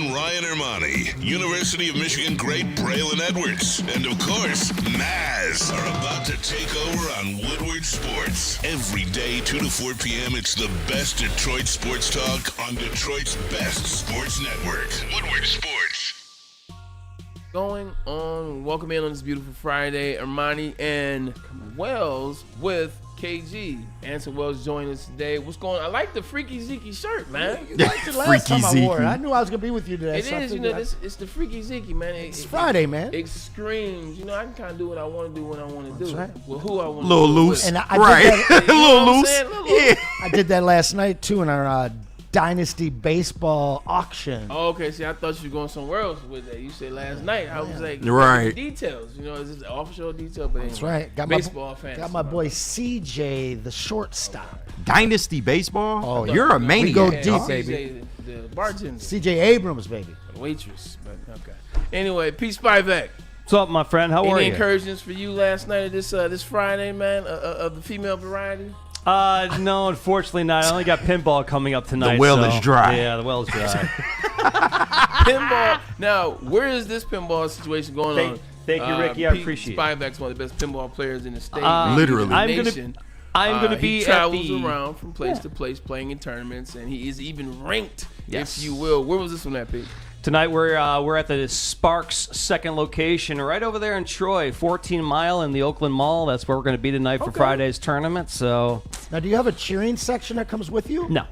and Ryan Ermanni, University of Michigan great Braylon Edwards, and of course, Maz are about to take over on Woodward Sports. Every day, 2 to 4 p.m., it's the best Detroit sports talk on Detroit's best sports network, Woodward Sports. Going on, welcome in on this beautiful Friday. Ermanni and Wells with KG. Anson Wells joining us today. What's going on? I like the Freaky Zeke shirt, man. You liked it last time I wore it. I knew I was going to be with you today. It is, you know, it's the Freaky Zeke, man. It's Friday, man. It screams, you know, I can kind of do what I want to do when I want to do. Right. Well, who I want to do. Little loose. And I right. did that, a little loose. Yeah. I did that last night, too, in our Dynasty Baseball auction. Oh, okay. See, I thought you were going somewhere else with that. You said last night. I was like, right. Details. You know, it's just off-show detail. But anyway, That's right. Got baseball fans. Got my boy CJ, the shortstop. Dynasty baseball? Oh, You're a maniac. We go Yeah, deep, CJ, baby. The bartender. CJ Abrams, baby. The waitress. But okay. Anyway, Pete Spivak. What's up, my friend? How are Any you? encouragements for you last night of this Friday, man, of the female variety? No, unfortunately not. I only got pinball coming up tonight. The well is dry. Yeah, the well is dry. Pinball. Now, where is this pinball situation going on? Thank you, Ricky. I Pete appreciate it. Spivak's one of the best pinball players in the state. Literally. The I'm nation. gonna He be travels at the around from place to place playing in tournaments, and he is even ranked, Yes. if you will. Where was this one at, Pete? Tonight we're at the Sparks second location right over there in Troy, 14 Mile in the Oakland Mall. That's where we're going to be tonight for Friday's tournament. So Now, do you have a cheering section that comes with you? no,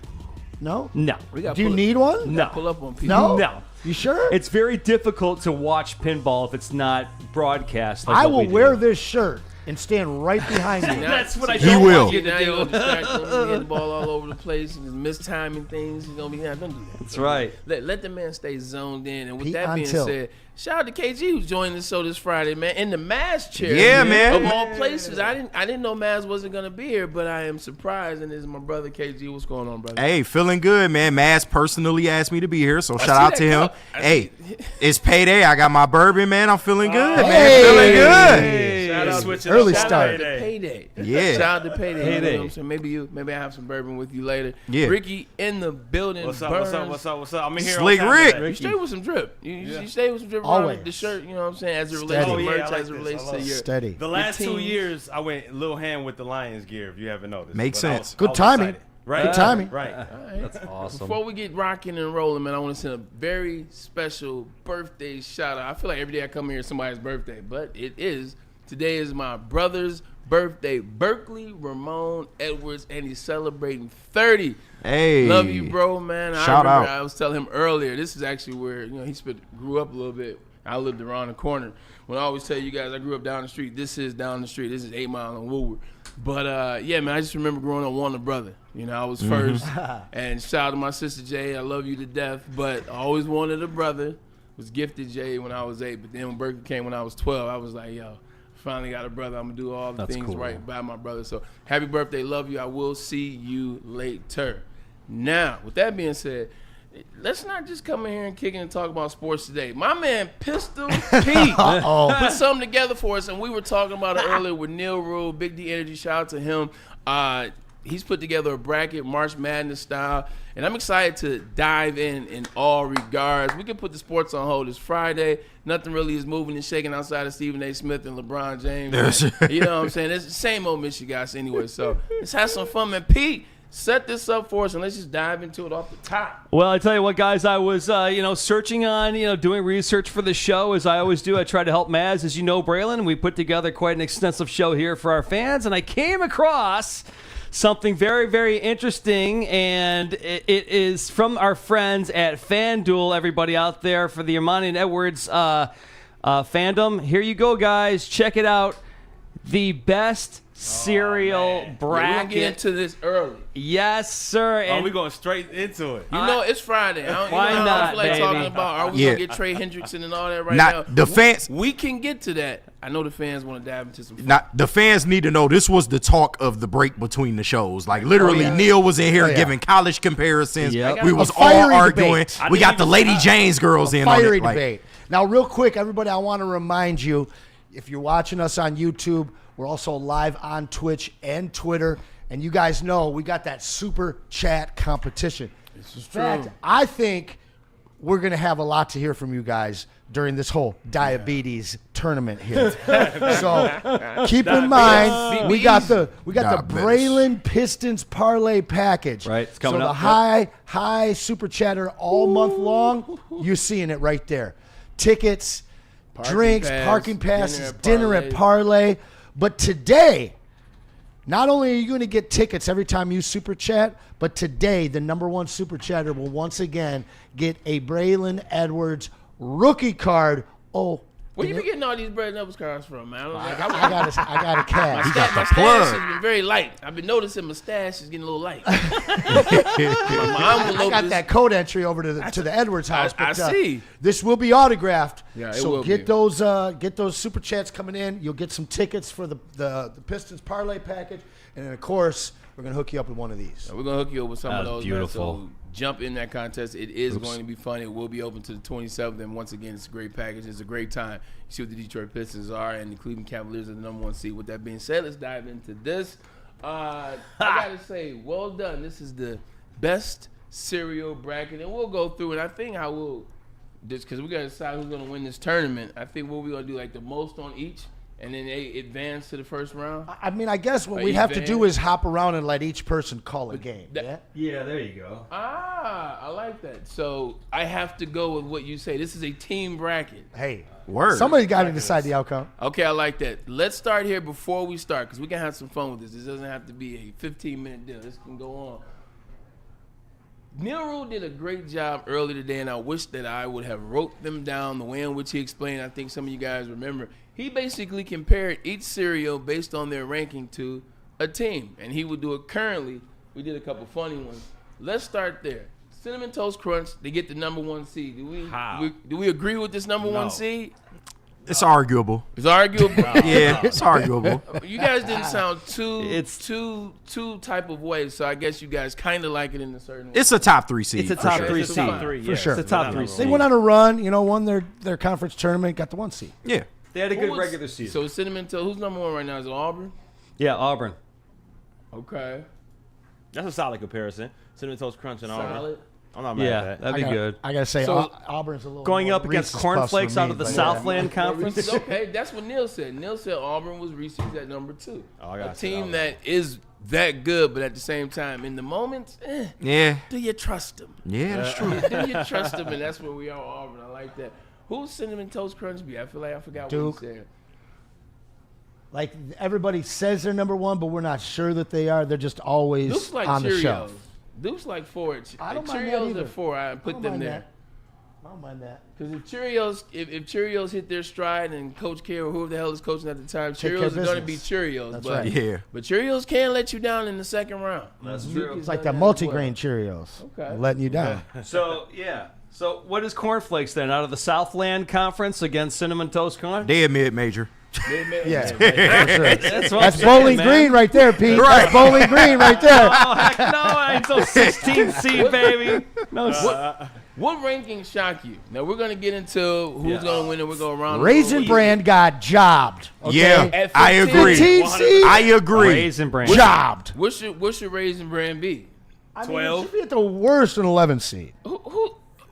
No? no, Do you need one? no. Pull up on Pete. No? No. You sure? It's very difficult to watch pinball if it's not broadcast. Like I what will we do. wear this shirt and stand right behind you. That's what I He don't will. want you Now to you're do. gonna distract him. He hit the ball all over the place and mistiming things. He's gonna be don't do that. That's right. Let the man stay zoned in. And with Pete that being Until. said, shout out to KG who's joining the show this Friday, man. In the Maz Chair. Yeah, man. Of all places, I didn't know Maz wasn't gonna be here, but I am surprised. And this is my brother KG. What's going on, brother? Hey, feeling good, man. Maz personally asked me to be here, so shout see out that to him. cup. Hey, it's payday. I got my bourbon, man. I'm feeling good, Hey. man. Feeling good. Shout out Switching Early shout start. out to Payday. Yeah. Shout out to Payday. You know Payday. what I'm saying? Maybe I have some bourbon with you later. Yeah. Ricky in the building. What's up? Burns. I'm in here. Slick all the time Rick. today. You stay with some drip. You stay with some drip Always. around the shirt, you know what I'm saying, as it relates Steady. to Oh, yeah, merch, I like as it this. relates I to love your Steady. The last Your 2 team. years, I went little hand with the Lions gear, if you haven't noticed. Makes But I sense. was- Good I was timing. excited. Right. Good timing. Right. That's awesome. Before we get rocking and rolling, man, I want to send a very special birthday shout out. I feel like every day I come here it's somebody's birthday, but it is. Today is my brother's birthday, Berkeley Ramon Edwards, and he's celebrating 30. Hey. Love you, bro, man. Shout I remember out. I was telling him earlier, this is actually where, you know, he grew up a little bit. I lived around the corner. When I always tell you guys I grew up down the street, this is down the street. This is 8 Mile and Woodward. But, yeah, man, I just remember growing up wanting a brother. You know, I was first. And shout out to my sister, Jay. I love you to death. But I always wanted a brother. Was gifted Jay when I was 8. But then when Berkeley came when I was 12, I was like, yo, finally got a brother. I'm going to do all the That's things cool. right by my brother. So happy birthday. Love you. I will see you later. Now, with that being said, let's not just come in here and kick it and talk about sports today. My man Pistol Pete put something together for us, and we were talking about it earlier with Neil Rule, Big D Energy. Shout out to him. He's put together a bracket, March Madness style, and I'm excited to dive in all regards. We can put the sports on hold. It's Friday. Nothing really is moving and shaking outside of Stephen A. Smith and LeBron James. You know what I'm saying? It's the same old Michigan guys anyway. So let's have some fun, man. Pete, set this up for us, and let's just dive into it off the top. Well, I tell you what, guys, I was, searching on, doing research for the show, as I always do. I try to help Maz. As you know, Braylon, we put together quite an extensive show here for our fans, and I came across something very, very interesting, and it is from our friends at FanDuel, everybody out there, for the Ermanni and Edwards fandom. Here you go, guys. Check it out. The best cereal We're bracket. going to get into this early. Yes, sir. Oh, And we going straight into it. You know, it's Friday. Why I not, feel like baby? talking about, are we Yeah. going to get Trey Hendrickson and all that right now? Not the fans. We can get to that. I know the fans want to dive into some. Not the fans need to know this was the talk of the break between the shows. Like literally, Neil was in here giving college comparisons. Yep. We was A fiery all arguing. debate. We got the Lady Janes girls in on Fiery it. Like, debate. Now, real quick, everybody, I want to remind you, if you're watching us on YouTube, we're also live on Twitch and Twitter. And you guys know we got that super chat competition. This is In fact, true. I think we're going to have a lot to hear from you guys during this whole diabetes tournament here. So keep in mind, we got the Diabetes. Braylon Pistons parlay package. Right, it's coming so up. the high super chatter all month long. You're seeing it right there. Tickets, drinks, parking passes, dinner at parlay. But today, not only are you going to get tickets every time you super chat, but today the number one super chatter will once again get a Braylon Edwards rookie card. Oh, Where you been getting all these Braylon Edwards cards from, man? I got a cash. My stash has been very light. I've been noticing my stash is getting a little light. my I envelope got is- that code entry over to the Edwards house. I see. This will be autographed. Yeah, it so will get be. those super chats coming in. You'll get some tickets for the Pistons parlay package, and then of course we're gonna hook you up with one of these. We're going to hook you up with some of those. beautiful. Man, so jump in that contest. It is going to be fun. It will be open to the 27th. And once again, it's a great package. It's a great time. You see what the Detroit Pistons are, and the Cleveland Cavaliers are the number one seed. With that being said, let's dive into this. I got to say, well done. This is the best cereal bracket. And we'll go through it. I think I will, just because we got to decide who's going to win this tournament. I think what we're going to do, like the most on each, and then they advance to the first round. I mean, I guess what Are we you have to fan? do is hop around and let each person call a game. Yeah. Yeah, there you go. I like that. So I have to go with what you say. This is a team bracket. Hey, Word. somebody's got to decide the outcome. Okay, I like that. Let's start here before we start because we can have some fun with this. This doesn't have to be a 15-minute deal. This can go on. Neil Rule did a great job earlier today, and I wish that I would have wrote them down the way in which he explained. I think some of you guys remember. He basically compared each cereal based on their ranking to a team, and he would do it currently. We did a couple funny ones. Let's start there. Cinnamon Toast Crunch, they get the number one seed. Do we agree with this number one seed? It's arguable. It's arguable. Yeah, it's arguable. You guys didn't sound two type of ways, so I guess you guys kind of like it in a certain way. It's a top 3 seed. It's a for top sure. 3 It's a seed. top three, For sure. It's a top 3 They seed. went on a run, won their conference tournament, got the 1 seed. Yeah. They had a Who good was- regular season. So Cinnamon Toast, who's number one right now? Is it Auburn? Yeah, Auburn. Okay. That's a solid comparison. Cinnamon Toast Crunch and Auburn. Solid. I'm not mad Yeah, at that. that'd be good. I gotta say, So- Auburn's a little Going more up against Reese's Puffs Cornflakes for out me, of the but Southland Conference. Okay, that's what Neil said. Neil said Auburn was Reese's at number 2. Oh, I a gotta say team Auburn. that is that good, but at the same time, in the moment, Yeah. do you trust them? Yeah, that's true. Do you trust them? And that's where we are, Auburn. I like that. Who's Cinnamon Toast Crunch be? I feel like I forgot Duke. what you said. Like everybody says they're number one, but we're not sure that they are. They're just always Duke's like on the Cheerios. shelf. Duke's like 4. I don't mind that Cheerios either. are 4. I I put don't them mind there. that. I don't mind that. Because if Cheerios hit their stride and Coach K or whoever the hell is coaching at the time, Take care Cheerios of are going to be business. Cheerios. That's but, right. Yeah. but Cheerios can let you down in the second round. That's Duke true. is It's like done that that as multigrain Cheerios. Okay. Letting you down. So, yeah. So, what is Cornflakes then? Out of the Southland Conference against Cinnamon Toast Crunch? They admit major. Yeah, for sure. That's what That's I'm saying, Bowling man. Green right there, Pete. Right. That's Bowling Green right there. Oh, heck no. I ain't so 16 seed, baby. No, What ranking shock you? Now we're gonna get into who's Yeah. gonna win, and we're going around. Raisin Brand got jobbed. Okay? Yeah, At I 15. agree. 15 seed? I agree. Raisin Brand. Jobbed. What should Raisin Brand be? I mean, 12. it should be at the worst an 11 seed.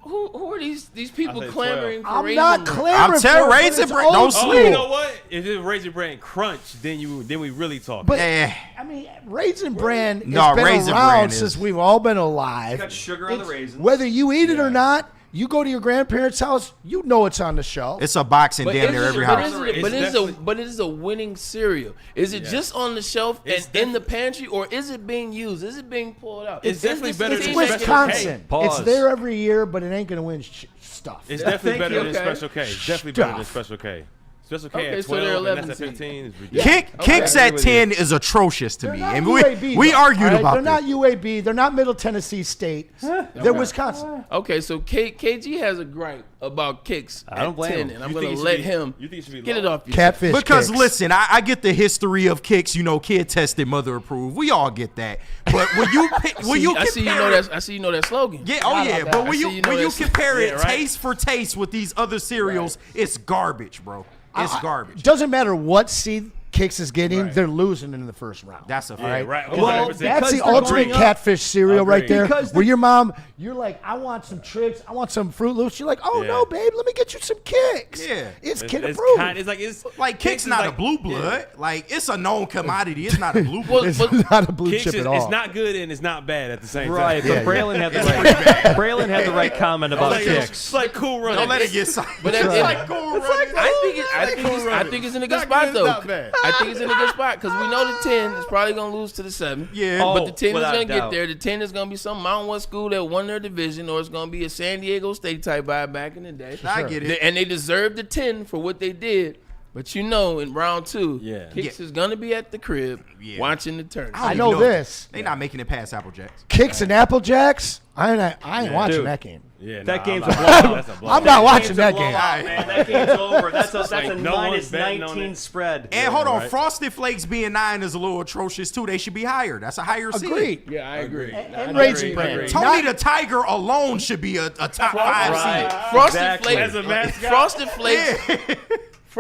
Who are these people I say clamoring for I'm Raisin not Brand? clamoring I'm telling for it, but Raisin it's Brand- old don't school. Oh, you sleep. know what? If it's Raisin Bran Crunch, then we really talk. But Eh. I mean, Raisin Bran No, has been Raisin around Bran since is- we've all been alive. Got sugar on the It's- raisins. Whether you eat it or not, you go to your grandparents' house, you know it's on the shelf. It's a box in But damn is near it- every but house. is it- It's But definitely- it is a winning cereal. Is it just on the shelf and It's in the pantry, or is it being used? Is it being pulled out? It's definitely better It's than team Special Wisconsin. Pause. It's there every year, but it ain't gonna win stuff. It's definitely Thank better you. than Okay. Special K. It's definitely better than Stuff. Special K. Special K Okay, at so they're 12 and 11 that's at seed. 15 is ridiculous. Kicks I at agree with 10 is atrocious to They're me. not And UAB, we though, argued all right? about They're not this. UAB. They're not Middle Tennessee State. They're Wisconsin. Okay, so KG has a gripe about kicks I don't at blame 10, him. and I'm You going think to it let should be- him you think it should be get it low? off your Catfish. Because kicks. listen, I get the history of kicks. You know, kid tested, mother approved. We all get that. But when you I see you know that. I see you know that slogan. Yeah, oh How yeah. about But that? when I you see you know when you that's- compare it yeah, right. taste for taste with these other cereals, it's garbage, bro. It's garbage. Doesn't matter what seed Kicks is getting, they're losing in the first round. That's a fact. Yeah, right. Well, 100%. That's the Because they're ultimate growing up. catfish cereal right there. Because Where your mom, you're like, I want some tricks, I want some Fruit Loops. You're like, oh Yeah. no, babe, let me get you some Kicks. Yeah. It's kid It's approved. kind. It's like it's Like Kicks is not like- a blue blood. Like it's a known commodity. It's not a blue Well, blood. It's but not a blue Kicks chip is, at all. it's not good and it's not bad at the same Right, time. but Braylon had the right. Braylon had the right comment about It's Kicks. like Cool Run. Don't let it get sidetracked. But it's like cool I think it's in a good spot though. not bad. I think it's in a good spot because we know the 10 is probably gonna lose to the 7. Yeah. Oh, But the 10 is without gonna doubt. get there. The 10 is gonna be some Mountain West school that won their division, or it's gonna be a San Diego State type vibe back in the day. I get it. And they deserve the 10 for what they did. But you know, in round 2, Yeah. Kicks is gonna be at the crib watching the tournament. I know this. They not making it past Apple Jacks. Kicks and Apple Jacks. I ain't watching Dude. that game. Yeah, That game's I'm a not- blowout. That's a blowout. I'm not watching Game's that a game. blowout, man. That game's over. That's a like no one's minus betting on 19 it. spread. And hold on, right. Frosted Flakes being 9 is a little atrocious too. They should be higher. That's a higher seed. Agreed. Yeah, I agree. And Raisin Bran. agree. Tony the Tiger alone should be a top 5 Right. seed. Frosted Exactly. Flakes. As a mascot? Frosted Flakes.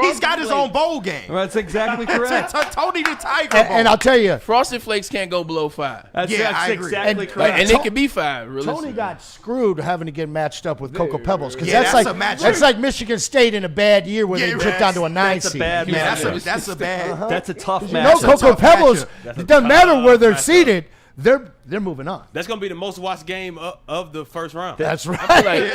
He's got his own bowl game. That's exactly correct. Tony the Tiger bowl. And I'll tell you, Frosted Flakes can't go below 5. That's, Yeah, that's I agree. exactly And- correct. And it could be 5. Tony Realistically. got screwed having to get matched up with Cocoa Pebbles because Yeah, that's that's like a matchup. that's like Michigan State in a bad year where Yeah, they tripped down to a 9 that's a seed. bad Man, matchup. that's a bad. That's a tough You know, matchup. Cocoa tough Pebbles. matchup. It doesn't matter where they're matchup. seated. They're moving on. That's gonna be the most watched game of the first round. That's right. Like,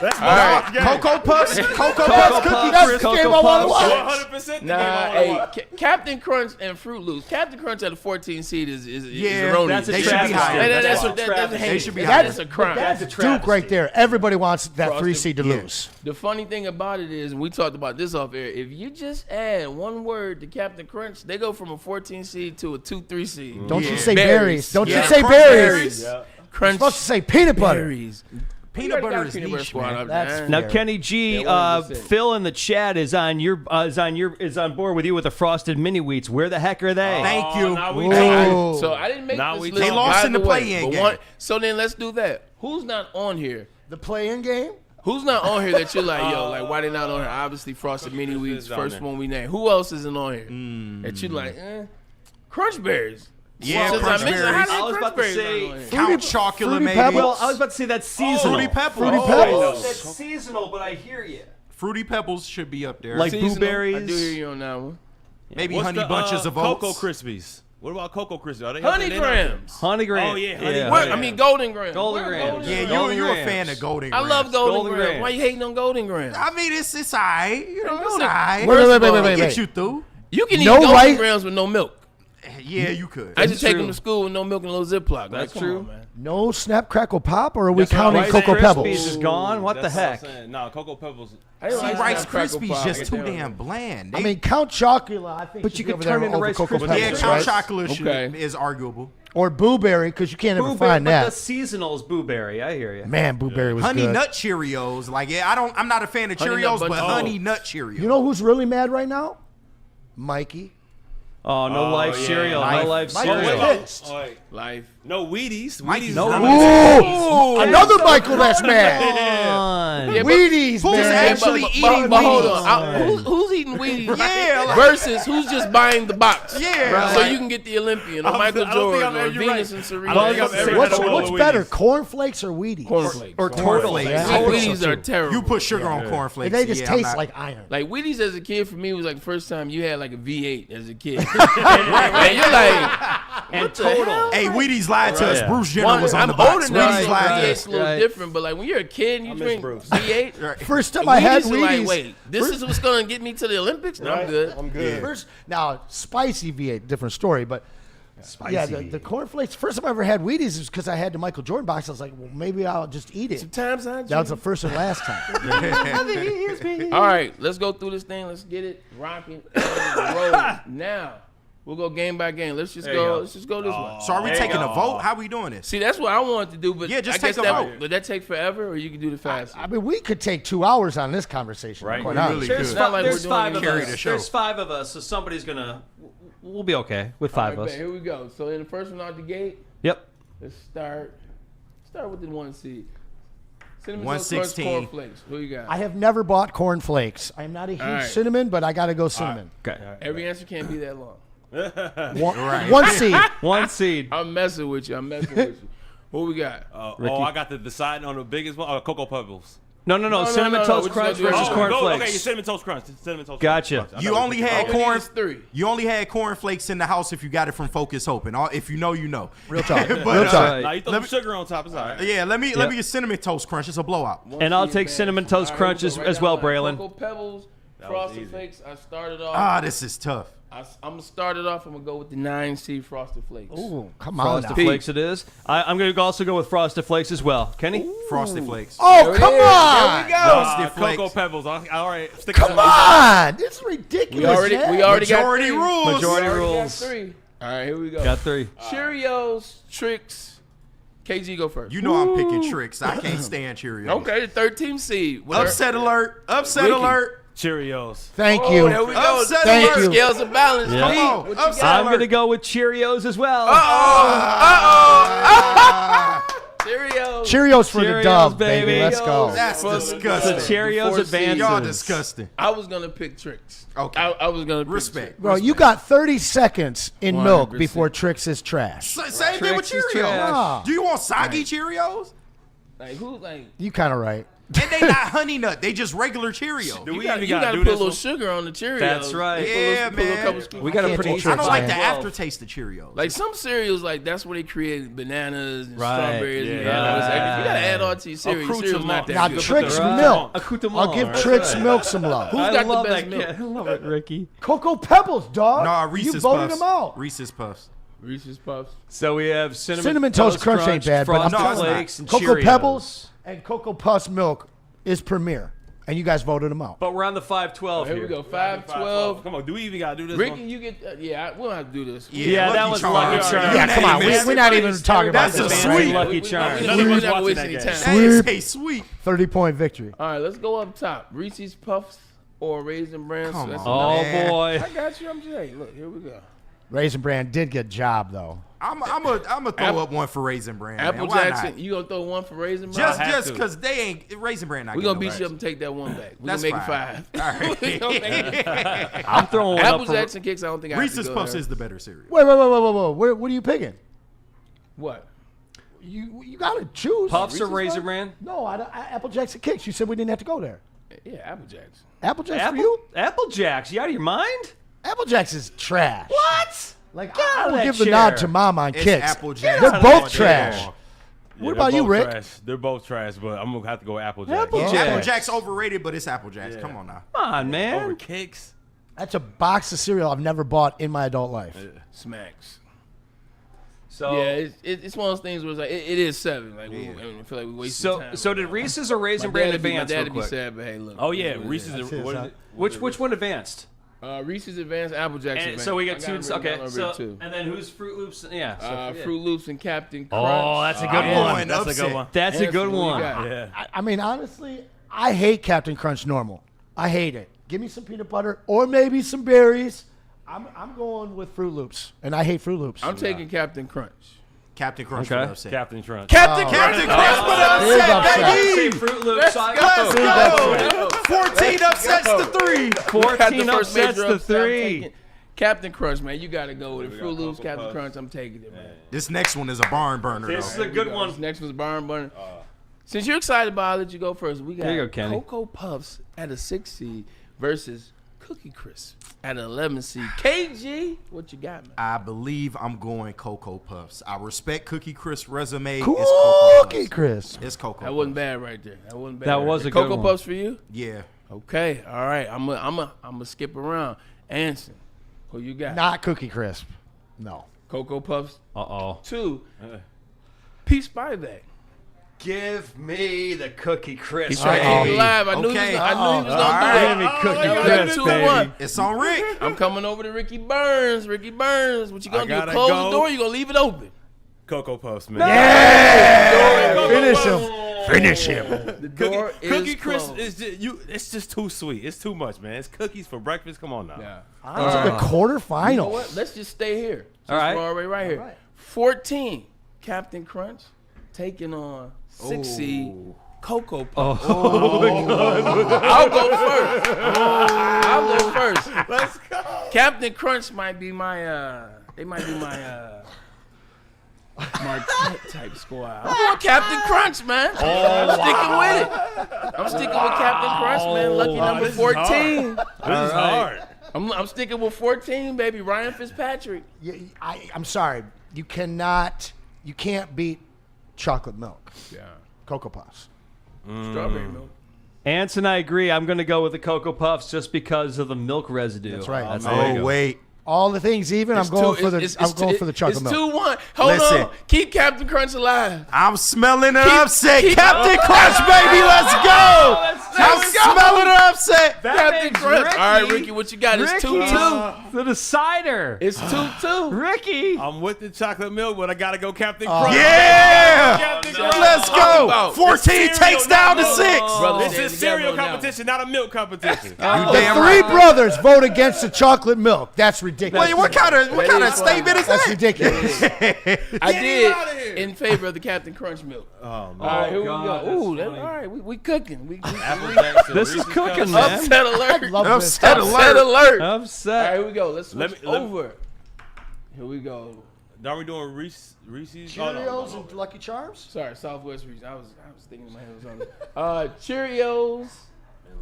That's all right. Cocoa Puffs. Cocoa Puffs, Puffs. cookie, that's the game I want to watch. 100% the Nah, game I hey, wanna watch. Captain Crunch and Fruit Loops. Captain Crunch at a 14 seed is Yeah, erroneous. That's a They should be travesty. higher. That's a what that's travesty. heinous. They should be That higher. is a crime. That's a Duke travesty. right there. Everybody wants that Frosted- 3 seed to yeah. lose. The funny thing about it is, and we talked about this off air, if you just add one word to Captain Crunch, they go from a 14 seed to a 2-3 seed. Don't Yeah. you say Berries. berries. Don't Yeah, you say crunch berries. berries. Crunch You're supposed to say peanut butter. berries. Peanut butter is Peanut butter niche, squad man. up That's there. Now, fair. Kenny G, Yeah, 100%. Phil in the chat is on board with you with the frosted mini wheats. Where the heck are they? Thank you. Now we Whoa. So I didn't make Now this we list. They lost by in the way, play-in but game. So then let's do that. Who's not on here? The play-in game? Who's not on here that you're like, yo, like why they not on here? Obviously, Frosted Mini Wheats, is on first there. one we named. Who else isn't on here? That you like, Crunch Berries. Yeah, Since Crunch I mentioned- Berries. how did I was Crunch about to Berries say- not on here? Count Chocula, Fruity maybe. Pebbles. Well, I was about to say that's seasonal. Fruity Pebbles. Fruity Oh, Pebbles. that's seasonal, but I hear you. Fruity Pebbles should be up there. Like Seasonal. blueberries. I do hear you on that one. maybe What's honey the, bunches of oats. Cocoa Krispies. What about Cocoa Krispies? Are they Honey they not- Grams. Honey Graham. Oh, yeah, Honey Where- Grams. I mean, Golden Grams. Golden Where Grams. Golden Yeah, Grams? Golden you're a Grams. fan of Golden I Grams. love Golden, Golden Grams. Grams. Why you hating on Golden Grams? I mean, it's alright. You know, it's Golden- alright. Wait. Get you through. You can eat No Golden right- Grams with no milk. Yeah, you could. I just take true. them to school with no milk and a little Ziploc. That's come true. on, man. No Snap Crackle Pop, or are we That's what counting Rice Cocoa Krispies Pebbles? is gone. What the That's heck? I'm saying. No, Cocoa Pebbles. I didn't See, like Rice Snap Crackle Krispies Pop. just Get too there. damn bland. I mean, Count Chocula, I think. But should you be could over there turn into over Rice Cocoa Krispies. Pebbles, yeah, Pebbles, Count right? Chocula Okay. is arguable. Or Blueberry, because you can't ever Blueberry, find but the that. seasonal is blueberry. I hear you. Man, Blueberry was Honey good. Nut Cheerios, like I'm not a fan of Honey Nut Cheerios, but Bunch- Honey Nut Cheerios. You know who's really mad right now? Mikey. Oh, no life yeah. cereal. Life. No life Mike cereal. was pissed. Oh, wait. Life. No Wheaties. Mikey's Wheaties. no is Wheaties. Ooh, another Michael that's mad. Come on. Yeah, but- Wheaties, Who's man. actually but eating hold Wheaties? on. Who's eating Wheaties? Yeah, like- Versus who's just buying the box. Yeah, So like- you can get the Olympian or I Michael don't think Jordan I'm or there. You're Venus right. and Serena. I don't think I've What's- ever What's, had a bowl what's of better, Wheaties. cornflakes or Wheaties? Cornflakes. Cornflakes. Or turtles. Yeah, Sweet I think Wheaties so, are too. terrible. You put sugar on cornflakes. They just yeah, I'm taste not- like iron. Like Wheaties as a kid for me was like the first time you had like a V8 as a kid. And you're like, And the total. hell? Hey, Wheaties lied to us. Yeah. Bruce Jenner One, was on I'm the box. older now, Wheaties so lied to V8's us. a little Right. different. But like when you're a kid and you miss drink Bruce. V8, First time I had Wheaties are Wheaties. like, wait, this is what's gonna get me to the Olympics? No, I'm good. I'm good. First, now spicy V8, different story, but yeah, the cornflakes. First time I ever had Wheaties was because I had the Michael Jordan box. I was like, well, maybe I'll just eat it. Sometimes I That was the first and last time. All right, let's go through this thing. Let's get it rocking and rolling. Now we'll go game by game. Let's just you go. go. Let's just go this way. So are we There you taking a go. vote? How we doing this? See, that's what I wanted to do, but Yeah, just I guess take a that vote. would that take forever, or you can do the fast. I mean, we could take 2 hours on this conversation. Right. Quite We honest. really There's, could. Not like there's we're doing five of carry us. the show. There's 5 of us, so somebody's gonna. We'll be okay with 5 All of right, us. bet, here we go. So in the first one out the gate, Yep. let's start with the 1 seed. Cinnamon Toast Crunch 116. cornflakes. Who you got? I have never bought corn flakes. I'm not a huge right. cinnamon, but I got to go cinnamon. Okay. Every answer can't be that long. One seed. 1 seed. I'm messing with you. What we got? I got the deciding on the biggest one. Cocoa Pebbles. No. Cinnamon Toast What you Crunch gonna do? versus Oh, cornflakes. Okay, Cinnamon Toast Crunch. Gotcha. You only had All we need corn. is 3. You only had cornflakes in the house if you got it from Focus Hope. And if you know, you know. Real talk. But, Real talk. Right. Now you throw some sugar on top. It's all right. Yeah, let me get Cinnamon Toast Crunch. It's a blowout. And I'll take Cinnamon Toast Crunch as well, Braylon. Cocoa Pebbles, was Frosted easy. Flakes. I started off. This is tough. I'm gonna start it off. I'm gonna go with the 9C Frosted Flakes. Ooh, come on. Frosted now. Flakes it is. I'm going to also go with Frosted Flakes as well. Kenny? Frosted Flakes. Oh, There it come is. on. There we go. Frosted Flakes. Cocoa Pebbles. All right. Stick Come on. This is ridiculous. We man. already got Majority 3. rules. Majority We already got rules. 3. All right, here we go. Got 3. Cheerios, Tricks. KG, go first. You know I'm picking tricks. I can't stand Cheerios. Okay, the 13th seed. Winner. Upset alert. Upset Ricky. alert. Cheerios. Thank Oh, you. there we go. Upset Thank alert. you. Scales of balance. Yeah. Pete, Come on. what you Upset got? I'm going to go with Cheerios as well. Cheerios. Cheerios for the Cheerios, dub, baby. baby. Let's go. That's For the disgusting. The Cheerios Before advances. Y'all disgusting. I was gonna pick Tricks. Okay. I was gonna pick Respect. Tricks. Bro, you got 30 seconds in milk 100%. before Trix is trash. Same thing with Tricks is Cheerios. trash. Nah. Do you want soggy Cheerios? Like who? Like You kind of right. And they not honey nut. They just regular Cheerios. Do you we gotta, even you gotta gotta do put a this little one? sugar on the Cheerios. That's right. Yeah, Put a man. couple scoops. We got to can't produce take I don't like the man. aftertaste of Cheerios. Like some cereals, like that's where they created bananas and Right. strawberries. and Yeah. all this extra. You gotta add on to your cereal. Your cereal's not that Now, good. Trix Right. milk. Accoutrement. I'll give Trix milk some love. Who's I got the love best that milk? kid. I love it, Ricky. Cocoa Pebbles, dog. Nah, You Reese's voted Puffs. them out. Reese's Puffs. Reese's Puffs. So we have Cinnamon Toast Crunch ain't bad, but I'm Frosted telling you, Flakes, and Cocoa Cheerios. Pebbles and Cocoa Puffs milk is premier, and you guys voted them out. But we're on the 5-12 Here here. we go. 5-12. Come on. Do we even gotta do this Ricky, one? you get. We don't have to do this. Yeah, that was Lucky Charms. Yeah, come on. We're not even talking about That's a this. sweet. Lucky Charms. We're None of us not gonna watching waste that any game. time. That is Sweet. a sweet. 30-point victory. All right, let's go up top. Reese's Puffs or Raisin Bran. Come That's on. Oh, Man. boy. I got you. I'm just hey, look. Here we go. Raisin Bran did get job though. I'm a throw up one for Raisin Bran. man. Apple Why Jackson. not? You gonna throw one for Raisin Bran? Just to. because they ain't Raisin Bran. Not We're gonna getting beat no you up and take that one back. We're That's gonna make it fine. 5. All right. We gonna make it 5. I'm throwing one Apple up for Jackson kicks. I don't think I have Reese's to go Puffs there. is the better cereal. Wait. What are you picking? What? You gotta choose. Puffs or Reese's Raisin Puffs? Bran? No, Apple Jackson kicks. You said we didn't have to go there. Yeah, Apple Jackson. Apple Jacks for you? Apple Jacks. You out of your mind? Apple Jacks is trash. What? Like Get out I of will that give the chair. nod to Mama on It's kicks. Apple Jacks. They're all both day trash. long. Yeah, What about they're you, both Rick? Trash. They're both trash, but I'm gonna have to go with Apple Jacks. Apple Yeah. Jacks. Apple Jacks overrated, but it's Apple Jacks. Yeah. Come on now. Come on, man. Over kicks. That's a box of cereal I've never bought in my adult life. Smacks. So, Yeah, it's one of those things where it's like it is 7. Like I feel like we wasted time. so did Reese's or Raisin my Bran dad advance would real be quick? sad, but hey, look. Oh yeah, it is Reese's. what it is. That's What his, is it? Which one advanced? Reese's Advanced, Apple Jackson. And Advanced. so we I got got two. it written Okay, down over so here, too. and then who's Fruit Loops? Yeah. So, yeah. Fruit Loops and Captain Crunch. Oh, that's a good I'm one. going That's a upset. good one. That's a Anson, good what you one. got? Yeah. I mean, honestly, I hate Captain Crunch normal. I hate it. Give me some peanut butter or maybe some berries. I'm going with Fruit Loops, and I hate Fruit Loops. I'm taking Captain Crunch. Captain Crunch Okay. for upset. Captain Crunch. Captain Crunch for Big upset, upset. Say baby. Fruit Loops. Let's go. 14 upsets to 3. 14 upsets to 3. Captain Crunch, man, you gotta go with it. Fruit Loops, Captain Crunch, I'm taking it, man. This next one is a barn burner, This is though. a good This one. next one's Barn Burner. Since you're excited about it, I'll let you go first. We got There you go, Kenny. Cocoa Puffs at a 6 seed versus Cookie Crisp at an 11 seed. KG, what you got, man? I believe I'm going Cocoa Puffs. I respect Cookie Crisp resume. It's Cocoa Cookie Puffs. Crisp. It's Cocoa That wasn't Puffs. bad right there. That wasn't bad. That right was there. a good Cocoa one. Puffs for you? Yeah. Okay, all right. I'm a skip around. Anson, who you got? Not Cookie Crisp. No. Cocoa Puffs. Uh-oh. 2. Peach Spy Bag. Give me the Cookie Crisp. He's trying to keep it alive. I knew he was Okay. gonna do All that. Give me Cookie We got Crisp, 2-1. baby. It's on Rick. I'm coming over to Ricky Burns. Ricky Burns, what you gonna I do? gotta Close go. the door? Or you gonna leave it open? Cocoa Puffs, man. Finish him. Finish him. The door is Cookie Crisp closed. is just, it's just too sweet. It's too much, man. It's cookies for breakfast. Come on now. Yeah. On to the quarterfinals. You know what? Let's just stay here. All right. We're already right here. 14, Captain Crunch taking on 6 seed Cocoa Puffs. I'll go first. Let's go. Captain Crunch might be my Marquette type squad. I'm going Captain Crunch, man. I'm sticking with it. I'm sticking with Captain Crunch, man. Lucky number 14. This is hard. I'm sticking with 14, baby. Ryan Fitzpatrick. I'm sorry. You can't beat chocolate milk. Yeah. Cocoa Puffs. Strawberry milk. Anson, I agree. I'm going to go with the Cocoa Puffs just because of the milk residue. That's right. Oh, wait. All the things even. I'm going for the chocolate milk. It's 2-1. Hold on. Keep Captain Crunch alive. I'm smelling an upset. Captain Crunch, baby, let's go. I'm smelling an upset. Captain Crunch. All right, Ricky, what you got? It's 2-2. The decider. It's 2-2. Ricky. I'm with the chocolate milk, but I gotta go Captain Crunch. Yeah. Captain Crunch. Let's go. 14 takes down to 6. This is cereal competition, not a milk competition. The three brothers vote against the chocolate milk. That's ridiculous. Wait, what kind of statement is That's that? ridiculous. I outta did here. in favor of the Captain Crunch milk. Oh, All right, here we God, go. that's Ooh, funny. all right, we cooking. This is cooking, man. Upset alert. Love this. Upset Upset alert. alert. All Upset. right, here we go. Let's switch Let me- over. Here we go. Are we doing Reese's? Cheerios and Lucky Charms? Sorry, Southwest region. I was thinking in my head was on it. Cheerios.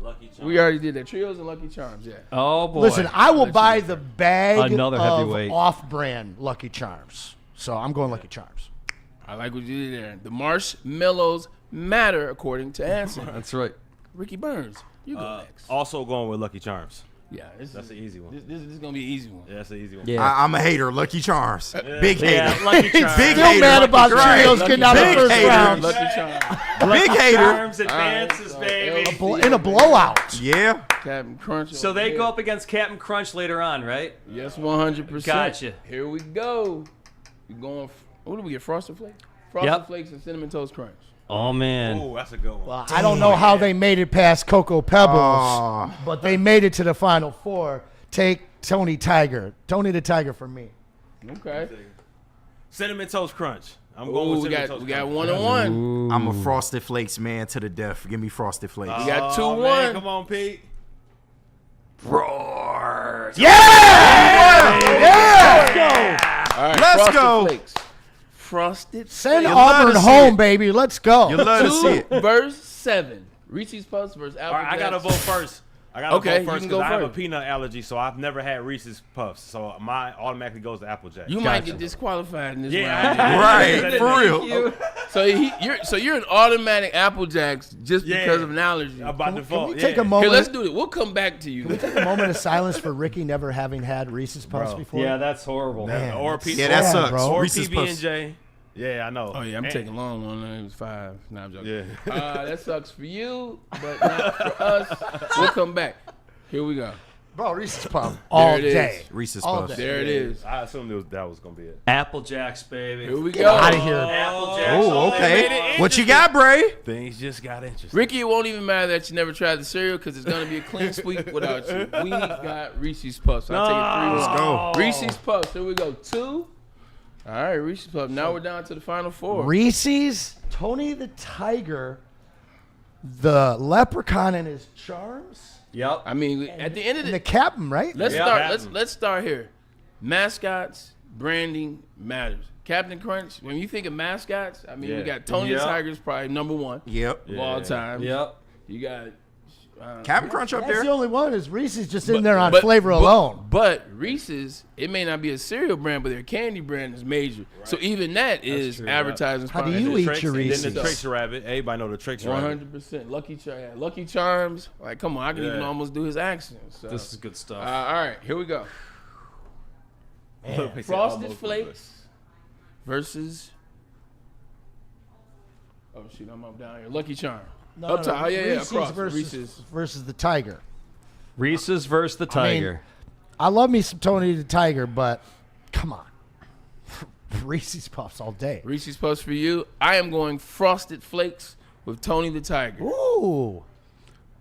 Lucky Charms. We already did that. Cheerios and Lucky Charms. Yeah. Oh, boy. Listen, I will buy the bag Another of heavyweight. off-brand Lucky Charms. So I'm going Lucky Charms. I like what you did there. The marshmallows matter, according to Anson. That's right. Ricky Burns, you go next. Also going with Lucky Charms. Yeah, That's an easy one. This is gonna be an easy one. Yeah, that's an easy one. Yeah. I'm a hater. Lucky Charms. Big hater. Yeah, Lucky Charms. Big Still hater. mad about the Right. Cheerios getting out of the Big first hater. round Lucky Charms. Big hater. Charms advances, baby. in a blowout. Yeah. Captain Crunch. So they go up against Captain Crunch later on, right? Yes, 100%. Gotcha. Here we go. We going. What do we get? Frosted Flakes. Frosted Flakes and Cinnamon Toast Crunch. Oh, man. Oh, that's a good one. Well, I don't know how they made it past Cocoa Pebbles, but they made it to the Final Four. Take Tony Tiger. Tony the Tiger for me. Okay. Cinnamon Toast Crunch. I'm going with Ooh, Cinnamon Toast we got Crunch. 1-1. I'm a Frosted Flakes man to the death. Give me Frosted Flakes. We got Oh, 2-1. man, come on, Pete. Roar. All right, Let's Frosted go. Flakes. Frosted Send You love Auburn to see home, it. baby. Let's go. You love to see it. 2 versus 7. Reese's Puffs versus Apple All right, I gotta Jacks. vote first. I gotta Okay, you vote first can go because I have a first. peanut allergy, so I've never had Reese's Puffs. So mine automatically goes to Applejack. You might get disqualified in this Yeah, round. Right, for real. So you're an automatic Apple Jacks just Yeah. because of an allergy. by Can default. we take yeah. a Here, moment? let's do it. We'll come back to you. Take a moment of silence for Ricky never having had Reese's Puffs before. Yeah, that's horrible. Man, Or that's P- Yeah, that sad, sucks. bro. Or Reese's Puffs. PB&J. Yeah, I know. Oh yeah, I'm And- taking a long one. It was 5. Nah, I'm joking. Yeah. That sucks for you, but not for us. We'll come back. Here we go. Bro, Reese's Puff all it is. day. Reese's All Puffs. day. There it is. I assumed that was gonna be it. Apple Jacks, baby. Here we Get go. out of here. Apple Jacks. Oh, made okay. it What you got, Bray? Things just got interesting. Ricky, it won't even matter that you never tried the cereal because it's going to be a clean sweep without you. We got Reese's Puffs. I'll take it 3-1. Let's go. Reese's Puffs. Here we go. 2. All right, Reese's Puffs. Now we're down to the final 4. Reese's, Tony the Tiger, the leprechaun and his charms, Yep. I mean, at the end of and the the captain, right? let's Yeah. start. Captain. Let's start here. Mascots, branding matters. Captain Crunch. When you think of mascots, I mean, we Yeah. got Tony the Yeah. Tiger's probably number 1 Yep. of all time. Yep. You got. Captain Crunch up That's there. the only one. Is Reese's just in there on flavor alone? But Reese's, it may not be a cereal brand, but their candy brand is major. So even that is true, advertising. How do sponsorship. you eat Tricks, your and Reese's? then the Tricks Rabbit. Everybody know the Tricks Rabbit. 100%. Lucky Charms. Like, come on, I can even Yeah. almost do his accent. So. This is good stuff. All right, here we go. Frosted Flakes versus. Oh shoot, I'm up down here. Lucky Charm. Up top. Oh, yeah, Reese's across. versus the Tiger. Reese's versus the I mean, Tiger. I love me some Tony the Tiger, but come on. Reese's Puffs all day. Reese's Puffs for you. I am going Frosted Flakes with Tony the Tiger. Ooh.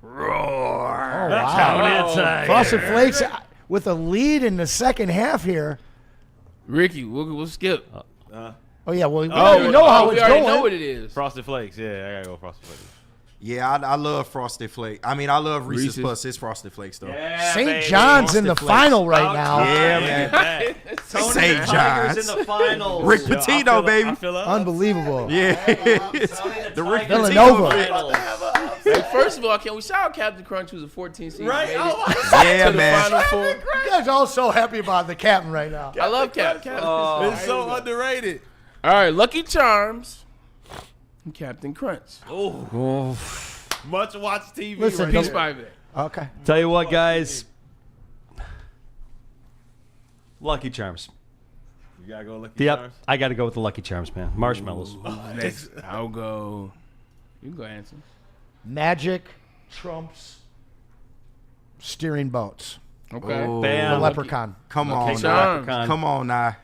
Roar. Oh, wow. Tony the Tiger. Frosted Flakes with a lead in the second half here. Ricky, we'll skip. Oh, yeah. Well, we already know how we it's already going. know what it is. Frosted Flakes. Yeah, I gotta go Frosted Flakes. Yeah, I love Frosted Flakes. I mean, I love Reese's Puffs. It's Frosted Flakes, though. Yeah, St. baby. John's in the Frosted final right now. Yeah, man. Tony St. Tigers John's. in the finals. Rick Pitino, baby. Unbelievable. Yeah. The Rick Villanova. Hey, first of all, can we shout out Captain Crunch, who's a 14 seed? Right? Yeah, To the man. Final Four. You guys are all so happy about the captain right now. I love Cap. It's so underrated. All right, Lucky Charms and Captain Crunch. Much watch TV. Listen, right Peace there. by Vic. Okay. Tell you what, guys. Lucky Charms. You gotta go Lucky Yep, Charms. I got to go with the Lucky Charms, man. Marshmallows. Next, I'll go. You can go, Anson. Magic trumps steering boats. Okay. Oh, The Bam. leprechaun. Come Okay, on, Charms. now. Come on, now.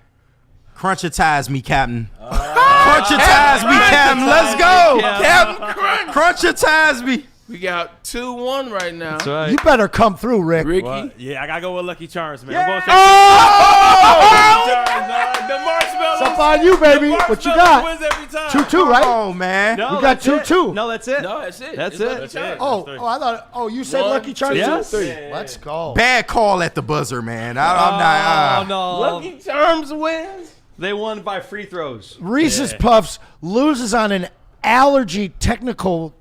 Crunchitize me, Captain. Crunchitize me, Captain. Let's go. Captain Crunch. Crunchitize me. We got 2-1 right now. That's right. You better come through, Rick. Ricky. Well, yeah, I gotta go with Lucky Charms, man. Yeah. I'm going straight Oh! Lucky Charms. The marshmallows. It's up on you, baby. What you got? Wins every time. 2-2, right? Oh, man. No, You got that's it. 2-2. No, that's it. No, that's it. That's It's it. Lucky That's Charms. I thought. Oh, you said 1, Lucky Charms 2, too? 3. Let's go. Bad call at the buzzer, man. I'm Oh, not. no. Lucky Charms wins. They won by free throws. Reese's Puffs loses on an allergy technical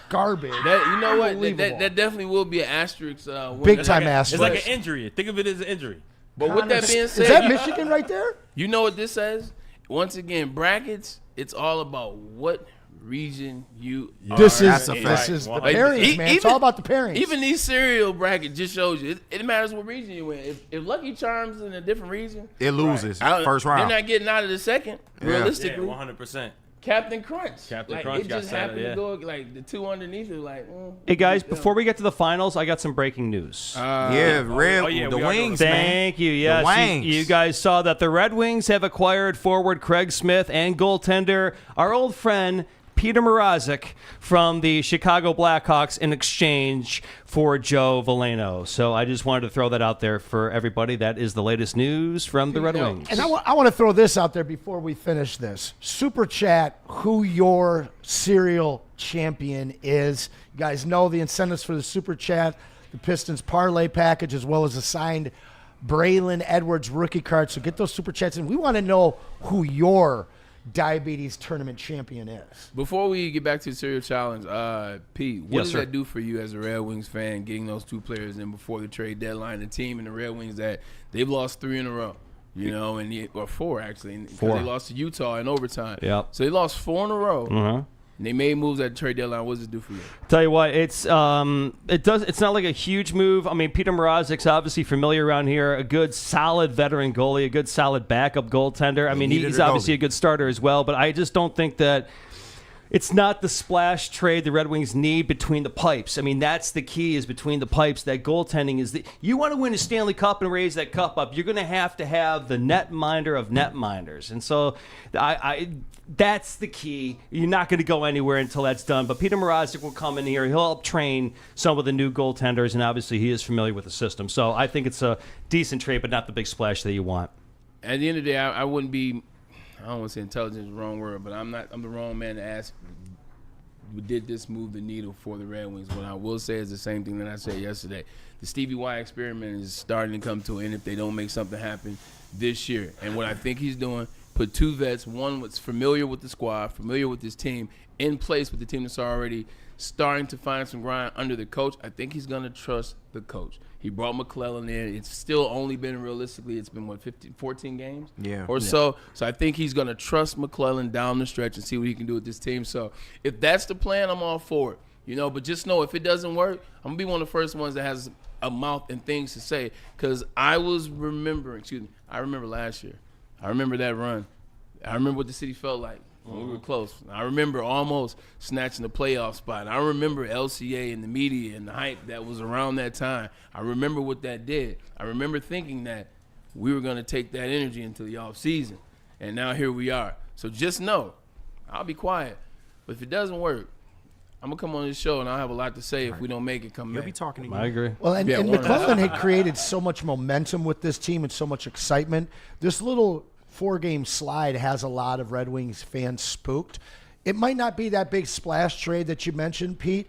garbage. That, you know what? Unbelievable. That definitely will be an asterisk. Win. Big That's time like asterisk. It's like an injury. Think of it as an injury. But with that being Is said, that Michigan right there? you know what this says? Once again, brackets. It's all about what region you are. This That's is a this fact. is the Like, pairings, man. It's all about the pairings. Even these cereal bracket just shows you it matters what region you in. If Lucky Charms in a different region, It loses I don't- first round. they're not getting out of the second. Yeah. Yeah, Realistically, 100%. Captain Crunch. Captain like, Crunch it got just set, happened yeah. to go like the two underneath it. Like, Hey, guys, before we get to the finals, I got some breaking news. Yeah, Red, yeah, the we are Wings, going- man. Thank you. Yes, Wangs. you guys saw that the Red Wings have acquired forward Craig Smith and goaltender, our old friend Peter Mrazek from the Chicago Blackhawks in exchange for Joe Veleno. So I just wanted to throw that out there for everybody. That is the latest news from the Red Wings. And I want to throw this out there before we finish this. Super chat who your serial champion is. You guys know the incentives for the super chat, the Pistons parlay package, as well as a signed Braylon Edwards rookie card. So get those super chats in. We want to know who your diabetes tournament champion is. Before we get back to the cereal challenge, Pete, what Yes, does sir. that do for you as a Red Wings fan, getting those two players in before the trade deadline? The team and the Red Wings that they've lost 3 in a row, you know, or 4 actually. 4. They lost to Utah in overtime. Yep. So they lost 4 in a row. Uh-huh. And they made moves at the trade deadline. What does it do for you? Tell you what, it's not like a huge move. I mean, Peter Mrazek's obviously familiar around here, a good solid veteran goalie, a good solid backup goaltender. I mean, needed he's a obviously goalie. a good starter as well, but I just don't think that it's not the splash trade the Red Wings need between the pipes. I mean, that's the key, is between the pipes. That goaltending is you want to win a Stanley Cup and raise that cup up, you're going to have the netminder of netminders. And so that's the key. You're not going to go anywhere until that's done. But Peter Mrazek will come in here. He'll help train some of the new goaltenders, and obviously he is familiar with the system. So I think it's a decent trade, but not the big splash that you want. At the end of the day, I wouldn't be, I don't want to say intelligent is the wrong word, but I'm the wrong man to ask, did this move the needle for the Red Wings? What I will say is the same thing that I said yesterday. The Stevie Y experiment is starting to come to an end if they don't make something happen this year. And what I think he's doing, put 2 vets, one that's familiar with the squad, familiar with this team, in place with the team that's already starting to find some grind under the coach. I think he's going to trust the coach. He brought McClellan in. It's still only been, realistically, it's been, 14 games? Yeah. Or so. So I think he's going to trust McClellan down the stretch and see what he can do with this team. So if that's the plan, I'm all for it. You know, but just know if it doesn't work, I'm going to be one of the first ones that has a mouth and things to say, because I remember last year. I remember that run. I remember what the city felt like when we were close. I remember almost snatching the playoff spot. I remember LCA and the media and the hype that was around that time. I remember what that did. I remember thinking that we were going to take that energy into the offseason, and now here we are. So just know, I'll be quiet. But if it doesn't work, I'm going to come on this show, and I'll have a lot to say if we don't make it come You'll back. be talking to you. I agree. Well, and Yeah, McClellan had created so much momentum with this team and so much excitement. This little 4-game slide has a lot of Red Wings fans spooked. It might not be that big splash trade that you mentioned, Pete,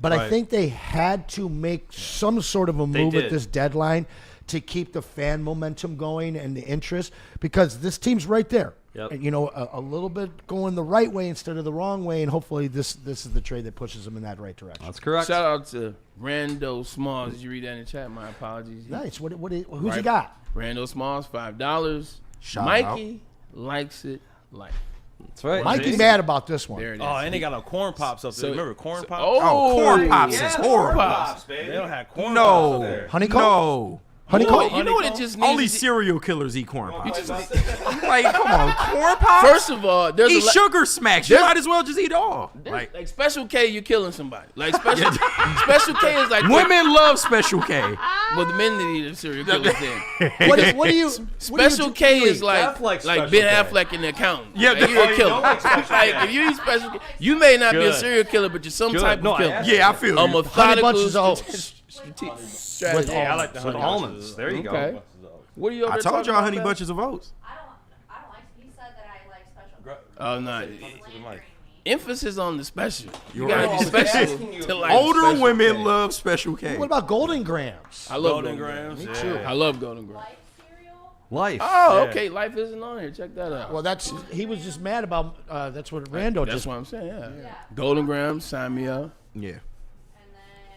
but I Right. think they had to make some sort of a move at did. this deadline to keep the fan momentum going and the interest, because this team's right there. Yep. And, a little bit going the right way instead of the wrong way, and hopefully this is the trade that pushes them in that right direction. That's correct. Shout out to Rando Smalls. Did you read that in the chat? My apologies. Nice. Who's Right. you got? Rando Smalls, $5. Shout Mikey likes it like. That's right. Mikey mad about this one. There it is. Oh, and they got no corn pops up there. Remember corn pops? Oh, corn pops is horrible. Pops, They don't have corn pops up No. there. Honeycomb? No. Honeycomb? You know what it just needs? Only serial killers eat corn pops. Like, come on, corn pops? First of all, there's eat a sugar smacks. You there's- might as well just eat all. like Special K, you're killing somebody. Like Special K is like Women love Special K. Well, the men that eat a serial killers then. What do you? Special K is like Steph likes like Special Ben K. Affleck in the accountant. Yeah, like, you're a killer. don't like Special Like K. if you eat Special K, you may not be a Good. serial killer, but you're some Good. type No, of I killer. am. Yeah, I feel A you. methodical Bunches of oats. strategy. Yeah, I like the With honey almonds. There you Okay. go. What are you over I there told talking y'all about, honey man? bunches of oats. I don't like. He said that I like special. Oh no. Slandering me. Emphasis on the special. You You're gotta right. be special to like Older special women K. love Special K. What about Golden Grams? I love Golden Golden Grams. Grams. Me too. I love Golden Grams. Life cereal. Life. Oh, Yeah. okay. Life isn't on here. Check that out. Well, he was just mad about. That's what Rando That's just. what I'm saying. Yeah. Golden Grams, sign me up. Yeah. And then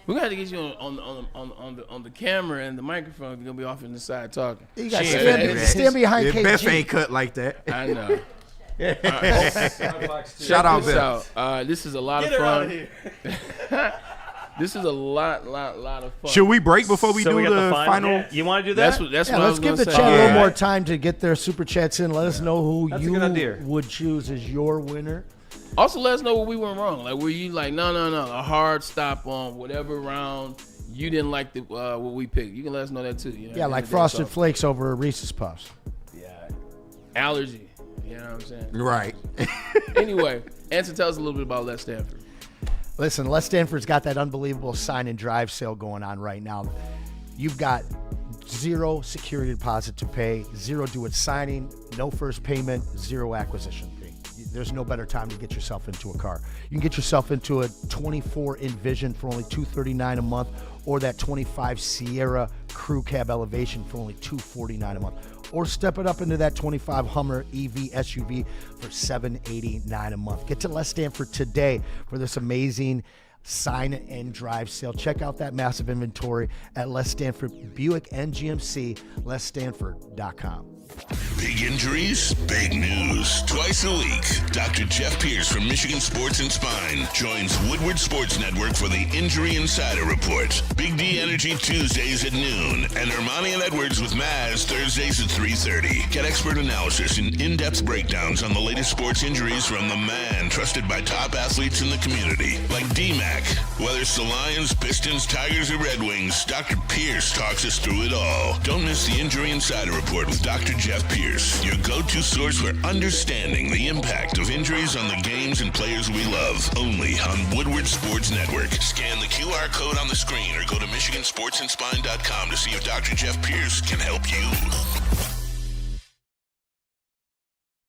We're gonna have to get you on the camera and the microphone. You're gonna be off in the side talking. You got She to ain't stand, fat. stand behind Yeah, Beth KG. ain't cut like that. I know. Shout out This Beth. out. This is a lot Get of her out fun. of here. This is a lot of fun. Should we break before we So do we got the final? Yeah, you want to do that? That's Yeah, what I let's was give the gonna chat say. a little Yeah. more time to get their super chats in. Let us know who That's a you good idea. would choose as your winner. Also, let us know what we went wrong. Like, were you like, no, a hard stop on whatever round you didn't like the what we picked? You can let us know that too. You know, Yeah, like Frosted Flakes over Reese's Puffs. allergy. You know what I'm saying? Right. Anyway, Anson, tell us a little bit about Les Stanford. Listen, Les Stanford's got that unbelievable sign and drive sale going on right now. You've got 0 security deposit to pay, 0 due at signing, no first payment, 0 acquisition fee. There's no better time to get yourself into a car. You can get yourself into a 24 Envision for only $239 a month, or that 25 Sierra Crew Cab Elevation for only $249 a month. Or step it up into that 25 Hummer EV SUV for $789 a month. Get to Les Stanford today for this amazing sign and drive sale. Check out that massive inventory at Les Stanford Buick and GMC, lesstanford.com. Big injuries, big news. Twice a week, Dr. Jeff Pierce from Michigan Sports and Spine joins Woodward Sports Network for the Injury Insider Report. Big D Energy Tuesdays at noon, and Ermanni and Edwards with Maz Thursdays at 3:30. Get expert analysis and in-depth breakdowns on the latest sports injuries from the man trusted by top athletes in the community, like D-Mac. Whether it's the Lions, Pistons, Tigers, or Red Wings, Dr. Pierce talks us through it all. Don't miss the Injury Insider Report with Dr. Jeff Pierce, your go-to source for understanding the impact of injuries on the games and players we love. Only on Woodward Sports Network. Scan the QR code on the screen or go to MichiganSportsandSpine.com to see if Dr. Jeff Pierce can help you.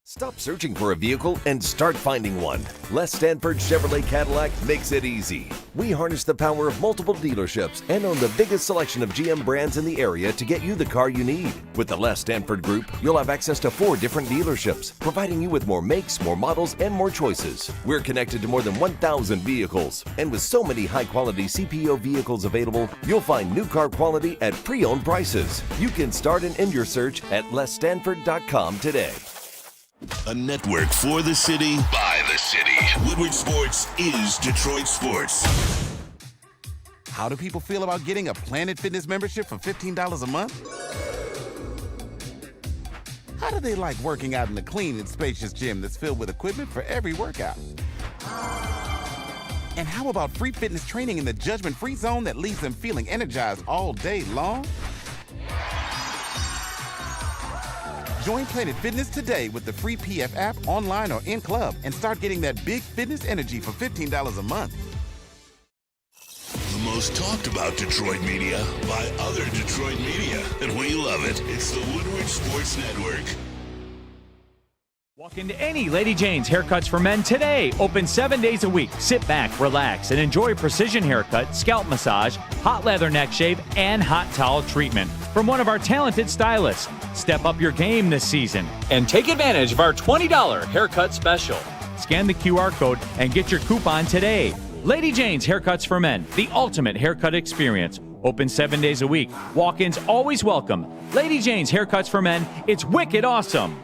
Stop searching for a vehicle and start finding one. Les Stanford Chevrolet Cadillac makes it easy. We harness the power of multiple dealerships and own the biggest selection of GM brands in the area to get you the car you need. With the Les Stanford Group, you'll have access to 4 different dealerships, providing you with more makes, more models, and more choices. We're connected to more than 1,000 vehicles, and with so many high-quality CPO vehicles available, you'll find new car quality at pre-owned prices. You can start and end your search at lesstanford.com today. A network for the city, by the city. Woodward Sports is Detroit Sports. How do people feel about getting a Planet Fitness membership for $15 a month? How do they like working out in a clean and spacious gym that's filled with equipment for every workout? And how about free fitness training in the judgment-free zone that leaves them feeling energized all day long? Join Planet Fitness today with the free PF app, online or in club, and start getting that big fitness energy for $15 a month. The most talked about Detroit media by other Detroit media, and we love it. It's the Woodward Sports Network. Walk into any Lady Jane's Haircuts for Men today. Open 7 days a week. Sit back, relax, and enjoy precision haircut, scalp massage, hot leather neck shave, and hot towel treatment from one of our talented stylists. Step up your game this season and take advantage of our $20 haircut special. Scan the QR code and get your coupon today. Lady Jane's Haircuts for Men, the ultimate haircut experience. Open 7 days a week. Walk-ins always welcome. Lady Jane's Haircuts for Men. It's wicked awesome.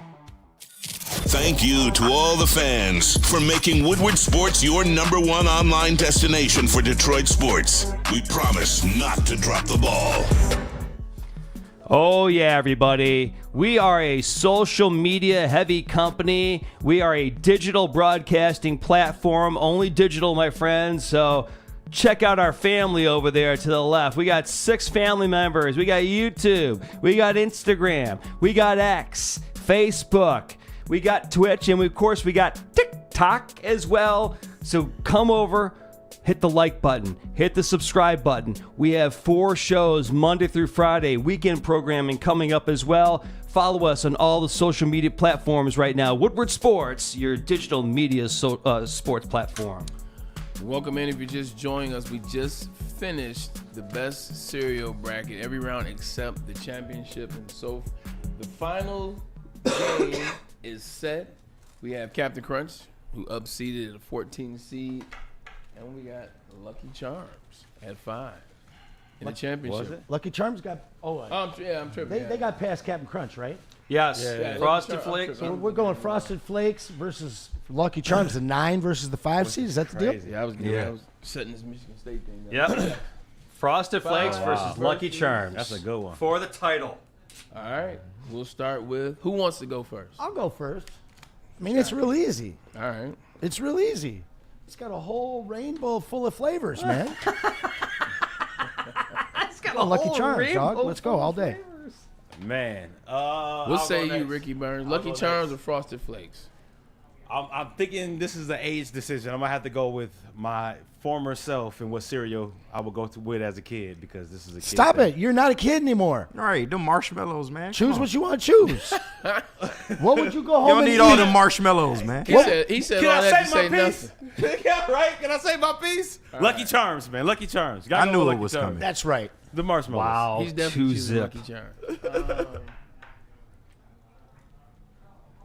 Thank you to all the fans for making Woodward Sports your #1 online destination for Detroit sports. We promise not to drop the ball. Oh, yeah, everybody. We are a social media heavy company. We are a digital broadcasting platform, only digital, my friends. So check out our family over there to the left. We got 6 family members. We got YouTube. We got Instagram. We got X, Facebook. We got Twitch, and of course, we got TikTok as well. So come over, hit the like button, hit the subscribe button. We have 4 shows Monday through Friday, weekend programming coming up as well. Follow us on all the social media platforms right now. Woodward Sports, your digital media sports platform. Welcome in if you're just joining us. We just finished the best cereal bracket every round except the championship. And so the final game is set. We have Captain Crunch, who upseeded a 14 seed, and we got Lucky Charms at 5 in the championship. Was it? Lucky Charms got. I'm tripping. They got past Captain Crunch, right? Yes, Yeah. Frosted Flakes. So we're going Frosted Flakes versus Lucky Charms, the 9 versus the 5 seed. Is that the deal? Yeah, I was setting this Michigan State thing up. Yep. Frosted Flakes versus Lucky Charms. That's a good one. For the title. All right, we'll start with who wants to go first. I'll go first. I mean, it's real easy. All right. It's real easy. It's got a whole rainbow full of flavors, man. It's got Oh, Lucky Charms, dog. Let's go all day. Man. What say you, Ricky Burns? Lucky go Charms next. or Frosted Flakes? I'm thinking this is an age decision. I'm gonna have to go with my former self and what cereal I would go with as a kid because this is a kid. Stop thing. it. You're not a kid anymore. All right, them marshmallows, man. Choose Come on. what you want to choose. What would you go home You don't and need eat? all them marshmallows, man. He said Can all I that to say say my piece? nothing. Yeah, right? Can I say my piece? Lucky Charms, man. Lucky Charms. Gotta I go knew with it Lucky was Charms. coming. That's right. The marshmallows. Wow. He's definitely choosing 2-zip. Lucky Charms.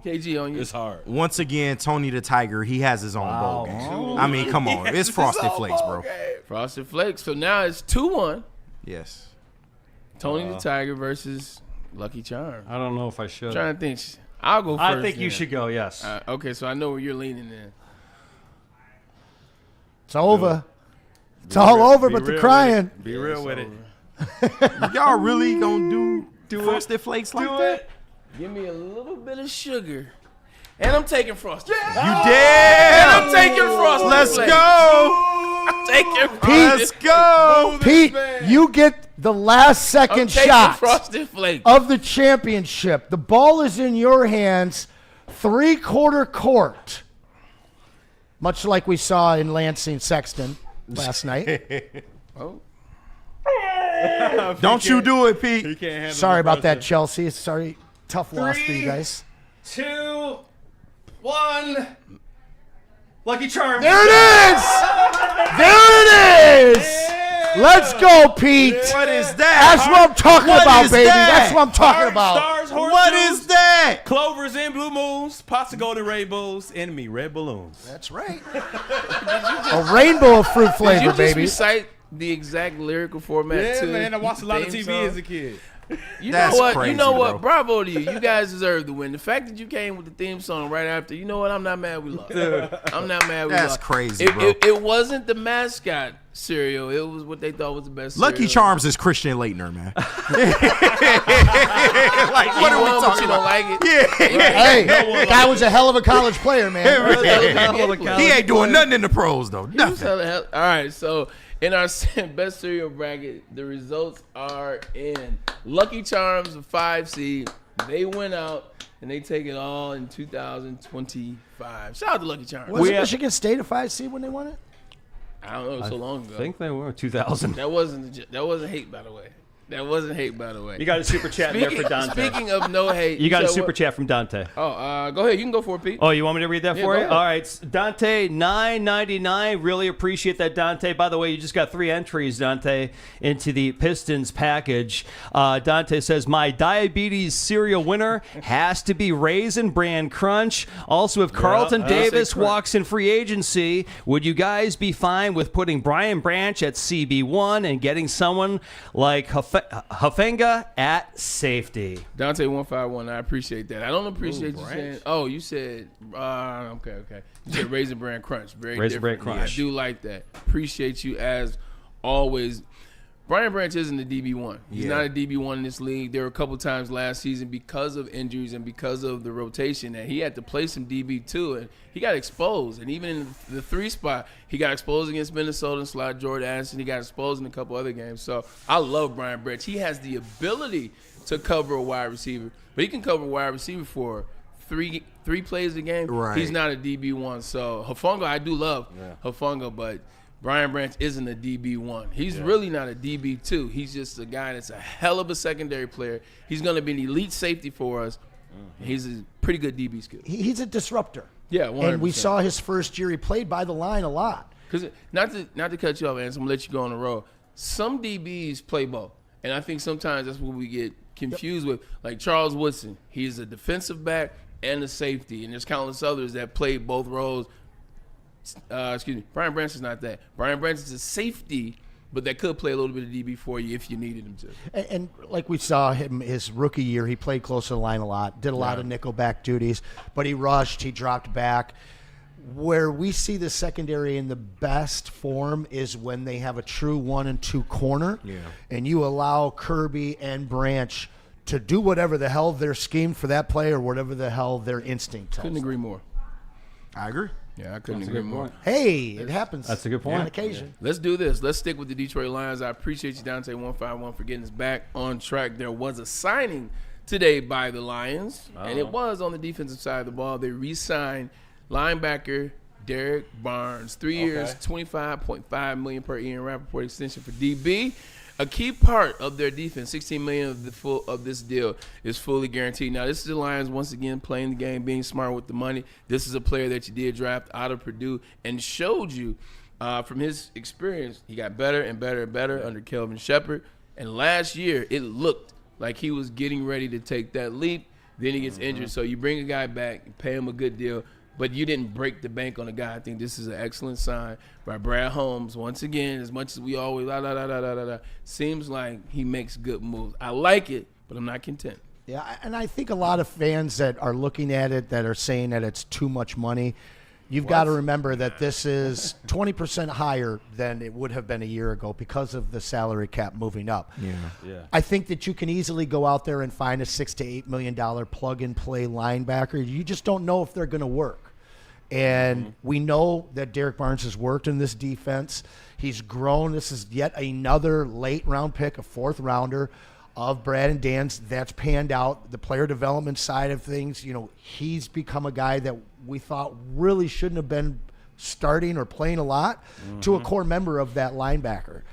KG on you. It's hard. Once again, Tony the Tiger, he has his own bowl game. I mean, come on. It's Frosted Flakes, bro. Frosted Flakes. So now it's 2-1. Yes. Tony the Tiger versus Lucky Charms. I don't know if I should. I'm trying to think. I'll go first. I think you then. should go, yes. Okay, so I know where you're leaning in. It's over. It's all over but the crying. Be real with it. Y'all really gonna do Frosted Flakes like that? Give me a little bit of sugar. And I'm taking Frosted. You dare? I'm taking Frosted. Let's Flakes. go. I'm taking Frosted. Let's go. Pete, you get the last I'm second taking shot Frosted Flakes. of the championship. The ball is in your hands, 3/4 court. Much like we saw in Lansing Sexton last night. Oh. Don't you do it, Pete. He can't handle Sorry the about that, pressure. Chelsea. Sorry. Tough loss for you guys. 2, 1. Lucky Charms. There it is! There it is! Let's go, Pete. What is that? That's what I'm talking What about, is baby. that? That's what I'm talking about. Stars, horseshoes, What is that? Clovers and blue moons, pots of golden rainbows, enemy red balloons. That's right. A rainbow of fruit Did you flavor, just baby. recite the exact lyrical format Yeah, to man. I watched a lot of theme TV song? as a kid. You That's know what? crazy, You know what? bro. Bravo to you. You guys deserve the win. The fact that you came with the theme song right after, you know what? I'm not mad we lost. I'm not mad we That's lost. crazy, bro. It wasn't the mascot cereal. It was what they thought was the best Lucky cereal. Charms is Christian Leitner, man. Like, He what are we won, but talking you don't about? like it. Yeah. Hey, guy was a hell of a college player, man. He ain't doing nothing in the pros, though. All Nothing. right, so in our best cereal bracket, the results are in. Lucky Charms, a 5 seed. They went out and they take it all in 2025. Shout out to Lucky Charms. Was it Michigan State a 5 seed when they won it? I don't know, it was so long ago. I think they were 2000. That wasn't hate, by the way. That wasn't hate, by the way. You got a super chat there for Dante. Speaking of no hate, You got a said super what? chat from Dante. Oh, go ahead. You can go for it, Pete. Oh, you want me to read that Yeah, for go you? ahead. All right, Dante, $9.99. Really appreciate that, Dante. By the way, you just got 3 entries, Dante, into the Pistons package. Dante says, my diabetes cereal winner has to be Raisin Bran Crunch. Also, if Carlton Davis walks in free agency, would you guys be fine with putting Brian Branch at CB1 and getting someone like Hufanga at safety? Dante 151. I appreciate that. I don't appreciate you saying. Oh, you said. Okay. You said Raisin Bran Crunch. Very Raisin Bran different. Crunch. I do like that. Appreciate you as always. Brian Branch isn't a DB1. He's not a DB1 in this league. There were a couple times last season because of injuries and because of the rotation that he had to play some DB2, and he got exposed. And even in the 3 spot, he got exposed against Minnesota and slot Jordan Anderson. He got exposed in a couple other games. So I love Brian Branch. He has the ability to cover a wide receiver, but he can cover a wide receiver for three plays a game. Right. He's not a DB1. So Hufanga, I do love Hufanga, but Brian Branch isn't a DB1. He's really not a DB2. He's just a guy that's a hell of a secondary player. He's going to be an elite safety for us. He's a pretty good DB skill. He's a disruptor. Yeah, 100%. And we saw his first year, he played by the line a lot. Because not to cut you off, Anson, I'm going to let you go on the road. Some DBs play both. And I think sometimes that's what we get confused with. Like Charles Woodson, he's a defensive back and a safety. And there's countless others that play both roles. Brian Branch is not that. Brian Branch is a safety, but that could play a little bit of DB for you if you needed him to. And like we saw him his rookie year, he played close to the line a lot, did a lot of nickel back duties, but he rushed, he dropped back. Where we see the secondary in the best form is when they have a true 1 and 2 corner, and you allow Kirby and Branch to do whatever the hell they're schemed for that play or whatever the hell their instinct tells Couldn't them. agree more. I agree. Yeah, I couldn't agree more. Hey, it happens. That's a good point. On occasion. Let's do this. Let's stick with the Detroit Lions. I appreciate you, Dante 151, for getting us back on track. There was a signing today by the Lions, and it was on the defensive side of the ball. They re-signed linebacker Derek Barnes, 3 years, $25.5 million per year in Rappaport extension for DB. A key part of their defense, $16 million of this deal is fully guaranteed. Now, this is the Lions once again playing the game, being smart with the money. This is a player that you did draft out of Purdue and showed you from his experience, he got better and better and better under Kelvin Shepard. And last year, it looked like he was getting ready to take that leap. Then he gets injured. So you bring a guy back and pay him a good deal, but you didn't break the bank on a guy. I think this is an excellent sign by Brad Holmes. Once again, as much as we always seems like he makes good moves. I like it, but I'm not content. Yeah, and I think a lot of fans that are looking at it that are saying that it's too much money, you've got to remember that this is 20% higher than it would have been a year ago because of the salary cap moving up. Yeah. I think that you can easily go out there and find a $6 to $8 million plug-and-play linebacker. You just don't know if they're going to work. And we know that Derek Barnes has worked in this defense. He's grown. This is yet another late-round pick, a 4th rounder of Brad and Dan's that's panned out. The player development side of things, he's become a guy that we thought really shouldn't have been starting or playing a lot to a core member of that linebacking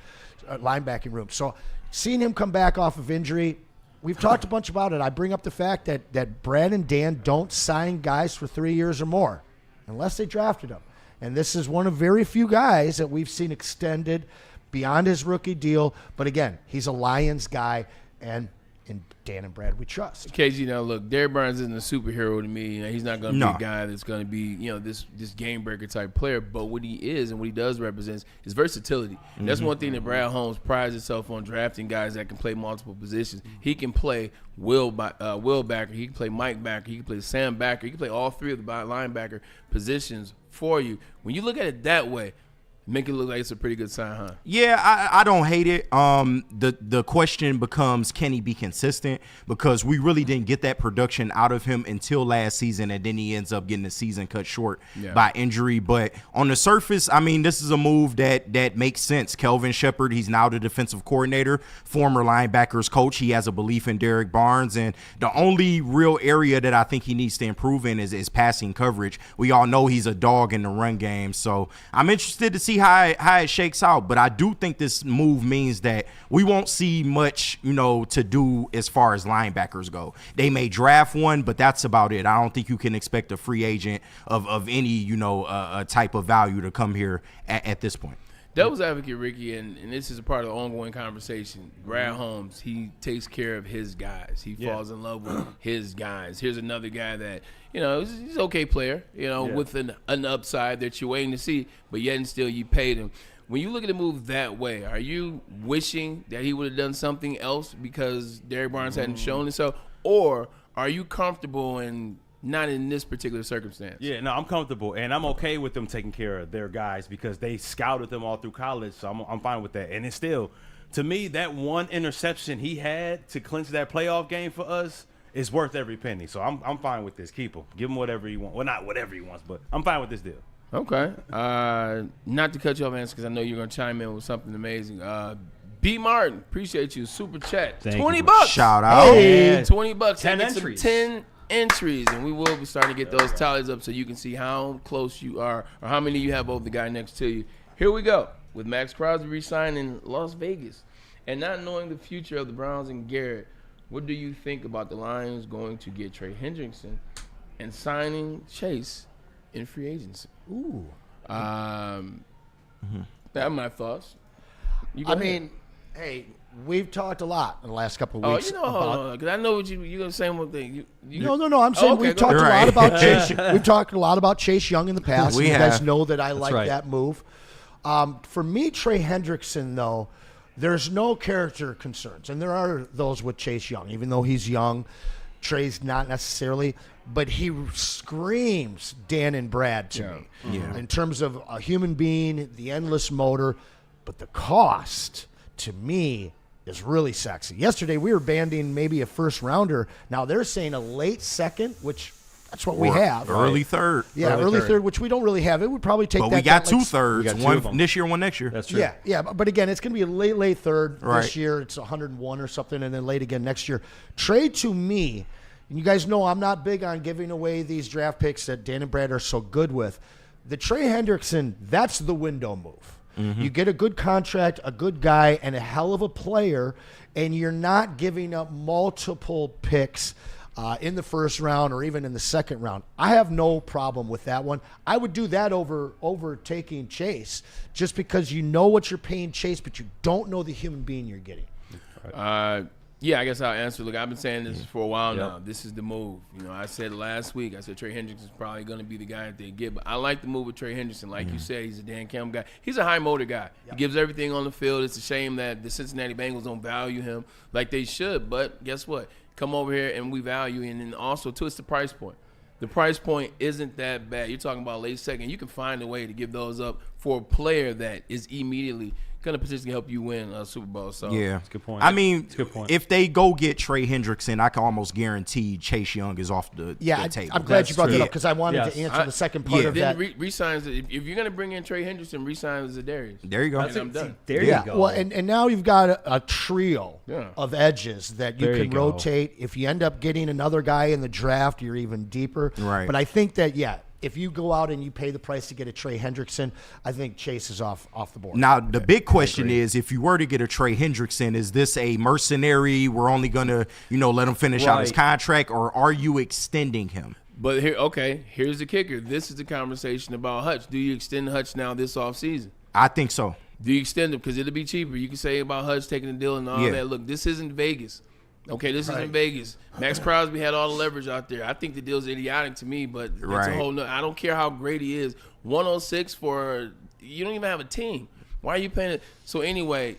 room. So seeing him come back off of injury, we've talked a bunch about it. I bring up the fact that Brad and Dan don't sign guys for 3 years or more unless they drafted them. And this is one of very few guys that we've seen extended beyond his rookie deal. But again, he's a Lions guy, and in Dan and Brad we trust. KG, now look, Derek Barnes isn't a superhero to me. He's not going to be a guy that's going to be, this game breaker type player. But what he is and what he does represent is versatility. And that's one thing that Brad Holmes prides himself on, drafting guys that can play multiple positions. He can play Will backer, he can play Mike backer, he can play Sam backer, he can play all 3 of the linebacker positions for you. When you look at it that way, make it look like it's a pretty good sign, huh? Yeah, I don't hate it. The question becomes, can he be consistent? Because we really didn't get that production out of him until last season, and then he ends up getting the season cut short by injury. But on the surface, I mean, this is a move that makes sense. Kelvin Shepard, he's now the defensive coordinator, former linebackers coach. He has a belief in Derek Barnes, and the only real area that I think he needs to improve in is passing coverage. We all know he's a dog in the run game, so I'm interested to see see how it shakes out, but I do think this move means that we won't see much, to do as far as linebackers go. They may draft one, but that's about it. I don't think you can expect a free agent of any, a type of value to come here at this point. Devil's advocate, Ricky, and this is a part of the ongoing conversation. Brad Holmes, he takes care of his guys. He falls in love with his guys. Here's another guy that, he's an okay player, with an upside that you're waiting to see, but yet and still you paid him. When you look at the move that way, are you wishing that he would have done something else because Derrick Barnes hadn't shown himself, or are you comfortable and not in this particular circumstance? Yeah, no, I'm comfortable, and I'm okay with them taking care of their guys because they scouted them all through college, so I'm fine with that. And it's still, to me, that one interception he had to clinch that playoff game for us is worth every penny. So I'm fine with this. Keep him. Give him whatever he wants. Well, not whatever he wants, but I'm fine with this deal. Okay. Not to cut you off, Anson, because I know you're going to chime in with something amazing. B. Martin, appreciate you. Super chat. $20. Shout out. Hey, $20. 10 That gets entries. 10 entries, and we will be starting to get those tallies up so you can see how close you are or how many you have over the guy next to you. Here we go with Max Crosby re-signing in Las Vegas. And not knowing the future of the Browns and Garrett, what do you think about the Lions going to get Trey Hendrickson and signing Chase in free agency? Ooh. That's my thoughts. Hey, we've talked a lot in the last couple of weeks. Because I know what you're going to say one thing. No. I'm saying we've talked a lot about Chase. We've talked a lot about Chase Young in the past. You guys know that I like that move. For me, Trey Hendrickson, though, there's no character concerns. And there are those with Chase Young. Even though he's young, Trey's not necessarily. But he screams Dan and Brad to me. Yeah. In terms of a human being, the endless motor. But the cost, to me, is really sexy. Yesterday, we were banding maybe a first rounder. Now they're saying a late second, which that's what we have. Early third. Yeah, early third, which we don't really have. It would probably take but that. We got two like, thirds. One this year, one next year. That's true. Yeah. But again, it's going to be a late third right. This year. It's 101 or something, and then late again next year. Trey, to me, and you guys know I'm not big on giving away these draft picks that Dan and Brad are so good with. The Trey Hendrickson, that's the window move. Mm-hmm. You get a good contract, a good guy, and a hell of a player, and you're not giving up multiple picks in the first round or even in the second round. I have no problem with that one. I would do that over taking Chase just because you know what you're paying Chase, but you don't know the human being you're getting. Yeah, I guess I'll answer. Look, I've been saying this for a while now. This is the move. I said last week, Trey Hendrickson is probably going to be the guy that they get. But I like the move with Trey Hendrickson. Like you said, he's a Dan Campbell guy. He's a high motor guy. He gives everything on the field. It's a shame that the Cincinnati Bengals don't value him like they should. But guess what? Come over here and we value him. And then also, too, it's the price point. The price point isn't that bad. You're talking about late second. You can find a way to give those up for a player that is immediately going to potentially help you win a Super Bowl. So yeah, that's a good point. I mean, if they go get Trey Hendrickson, I can almost guarantee Chase Young is off the table. I'm glad you brought that up because I wanted to answer the second part of that. Then re-signs. If you're going to bring in Trey Hendrickson, re-sign Zadarius. There you go. And I'm done. There you go. Well, and now you've got a trio of edges that you can rotate. If you end up getting another guy in the draft, you're even deeper. Right. But I think that, if you go out and you pay the price to get a Trey Hendrickson, I think Chase is off the board. Now, the big question is, if you were to get a Trey Hendrickson, is this a mercenary? We're only going to, let him finish out his contract, or are you extending him? But here's the kicker. This is the conversation about Hutch. Do you extend Hutch now this offseason? I think so. Do you extend him? Because it'll be cheaper. You can say about Hutch taking the deal and all that. Look, this isn't Vegas. Okay, this isn't Vegas. Max Crosby had all the leverage out there. I think the deal's idiotic to me, but it's a whole nother. I don't care how great he is. 106 for you don't even have a team. Why are you paying it? So anyway,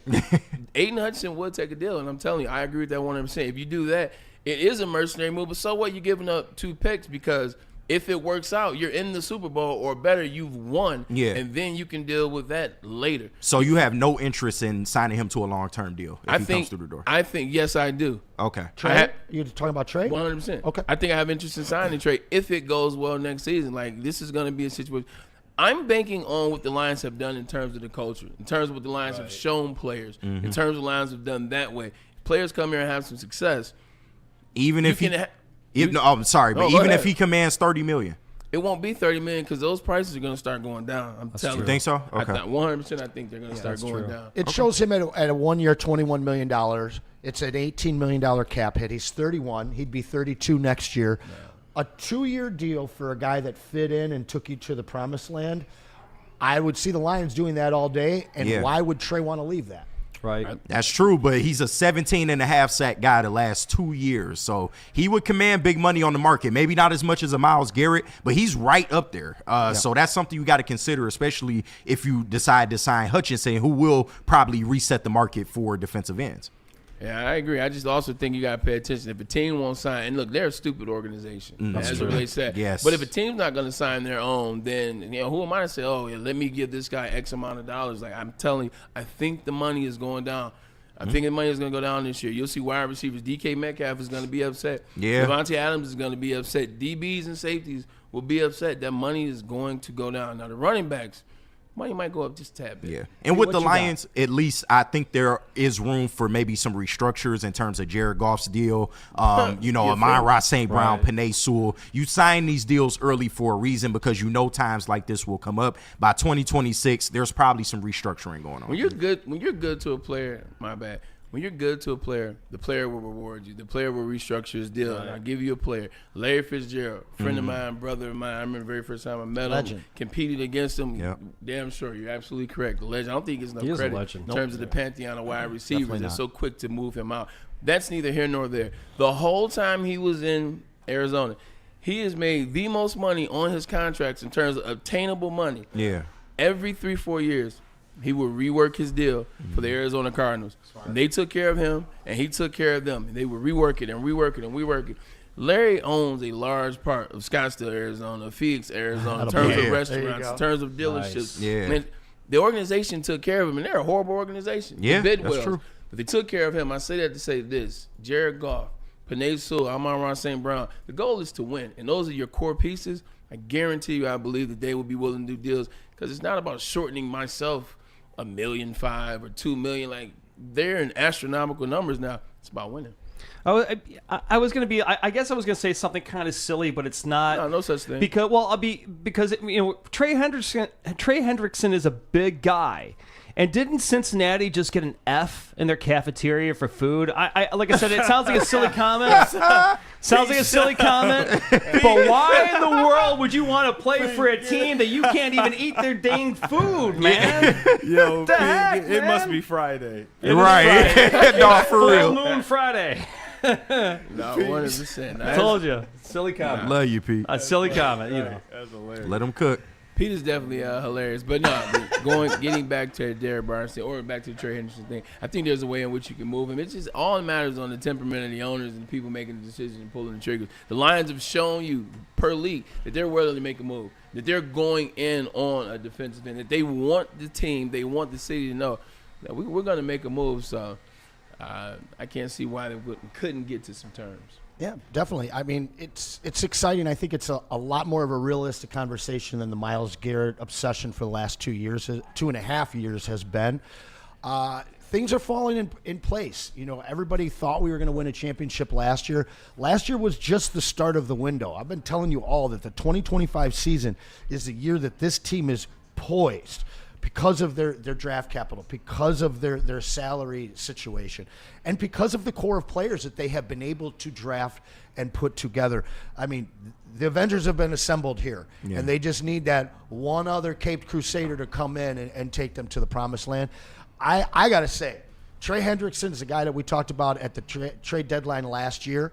Aiden Hutchinson would take a deal, and I'm telling you, I agree with that 100%. If you do that, it is a mercenary move. But so what? You're giving up 2 picks because if it works out, you're in the Super Bowl, or better, you've won. Yeah. And then you can deal with that later. So you have no interest in signing him to a long-term deal if he comes through the door? I think, yes, I do. Okay. Trey? You're talking about Trey? 100%. Okay. I think I have interest in signing Trey if it goes well next season. Like, this is going to be a situation. I'm banking on what the Lions have done in terms of the culture, in terms of what the Lions have shown players, in terms of the Lions have done that way. If players come here and have some success. Even if he – I'm sorry, but even if he commands $30 million. It won't be $30 million because those prices are going to start going down. I'm telling you. You think so? Okay. 100%. I think they're going to start going down. It shows him at a 1 year, $21 million. It's an $18 million cap hit. He's 31. He'd be 32 next year. A 2-year deal for a guy that fit in and took you to the promised land. I would see the Lions doing that all day. And why would Trey want to leave that? Right. That's true, but he's a 17.5 sack guy the last 2 years. So he would command big money on the market. Maybe not as much as a Myles Garrett, but he's right up there. So that's something you got to consider, especially if you decide to sign Hutchinson, who will probably reset the market for defensive ends. Yeah, I agree. I just also think you got to pay attention. If a team won't sign, and look, they're a stupid organization, as it really said. Yes. But if a team's not going to sign their own, then who am I to say, oh, yeah, let me give this guy X amount of dollars? Like I'm telling you, I think the money is going down. I think the money is going to go down this year. You'll see wide receivers. DK Metcalf is going to be upset. Yeah. Devontae Adams is going to be upset. DBs and safeties will be upset. That money is going to go down. Now the running backs. Money might go up just a tad bit. Yeah. And with the Lions, at least I think there is room for maybe some restructures in terms of Jared Goff's deal. Amon-Ra St. Brown, Penei Sewell. You sign these deals early for a reason because you know times like this will come up. By 2026, there's probably some restructuring going on. When you're good to a player, when you're good to a player, the player will reward you. The player will restructure his deal. And I'll give you a player. Larry Fitzgerald, friend of mine, brother of mine. I remember the very first time I met him, competed against him. Yep. Damn sure. You're absolutely correct. The legend. I don't think he gets enough credit in terms of the pantheon of wide receivers. They're so quick to move him out. That's neither here nor there. The whole time he was in Arizona, he has made the most money on his contracts in terms of obtainable money. Yeah. Every 3-4 years, he would rework his deal for the Arizona Cardinals. And they took care of him, and he took care of them. And they would rework it and rework it and rework it. Larry owns a large part of Scottsdale, Arizona, Phoenix, Arizona, in terms of restaurants, in terms of dealerships. Nice. Yeah. Man, the organization took care of him, and they're a horrible organization. Yeah, that's Bidwells. True. But they took care of him. I say that to say this. Jared Goff, Penei Sewell, Amon-Ra St. Brown. The goal is to win, and those are your core pieces. I guarantee you I believe that they will be willing to do deals because it's not about shortening myself $1.5 million or $2 million. Like, they're in astronomical numbers now. It's about winning. I was going to be. I guess I was going to say something kind of silly, but it's not. No such thing. Because Trey Hendrickson is a big guy. And didn't Cincinnati just get an F in their cafeteria for food? I like I said, it sounds like a silly comment. Sounds like a silly comment. But why in the world would you want to play for a team that you can't even eat their dang food, man? Yo, what the heck, it man? must be Friday. Right. No, for real. Full Moon Friday. No, 100%. I told you. Silly comment. Love you, Pete. A silly comment, That's hilarious. Let them cook. Peter's definitely hilarious, but getting back to Derek Barnes or back to the Trey Henderson thing, I think there's a way in which you can move him. It's just all that matters on the temperament of the owners and the people making the decisions and pulling the triggers. The Lions have shown you per league that they're willing to make a move, that they're going in on a defensive end, that they want the team, they want the city to know that we're going to make a move. So I can't see why they couldn't get to some terms. Yeah, definitely. I mean, it's exciting. I think it's a lot more of a realistic conversation than the Myles Garrett obsession for the last 2.5 years has been. Things are falling in place. Everybody thought we were going to win a championship last year. Last year was just the start of the window. I've been telling you all that the 2025 season is the year that this team is poised because of their draft capital, because of their salary situation, and because of the core of players that they have been able to draft and put together. I mean, the Avengers have been assembled here, and they just need that one other Caped Crusader to come in and take them to the promised land. I got to say, Trey Hendrickson is a guy that we talked about at the trade deadline last year.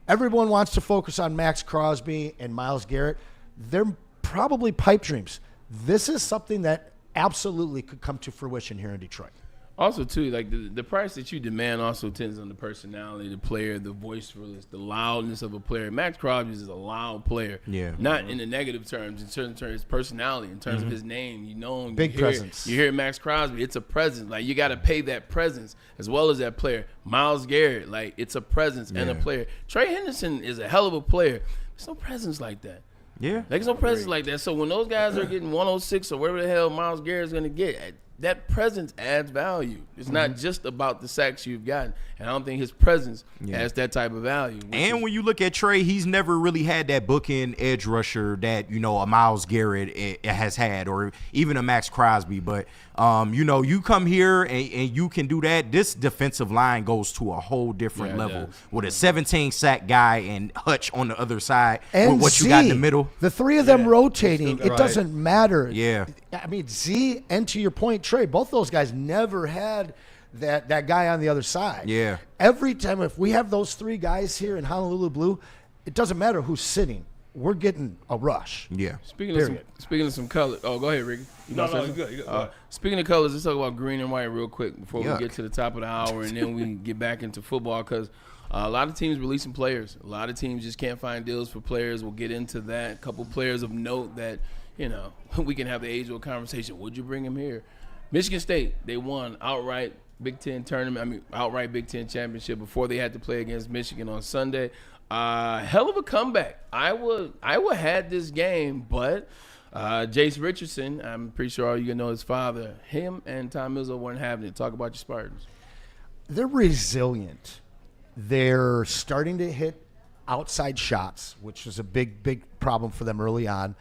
Everyone wants to focus on Max Crosby and Myles Garrett. They're probably pipe dreams. This is something that absolutely could come to fruition here in Detroit. Also, too, like the price that you demand also tends on the personality, the player, the voicefulness, the loudness of a player. Max Crosby is a loud player. Yeah. Not in the negative terms, in certain terms, his personality, in terms of his name. Big presence. You hear Max Crosby, it's a presence. Like, you got to pay that presence as well as that player. Myles Garrett, like, it's a presence and a player. Trey Henderson is a hell of a player. There's no presence like that. Yeah. There's no presence like that. So when those guys are getting 106 or whatever the hell Myles Garrett's going to get, that presence adds value. It's not just about the sacks you've gotten. And I don't think his presence has that type of value. And when you look at Trey, he's never really had that bookend edge rusher that, you know, a Myles Garrett has had, or even a Max Crosby. But, you know, you come here and you can do that. This defensive line goes to a whole different level with a 17-sack guy and Hutch on the other side and with what Z, you got in the middle. The three of them rotating, it doesn't matter. Yeah. I mean, Z, and to your point, Trey, both those guys never had that guy on the other side. Yeah. Every time, if we have those three guys here in Honolulu Blue, it doesn't matter who's sitting. We're getting a rush. Yeah. Speaking of some color. Oh, go ahead, Ricky. You good. Speaking of colors, let's talk about green and white real quick before we get to the top of the hour, and then we can get back into football, because a lot of teams releasing players. A lot of teams just can't find deals for players. We'll get into that. A couple players of note that, you know, we can have the age-old conversation. Would you bring him here? Michigan State, they won outright Big Ten tournament. I mean, outright Big Ten championship before they had to play against Michigan on Sunday. Hell of a comeback. Iowa had this game, but Jace Richardson, I'm pretty sure all you know his father, him and Tom Izzo weren't having it. Talk about your Spartans. They're resilient. They're starting to hit outside shots, which was a big problem for them early on.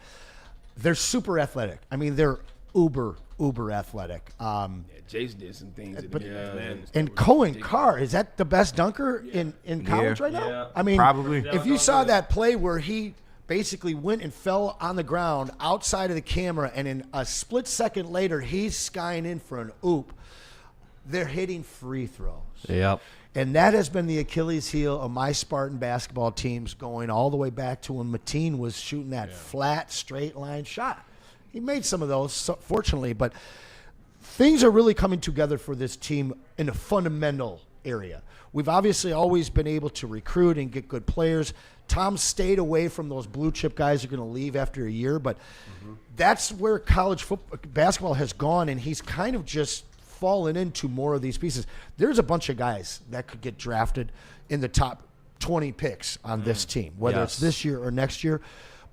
They're super athletic. I mean, they're uber athletic. Jace did some things. And Cohen Carr, is that the best dunker in college right now? Yeah. I mean, Probably. if you saw that play where he basically went and fell on the ground outside of the camera, and in a split second later, he's skying in for an oop, they're hitting free throws. Yep. And that has been the Achilles heel of my Spartan basketball teams going all the way back to when Mateen was shooting that flat, straight line shot. He made some of those, fortunately, but things are really coming together for this team in a fundamental area. We've obviously always been able to recruit and get good players. Tom stayed away from those blue chip guys who are going to leave after a year, but that's where college basketball has gone, and he's kind of just fallen into more of these pieces. There's a bunch of guys that could get drafted in the top 20 picks on this team, whether it's this year or next year,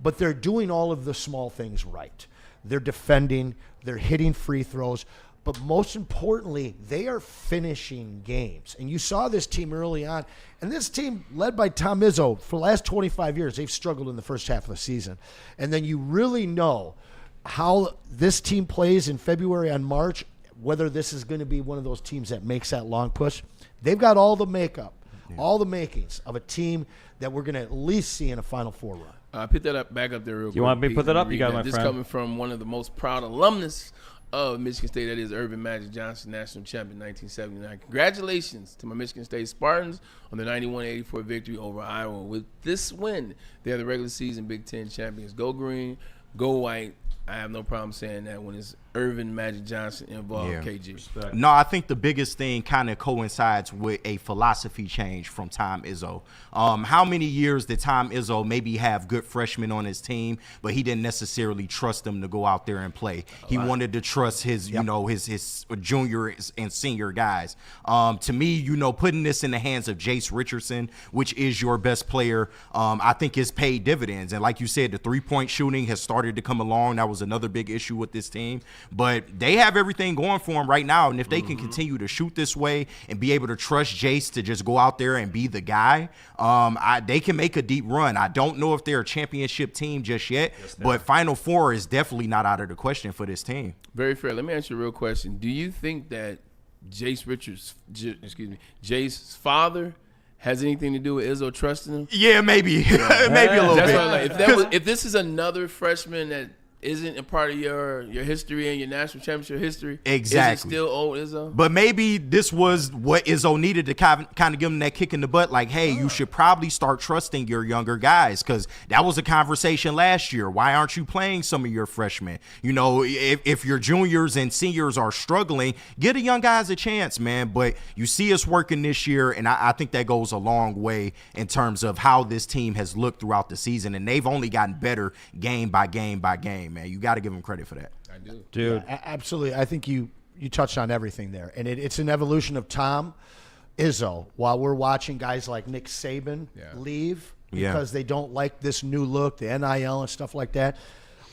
but they're doing all of the small things right. They're defending, they're hitting free throws, but most importantly, they are finishing games. And you saw this team early on, and this team led by Tom Izzo for the last 25 years, they've struggled in the first half of the season. And then you really know how this team plays in February and March, whether this is going to be one of those teams that makes that long push. They've got all the makeup, all the makings of a team that we're going to at least see in a Final Four run. Pick that back up there real quick. You want me to put that up? You got it, my this friend. coming from one of the most proud alumnus of Michigan State, that is Irvin Magic Johnson, national champion 1979. Congratulations to my Michigan State Spartans on their 91-84 victory over Iowa. With this win, they're the regular season Big Ten champions. Go green, go white. I have no problem saying that when it's Irvin Magic Johnson involved, KG. Respect. No, I think the biggest thing kind of coincides with a philosophy change from Tom Izzo. How many years did Tom Izzo maybe have good freshmen on his team, but he didn't necessarily trust them to go out there and play? He wanted to trust his, you know, his junior and senior guys. To me, you know, putting this in the hands of Jace Richardson, which is your best player, I think it's paid dividends. And like you said, the three-point shooting has started to come along. That was another big issue with this team. But they have everything going for them right now. And if they can continue to shoot this way and be able to trust Jace to just go out there and be the guy, they can make a deep run. I don't know if they're a championship team just yet, but Final Four is definitely not out of the question for this team. Very fair. Let me ask you a real question. Do you think that Jace's father has anything to do with Izzo trusting him? Yeah, maybe. Maybe a little bit. What I'm like. If this is another freshman that isn't a part of your history and your national championship history, exactly, is it still old Izzo? But maybe this was what Izzo needed to kind of give him that kick in the butt, like, hey, you should probably start trusting your younger guys, because that was a conversation last year. Why aren't you playing some of your freshmen? You know, if your juniors and seniors are struggling, get the young guys a chance, man. But you see us working this year, and I think that goes a long way in terms of how this team has looked throughout the season, and they've only gotten better game by game by game. Man, you got to give him credit for that. I do, dude. Yeah, absolutely. I think you touched on everything there, and it's an evolution of Tom Izzo. While we're watching guys like Nick Saban leave because they don't like this new look, the NIL and stuff like that,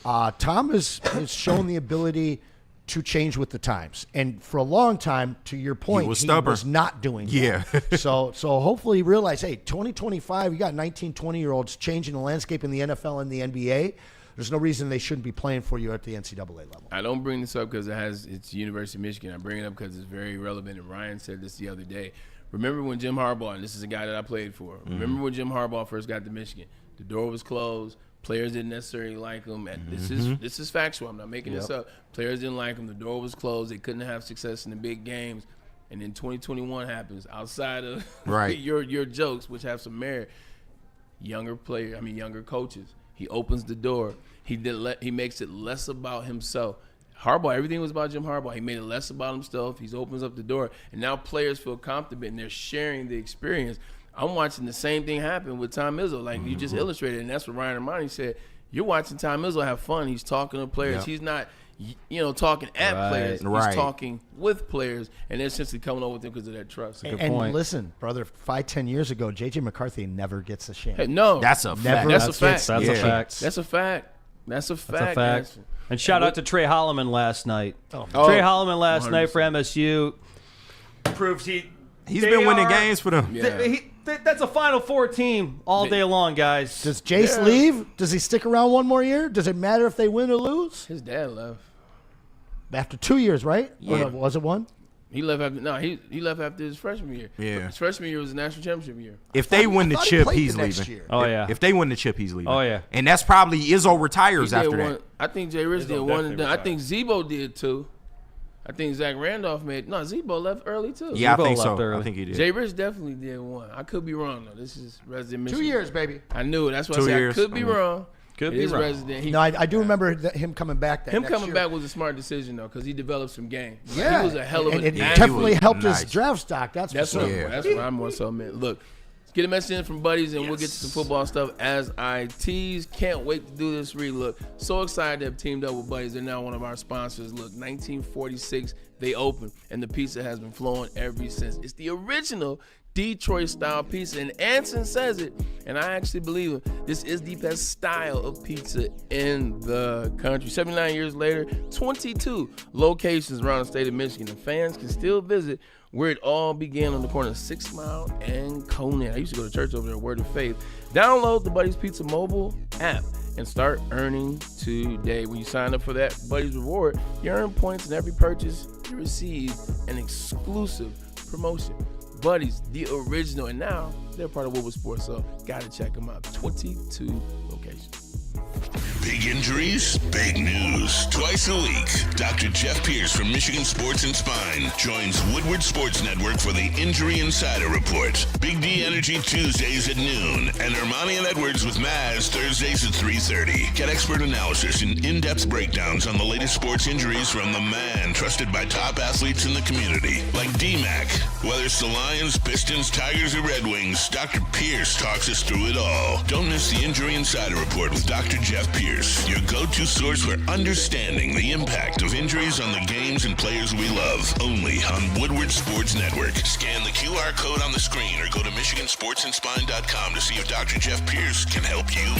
Tom has shown the ability to change with the times. And for a long time, to your point, He was stubborn. not doing that. Yeah. so hopefully you realize, hey, 2025, you got 19, 20-year-olds changing the landscape in the NFL and the NBA. There's no reason they shouldn't be playing for you at the NCAA level. I don't bring this up because it's University of Michigan. I bring it up because it's very relevant. And Ryan said this the other day. Remember when Jim Harbaugh, and this is a guy that I played for. Remember when Jim Harbaugh first got to Michigan? The door was closed. Players didn't necessarily like him. And this is factual. I'm not making this up. Players didn't like him. The door was closed. They couldn't have success in the big games. And then 2021 happens. Outside of your jokes, which have some merit, younger coaches. He opens the door. He makes it less about himself. Harbaugh, everything was about Jim Harbaugh. He made it less about himself. He opens up the door, and now players feel comfortable and they're sharing the experience. I'm watching the same thing happen with Tom Izzo, like you just illustrated, and that's what Ryan Ermanni said. You're watching Tom Izzo have fun. He's talking to players. Yep. He's not, talking at players. He's talking with players, and they're essentially coming over with him because of that trust. And listen, brother, 5-10 years ago, J.J. McCarthy never gets a chance. Hey, no. That's a fact. That's a fact. That's a fact. That's a fact. That's a fact. And shout out to Trey Holloman last night. Trey Holloman last 100%. Night for MSU proves he's been winning games for them. Yeah. That's a Final Four team all day long, guys. Does Jace leave? Does he stick around one more year? Does it matter if they win or lose? His dad left after 2 years, right? Yeah. Or was it one? He left after he left after his freshman year. Yeah. His freshman year was the national championship year. If they win the chip, he's leaving. Year. Oh yeah. If they win the chip, he's leaving. Oh yeah. And that's probably Izzo retires after that. I think Jay Rich did one and done. I think Zebo did too. I think Zach Randolph Zebo left early too. Yeah, Zebo I think so. early. I think he did. Jay Rich definitely did one. I could be wrong though. This is resident Michigan. 2 years, baby. I knew it. That's why 2 I said years. I could be wrong. Could be wrong. Resident. I do remember him coming back. Him coming back was a smart decision though, because he developed some game. Yeah, he was a hell of and it athlete. definitely helped nice. his draft stock. That's what I'm more so meant. Look, let's get a message in from buddies, and we'll get to some football stuff as I tease. Can't wait to do this relook. So excited to have teamed up with buddies. They're now one of our sponsors. Look, 1946 they opened, and the pizza has been flowing ever since. It's the original Detroit-style pizza, and Anson says it, and I actually believe him. This is the best style of pizza in the country. 79 years later, 22 locations around the state of Michigan, and fans can still visit where it all began on the corner of 6 Mile and Conan. I used to go to church over there, Word of Faith. Download the Buddy's Pizza mobile app and start earning today. When you sign up for that Buddy's Reward, you earn points in every purchase. You receive an exclusive promotion. Buddies, the original, and now they're part of Woodward Sports, so gotta check them out. 22 locations. Big injuries, big news. Twice a week, Dr. Jeff Pierce from Michigan Sports and Spine joins Woodward Sports Network for the Injury Insider Report. Big D Energy Tuesdays at noon, and Ermanni and Edwards with Maz Thursdays at 3:30. Get expert analysis and in-depth breakdowns on the latest sports injuries from the man trusted by top athletes in the community, like D-Mac. Whether it's the Lions, Pistons, Tigers, or Red Wings, Dr. Pierce talks us through it all. Don't miss the Injury Insider Report with Dr. Jeff Pierce, your go-to source for understanding the impact of injuries on the games and players we love. Only on Woodward Sports Network. Scan the QR code on the screen or go to MichiganSportsandSpine.com to see if Dr. Jeff Pierce can help you.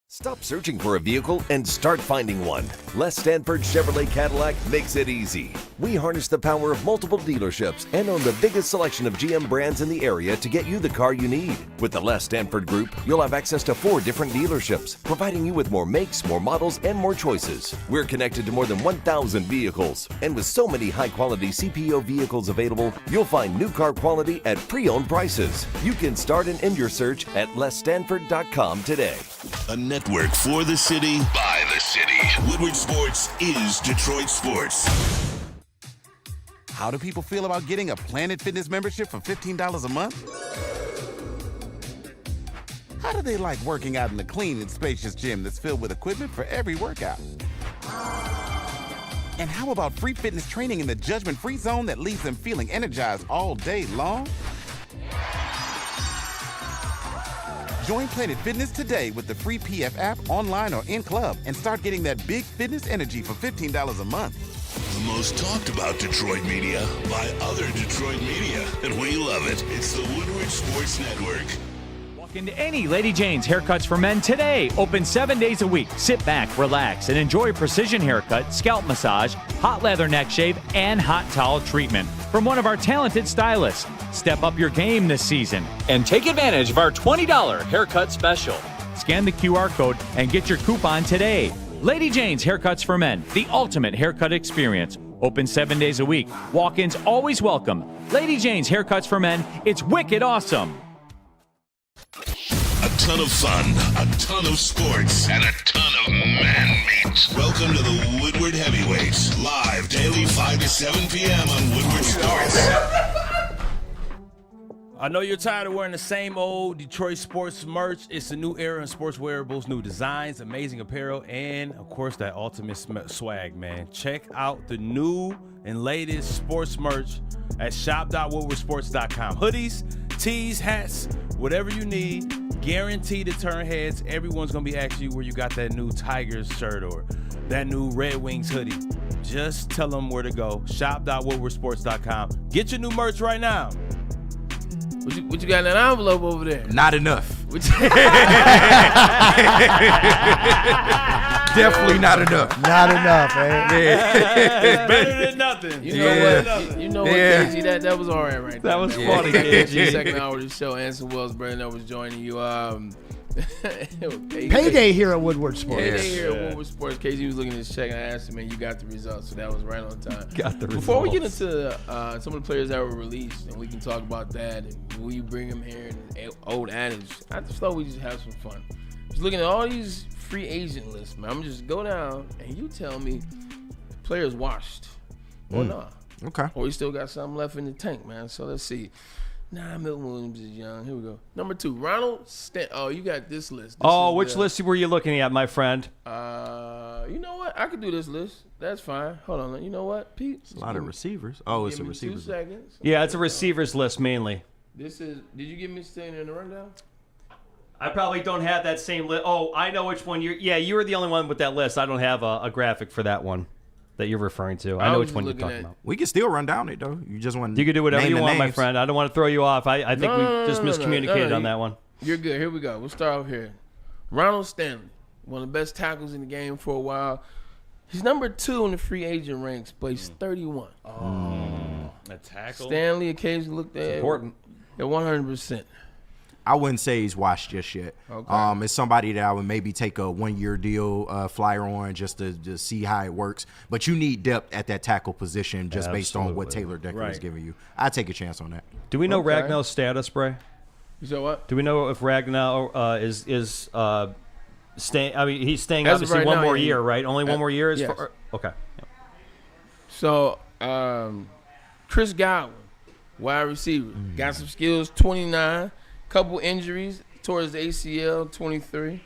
Stop searching for a vehicle and start finding one. Les Stanford Chevrolet Cadillac makes it easy. We harness the power of multiple dealerships and own the biggest selection of GM brands in the area to get you the car you need. With the Les Stanford Group, you'll have access to 4 different dealerships, providing you with more makes, more models, and more choices. We're connected to more than 1,000 vehicles. And with so many high-quality CPO vehicles available, you'll find new car quality at pre-owned prices. You can start and end your search at lesstanford.com today. A network for the city, by the city. Woodward Sports is Detroit Sports. How do people feel about getting a Planet Fitness membership for $15 a month? How do they like working out in a clean and spacious gym that's filled with equipment for every workout? And how about free fitness training in the judgment-free zone that leaves them feeling energized all day long? Join Planet Fitness today with the free PF app, online or in club, and start getting that big fitness energy for $15 a month. The most talked about Detroit media by other Detroit media, and we love it. It's the Woodward Sports Network. Walk into any Lady Jane's Haircuts for Men today. Open 7 days a week. Sit back, relax, and enjoy precision haircut, scalp massage, hot leather neck shave, and hot towel treatment from one of our talented stylists. Step up your game this season and take advantage of our $20 haircut special. Scan the QR code and get your coupon today. Lady Jane's Haircuts for Men, the ultimate haircut experience. Open 7 days a week. Walk-ins always welcome. Lady Jane's Haircuts for Men. It's wicked awesome. A ton of fun, a ton of sports, and a ton of man meat. Welcome to the Woodward Heavyweights, live daily 5 to 7 p.m. on Woodward Sports. I know you're tired of wearing the same old Detroit sports merch. It's a new era in sports wearables, new designs, amazing apparel, and, of course, that ultimate swag, man. Check out the new and latest sports merch at shop.woodwardsports.com. Hoodies, tees, hats, whatever you need, guaranteed to turn heads. Everyone's going to be asking you where you got that new Tigers shirt or that new Red Wings hoodie. Just tell them where to go. Shop.woodwardsports.com. Get your new merch right now. What you got in that envelope over there? Not enough. Definitely not enough. Not enough, eh? It's better than nothing. You know what? You know what, KG? That was all right right there. That was man. funny, KG. Second hour of the show. Anson Wells, Braylon was joining you. Payday here at Woodward Sports. Payday here at Woodward Sports. KG was looking at his check, and I asked him, man, you got the results. So that was right on time. Got the Before we get results. into some of the players that were released, and we can talk about that, and will you bring them here, and old adage, I just thought we just have some fun. Just looking at all these free agent lists, man. I'm just go down, and you tell me the players washed or not. Okay. Or he still got something left in the tank, man. So let's see. Nah, Milton Williams is young. Here we go. Number 2, Ronald Oh, you got this list. Which list were you looking at, my friend? You know what? I could do this list. That's fine. Hold on. You know what, Pete? A lot of receivers. Oh, it's a Give me receiver. 2 seconds. Yeah, it's a receivers list mainly. This is. Did you give me staying in the rundown? I probably don't have that same list. Oh, I know which one you were the only one with that list. I don't have a graphic for that one that you're referring to. I know which one you're talking about. We can still run down it, though. You just want You can do whatever name you the want, my names. friend. I don't want to throw you off. I think we just miscommunicated on that one. You're good. Here we go. We'll start off here. Ronald Stanley, one of the best tackles in the game for a while. He's number 2 in the free agent ranks, plays 31. A tackle. Stanley occasionally looked at important. At 100%. I wouldn't say he's washed just yet. Okay. It's somebody that I would maybe take a 1-year deal flyer on just to see how it works. But you need depth at that tackle position just based on what Taylor Decker is giving you. I'd take a chance on that. Do we know Ragnell's status, Bray? You said what? Do we know if Ragnell is staying? I mean, he's staying As of obviously right one now, more yeah. year, right? Only one more year is yes. okay. So, Chris Godwin, wide receiver, got some skills, 29. Couple injuries towards the ACL, 23.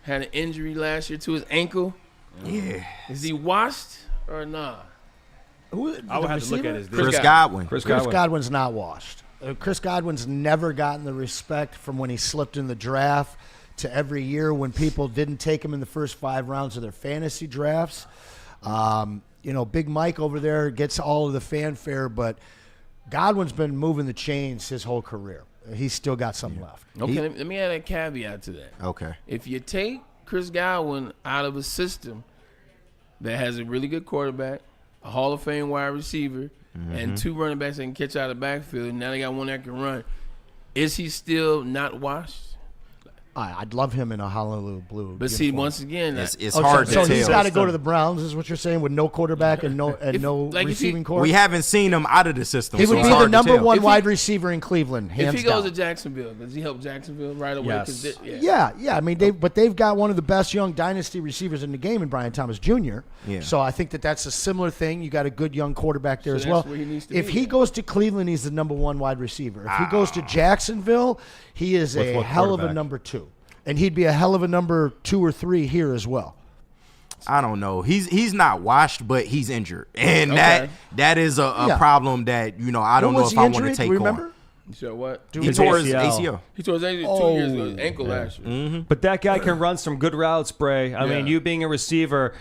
Had an injury last year to his ankle. Yeah. Is he washed or not? I would have to look at his Chris Godwin. Chris Godwin's not washed. Chris Godwin's never gotten the respect from when he slipped in the draft to every year when people didn't take him in the first 5 rounds of their fantasy drafts. Big Mike over there gets all of the fanfare, but Godwin's been moving the chains his whole career. He's still got some left. Okay, let me add a caveat to that. Okay. If you take Chris Godwin out of a system that has a really good quarterback, a Hall of Fame wide receiver, and 2 running backs that can catch out of the backfield, and now they got one that can run, is he still not washed? I'd love him in a Honolulu blue. But see, once again, It's hard to so tell. he's got to go to the Browns, is what you're saying, with no quarterback and no like if receiving he- core. We haven't seen him out of the system. He so would it's be the hard to number tell. 1 If he- wide receiver in Cleveland, hands if he goes down. to Jacksonville, does he help Jacksonville right away? Yes. 'Cause Yeah. I mean, they've got one of the best young dynasty receivers in the game in Brian Thomas Jr. Yeah. So I think that's a similar thing. You got a good young quarterback there So as that's well. where he needs to If be he then. goes to Cleveland, he's the number 1 wide receiver. If he goes to Jacksonville, he is With a what hell of a quarterback? number 2. And he'd be a hell of a number 2 or 3 here as well. I don't know. He's not washed, but he's injured, and Okay. that is a problem that I don't know was if he I injured? want to Do take you remember? on. You said what? He His tore his ACL. ACL. He tore his ankle 2 years ago. Ankle last year. But that guy can run some good routes, Bray. I mean, Yeah. you being a receiver,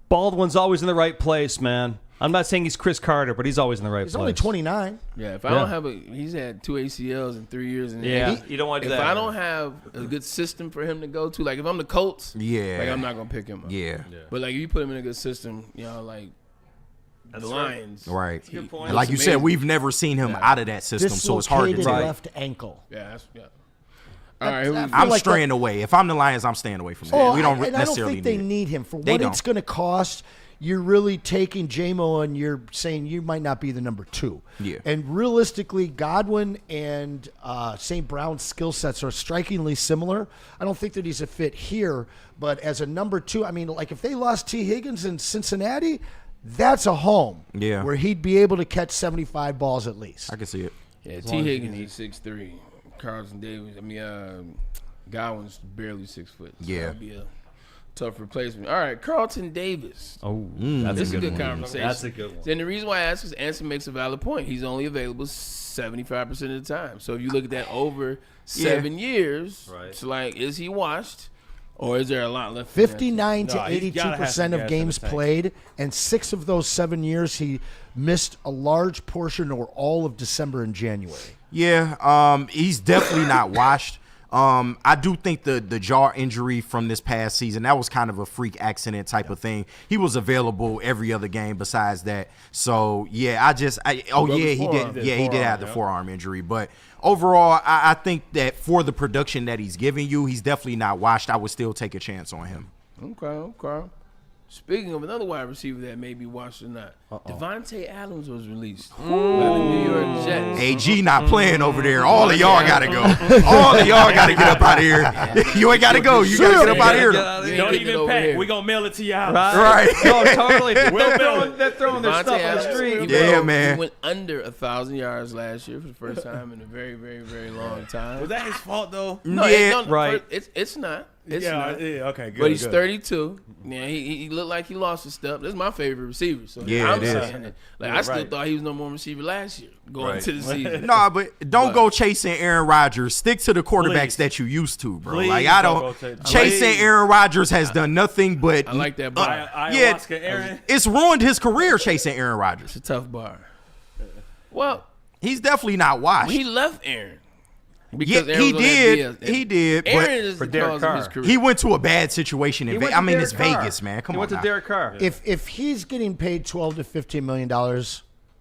Baldwin's always in the right place, man. I'm not saying he's Chris Carter, but he's always in the right place. He's only 29. Yeah, if I don't have he's had 2 ACLs in 3 years. And you don't want to do that. If I don't have a good system for him to go to, like if I'm the Colts, like I'm not gonna pick him up. Yeah. But like if you put him in a good system, like the Lions, Right. That's a good point. And like you said, we've never seen him out of that system, so it's hard to Dislocated tell. left ankle. Yeah. All right, I'm like straying away. If I'm the Lions, I'm staying away from that. We don't and I don't necessarily think they need it. need him for They what don't. it's going to cost. You're really taking J-Mo and you're saying you might not be the number 2. Yeah. And realistically, Godwin and St. Brown's skill sets are strikingly similar. I don't think that he's a fit here, but as a number 2, I mean, like if they lost T. Higgins in Cincinnati, that's a home where he'd be able to catch 75 balls at least. I can see it. Yeah, T. Higgins, he's 6'3". Carlton Davis, Godwin's barely 6 foot. So that'd be a tough replacement. All right, Carlton Davis. Oh, This is a good conversation. That's a good one. And the reason why I ask is Anson makes a valid point. He's only available 75% of the time. So if you look at that over 7 years, it's like, is he washed? Or is there a lot left? 59 to he's gotta have 82% some of gas games in the tank. played, and 6 of those 7 years he missed a large portion or all of December and January. Yeah, he's definitely not washed. I do think the jaw injury from this past season, that was kind of a freak accident type of thing. He was available every other game besides that. So, yeah, he did. Yeah, he did have the forearm injury. But overall, I think that for the production that he's giving you, he's definitely not washed. I would still take a chance on him. Okay. Speaking of another wide receiver that may be washed or not, Devontae Adams was released by the New York Jets. AG not playing over there. All of y'all got to go. All of y'all got to get up out of here. You ain't got to go. You got to get up out of here. Don't even pack. We're going to mail it to your house. Right. No, totally. We'll They're throwing their stuff on the street. He went under 1,000 yards last year for the first time in a very, very, very long time. Was that his fault, though? No, right. It's not. It's yeah, not. okay, good. But he's 32. Yeah, he looked like he lost his step. This is my favorite receiver. So Yeah, I'm it is. saying that. Like I still thought he was no more receiver last year going into the season. No, but don't go chasing Aaron Rodgers. Stick to the quarterbacks that you used to, bro. Please like I don't go chasing Aaron Rodgers has done nothing but I like that bar. Ayahuasca Aaron. It's ruined his career chasing Aaron Rodgers. It's a tough bar. Well, He's definitely not washed. he left Aaron. Yeah, Because Aaron he was on that did. BS. He did. Aaron But is the Derek cause of his Carr. career. he went to a bad situation in Vegas. I mean, it's Vegas, man. Come He on went to now. Derek Carr. If he's getting paid $12 to $15 million,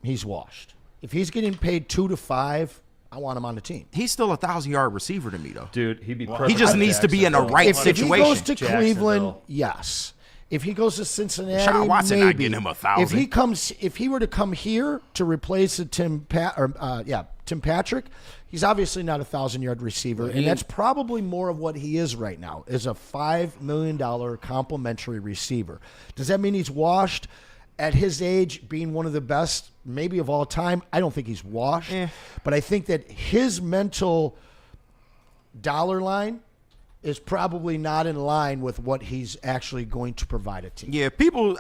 he's washed. If he's getting paid 2 to 5, I want him on the team. He's still a 1,000-yard receiver to me, though. Dude, he'd be perfect. He just for needs to be in the Jacksonville. right If he situation. goes to Cleveland, Jacksonville. yes. If he goes to Cincinnati, Sean Watson not maybe. getting him 1,000. If he were to come here to replace a Tim Patrick, he's obviously not a 1,000-yard receiver, and that's probably more of what he is right now, is a $5 million complimentary receiver. Does that mean he's washed? At his age, being one of the best, maybe of all time, I don't think he's washed. But I think that his mental dollar line is probably not in line with what he's actually going to provide a team. Yeah,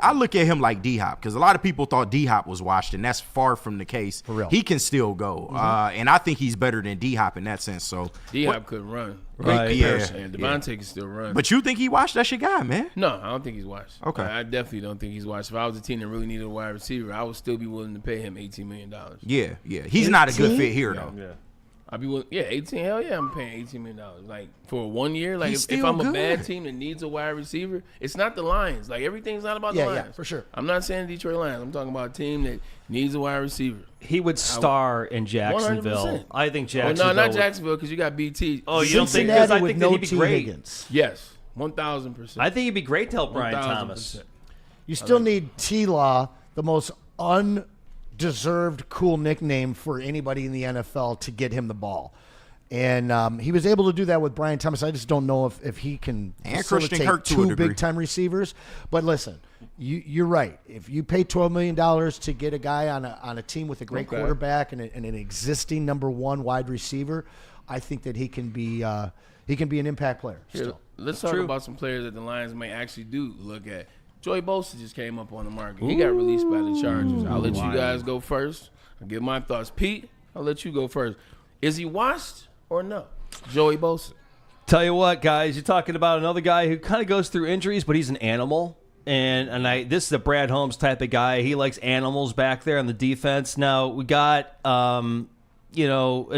I look at him like D-Hop because a lot of people thought D-Hop was washed, and that's far from the case. For real. He can still go, and I think he's better than D-Hop in that sense. So, D-Hop couldn't run. Right. And Devontae can still run. But you think he washed? That's your guy, man. No, I don't think he's washed. Okay. I definitely don't think he's washed. If I was a team that really needed a wide receiver, I would still be willing to pay him $18 million. Yeah. He's not a good 18? fit here, though. Yeah. I'd be willing, 18. Hell yeah, I'm paying $18 million. Like for 1 year, like He's if still I'm a good. bad team that needs a wide receiver, it's not the Lions. Like everything's not about the Yeah, Lions. for sure. I'm not saying Detroit Lions. I'm talking about a team that needs a wide receiver. He would star in Jacksonville. 100%. I think Well, Jacksonville. no, not would- Jacksonville because you got BT. Oh, you don't think? Cincinnati Because I with think no that he'd be T. great. Higgins. Yes, 1,000%. I think he'd be great to help Brian 1,000%. Thomas. You still need T-Law, the most undeserved cool nickname for anybody in the NFL, to get him the ball. And he was able to do that with Brian Thomas. I just don't know if he can And Christian facilitate Kirk to a two degree. big-time receivers. But listen, you're right. If you pay $12 million to get a guy on a team with a great quarterback and an existing number one wide receiver, I think that he can be an impact player still. Let's talk about some players that the Lions may actually do look at. Joey Bosa just came up on the market. He got released by the Chargers. I'll let you guys go first. I'll give my thoughts. Pete, I'll let you go first. Is he washed or no? Joey Bosa. Tell you what, guys, you're talking about another guy who kind of goes through injuries, but he's an animal. And this is a Brad Holmes type of guy. He likes animals back there on the defense. Now we got an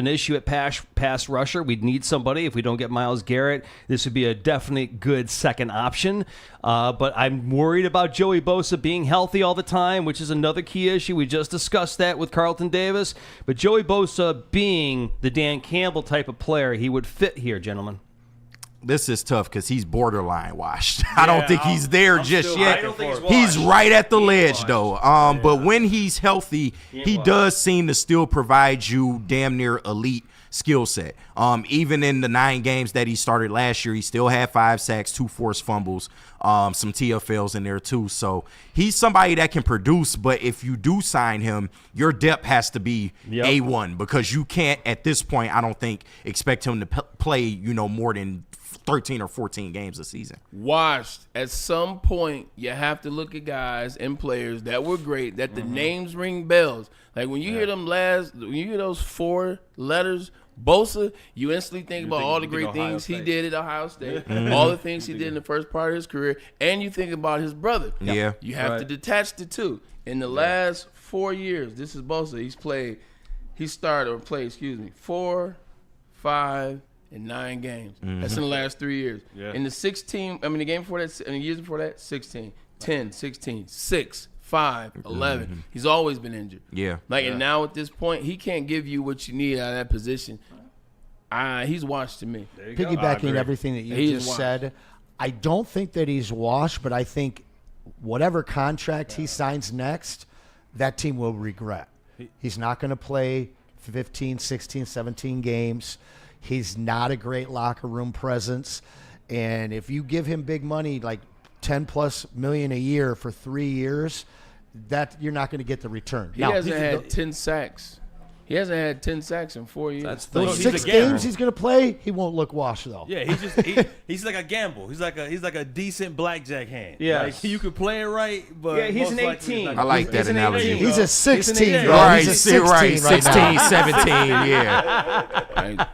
issue at pass rusher. We'd need somebody if we don't get Myles Garrett. This would be a definite good second option. But I'm worried about Joey Bosa being healthy all the time, which is another key issue. We just discussed that with Carlton Davis. But Joey Bosa being the Dan Campbell type of player, he would fit here, gentlemen. This is tough because he's borderline washed. I don't think he's there just yet. I don't think he's right at the ledge, though. But when he's healthy, he does seem to still provide you damn near elite skill set. Even in the 9 games that he started last year, he still had 5 sacks, 2 forced fumbles, some TFLs in there too. So he's somebody that can produce. But if you do sign him, your depth has to be A1 because you can't at this point, I don't think, expect him to play more than 13 or 14 games a season. Washed. At some point, you have to look at guys and players that were great, that the names ring bells. Like when you hear when you hear those 4 letters, Bosa, you instantly think about all the great things he did at Ohio State, all the things he did in the first part of his career, and you think about his brother. Yeah. You have to detach the two. In the last 4 years, this is Bosa. He played 4, 5, and 9 games. That's in the last 3 years. Yeah. In the game before that, and the years before that, 16, 10, 16, 6, 5, 11. He's always been injured. Yeah. And now at this point, he can't give you what you need out of that position. He's washed to me. Piggybacking everything that you just said, I don't think that he's washed, but I think whatever contract he signs next, that team will regret. He's not going to play 15, 16, 17 games. He's not a great locker room presence. And if you give him big money, like $10+ million a year for 3 years, that you're not going to get the return. He hasn't had 10 sacks. He hasn't had 10 sacks in 4 years. Those 6 games he's going to play, he won't look washed though. Yeah, he's like a gamble. He's like a decent blackjack hand. Yeah, like, you could play it right, but he's an 18. I like that analogy. He's a 16. Right, he's a 16 right, 16, now. 17. Yeah.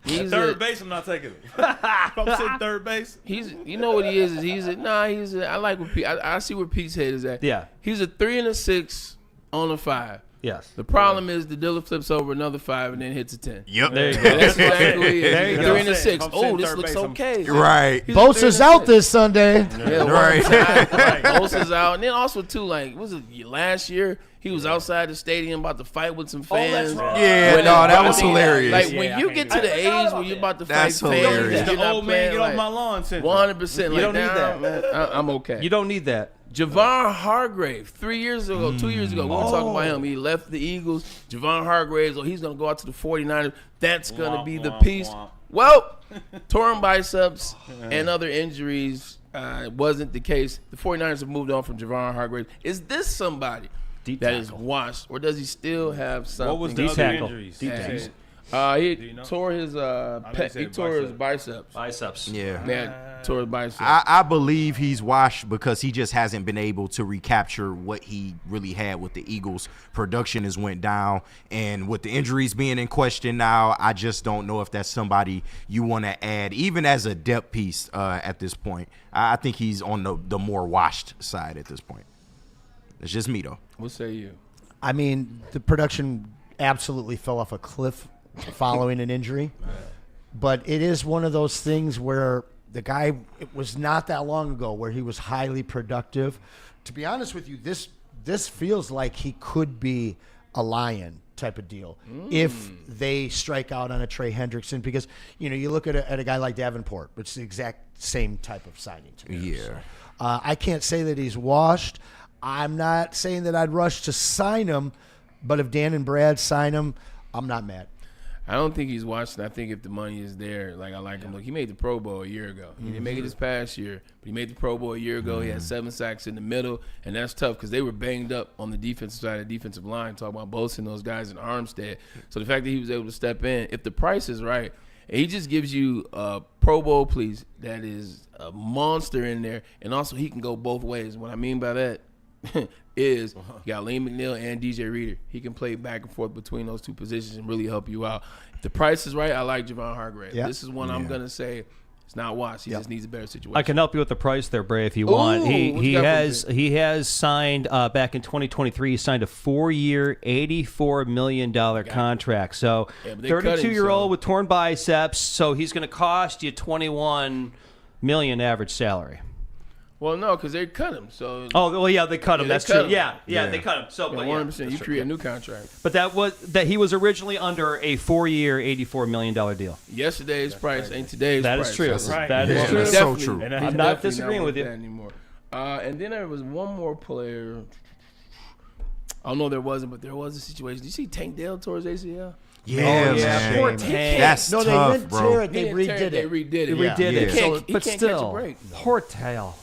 He's third base. I'm not taking him. If I'm sitting third base, you know what he is? I like what I see where Pete's head is at. Yeah, he's a 3 and a 6 on a 5. Yes. The problem is the dealer flips over another 5 and then hits a 10. Yep. There you go. That's exactly what he is. There you He's go. 3 and a 6. Oh, this third looks base, okay. Right. Bosa's out this Sunday. Yeah, Right. Bosa's out. And then also, too, last year, he was outside the stadium about to fight with some fans. Yeah, that was hilarious. Like, when you get to the age where you're about to fight fans, hilarious. you're the not old playing, man, get off my lawn. 100%. You don't need that. Man, I'm okay. You don't need that. Javon Hargrave, 3 years ago, 2 years ago, we were talking about him. He left the Eagles. Javon Hargrave, he's going to go out to the 49ers. That's going to be the piece. Well, torn biceps and other injuries wasn't the case. The 49ers have moved on from Javon Hargrave. Is this somebody that is washed, or does he still have something? What was the other injuries? He tore his biceps. Biceps. Yeah. Tore his biceps. I believe he's washed because he just hasn't been able to recapture what he really had with the Eagles. Production has went down, and with the injuries being in question now, I just don't know if that's somebody you want to add, even as a depth piece at this point. I think he's on the more washed side at this point. It's just me, though. What say you? I mean, the production absolutely fell off a cliff following an injury. But it is one of those things where the guy, it was not that long ago where he was highly productive. To be honest with you, this feels like he could be a Lion type of deal if they strike out on a Trey Hendrickson, because you look at a guy like Davenport, which is the exact same type of signing to me. Yeah. So, I can't say that he's washed. I'm not saying that I'd rush to sign him, but if Dan and Brad sign him, I'm not mad. I don't think he's washed. I think if the money is there, I like him. Look, he made the Pro Bowl a year ago. He didn't make it this past year, but he made the Pro Bowl a year ago. He had 7 sacks in the middle, and that's tough because they were banged up on the defensive side of the defensive line, talking about Bosa and those guys in Armstead. So the fact that he was able to step in, if the price is right, and he just gives you a Pro Bowl piece that is a monster in there, and also he can go both ways. What I mean by that is you got Lane McNeil and DJ Reader. He can play back and forth between those two positions and really help you out. If the price is right, I like Javon Hargrave. Yep. This is one I'm going to say It's not Wash. He just needs a better situation. I can help you with the price there, Bray, if you want. what you He got has for me? he has signed back in 2023. He signed a 4-year, $84 million contract. So Yeah, but they cut him, 32-year-old so- with torn biceps. So he's going to cost you $21 million average salary. Well, no, because they cut him. So Oh well, yeah, they cut him. they That's cut true. him. Yeah, they cut him. So, but 100%. You create a new contract. But that he was originally under a 4-year, $84 million deal. Yesterday's price ain't today's That price. is true. Right. That Yeah, is true. that's so true. And I'm He's not definitely disagreeing with worth you. that anymore. And then there was one more player. I don't know there wasn't, but there was a situation. Did you see Tank Dell tore his ACL? Yeah, yeah, man. poor Tank. That's No, they tough, didn't bro. tear it. They He didn't tear redid it. They it. redid it. They redid Yeah. it. He can't but catch a still, break. poor tail.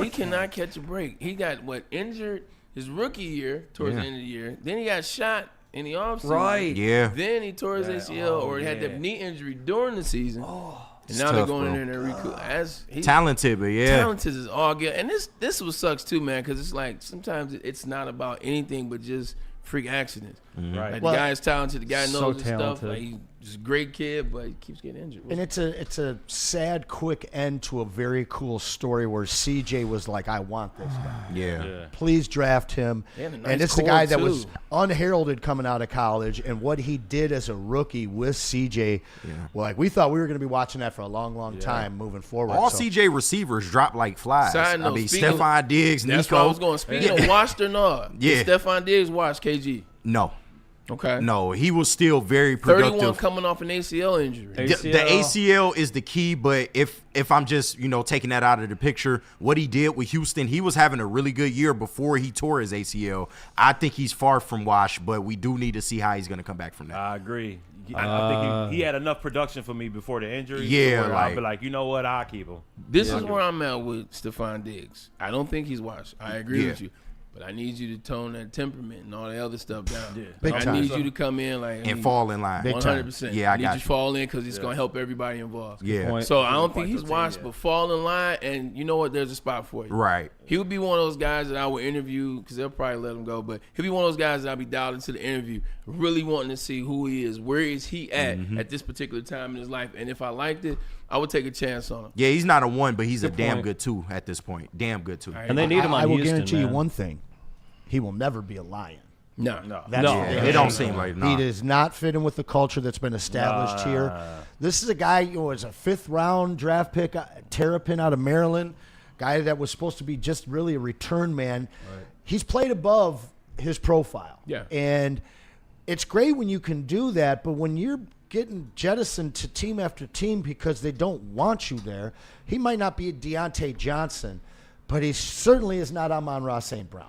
He cannot catch a break. He got injured his rookie year towards the end of the year. Then he got shot in the offseason. Right. Yeah. Then he tore his ACL or he had the knee injury during the season. And now they're tough, going bro. in there and recoup. Talented, but yeah. Talented is all good. And this was sucks too, man, because it's like sometimes it's not about anything but just freak accidents. Right. Like Well, the guy is talented. The guy knows so his stuff. talented. Like, he's a great kid, but he keeps getting injured. And it's a sad, quick end to a very cool story where CJ was like, I want this guy. Yeah. Please draft him. And a nice And it's the core, guy that too. was unheralded coming out of college, and what he did as a rookie with CJ. Well, like we thought we were going to be watching that for a long, long time moving forward. All So- CJ receivers drop like flies. Side note, I mean, speaking of- Stephon Diggs, That's Nico. where I was going. Speaking of washed or not, Yeah. did Stephon Diggs watch KG? No, Okay. no, he was still very 31 productive. coming off an ACL injury. The ACL is the key, but if I'm just taking that out of the picture, what he did with Houston, he was having a really good year before he tore his ACL. I think he's far from washed, but we do need to see how he's going to come back from that. I agree. I think he had enough production for me before the injury. Yeah, where I'll like- be like, you know what, I'll keep him. This is where I'm at with Stephon Diggs. I don't think he's washed. I agree Yeah. with you. But I need you to tone that temperament and all the other stuff down. Big I time. need you to come in like And fall in line. Big time. 100%. Yeah, I need got you to you. fall in because it's going to help everybody involved. Yeah. point. So I don't think he's Point washed, 13, but fall in line, and you know what? There's a spot for you. Right. He would be one of those guys that I would interview because they'll probably let him go. But he'll be one of those guys that I'll be dialed into the interview, really wanting to see who he is, where is he at this particular time in his life. And if I liked it, I would take a chance on him. Yeah, he's not a 1, but he's a Good damn point. good 2 at this point. Damn good 2. And they need him on I will Houston, guarantee you man. one thing: he will never be a Lion. No. That's No. for Yeah, damn it don't sure. seem like He does not fit in with the culture that's been established here. This is a guy who was a 5th-round draft pick, Terrapin out of Maryland, guy that was supposed to be just really a return man. He's played above his profile. Yeah. And it's great when you can do that, but when you're getting jettisoned to team after team because they don't want you there, he might not be a Deontay Johnson, but he certainly is not Amon-Ra St. Brown.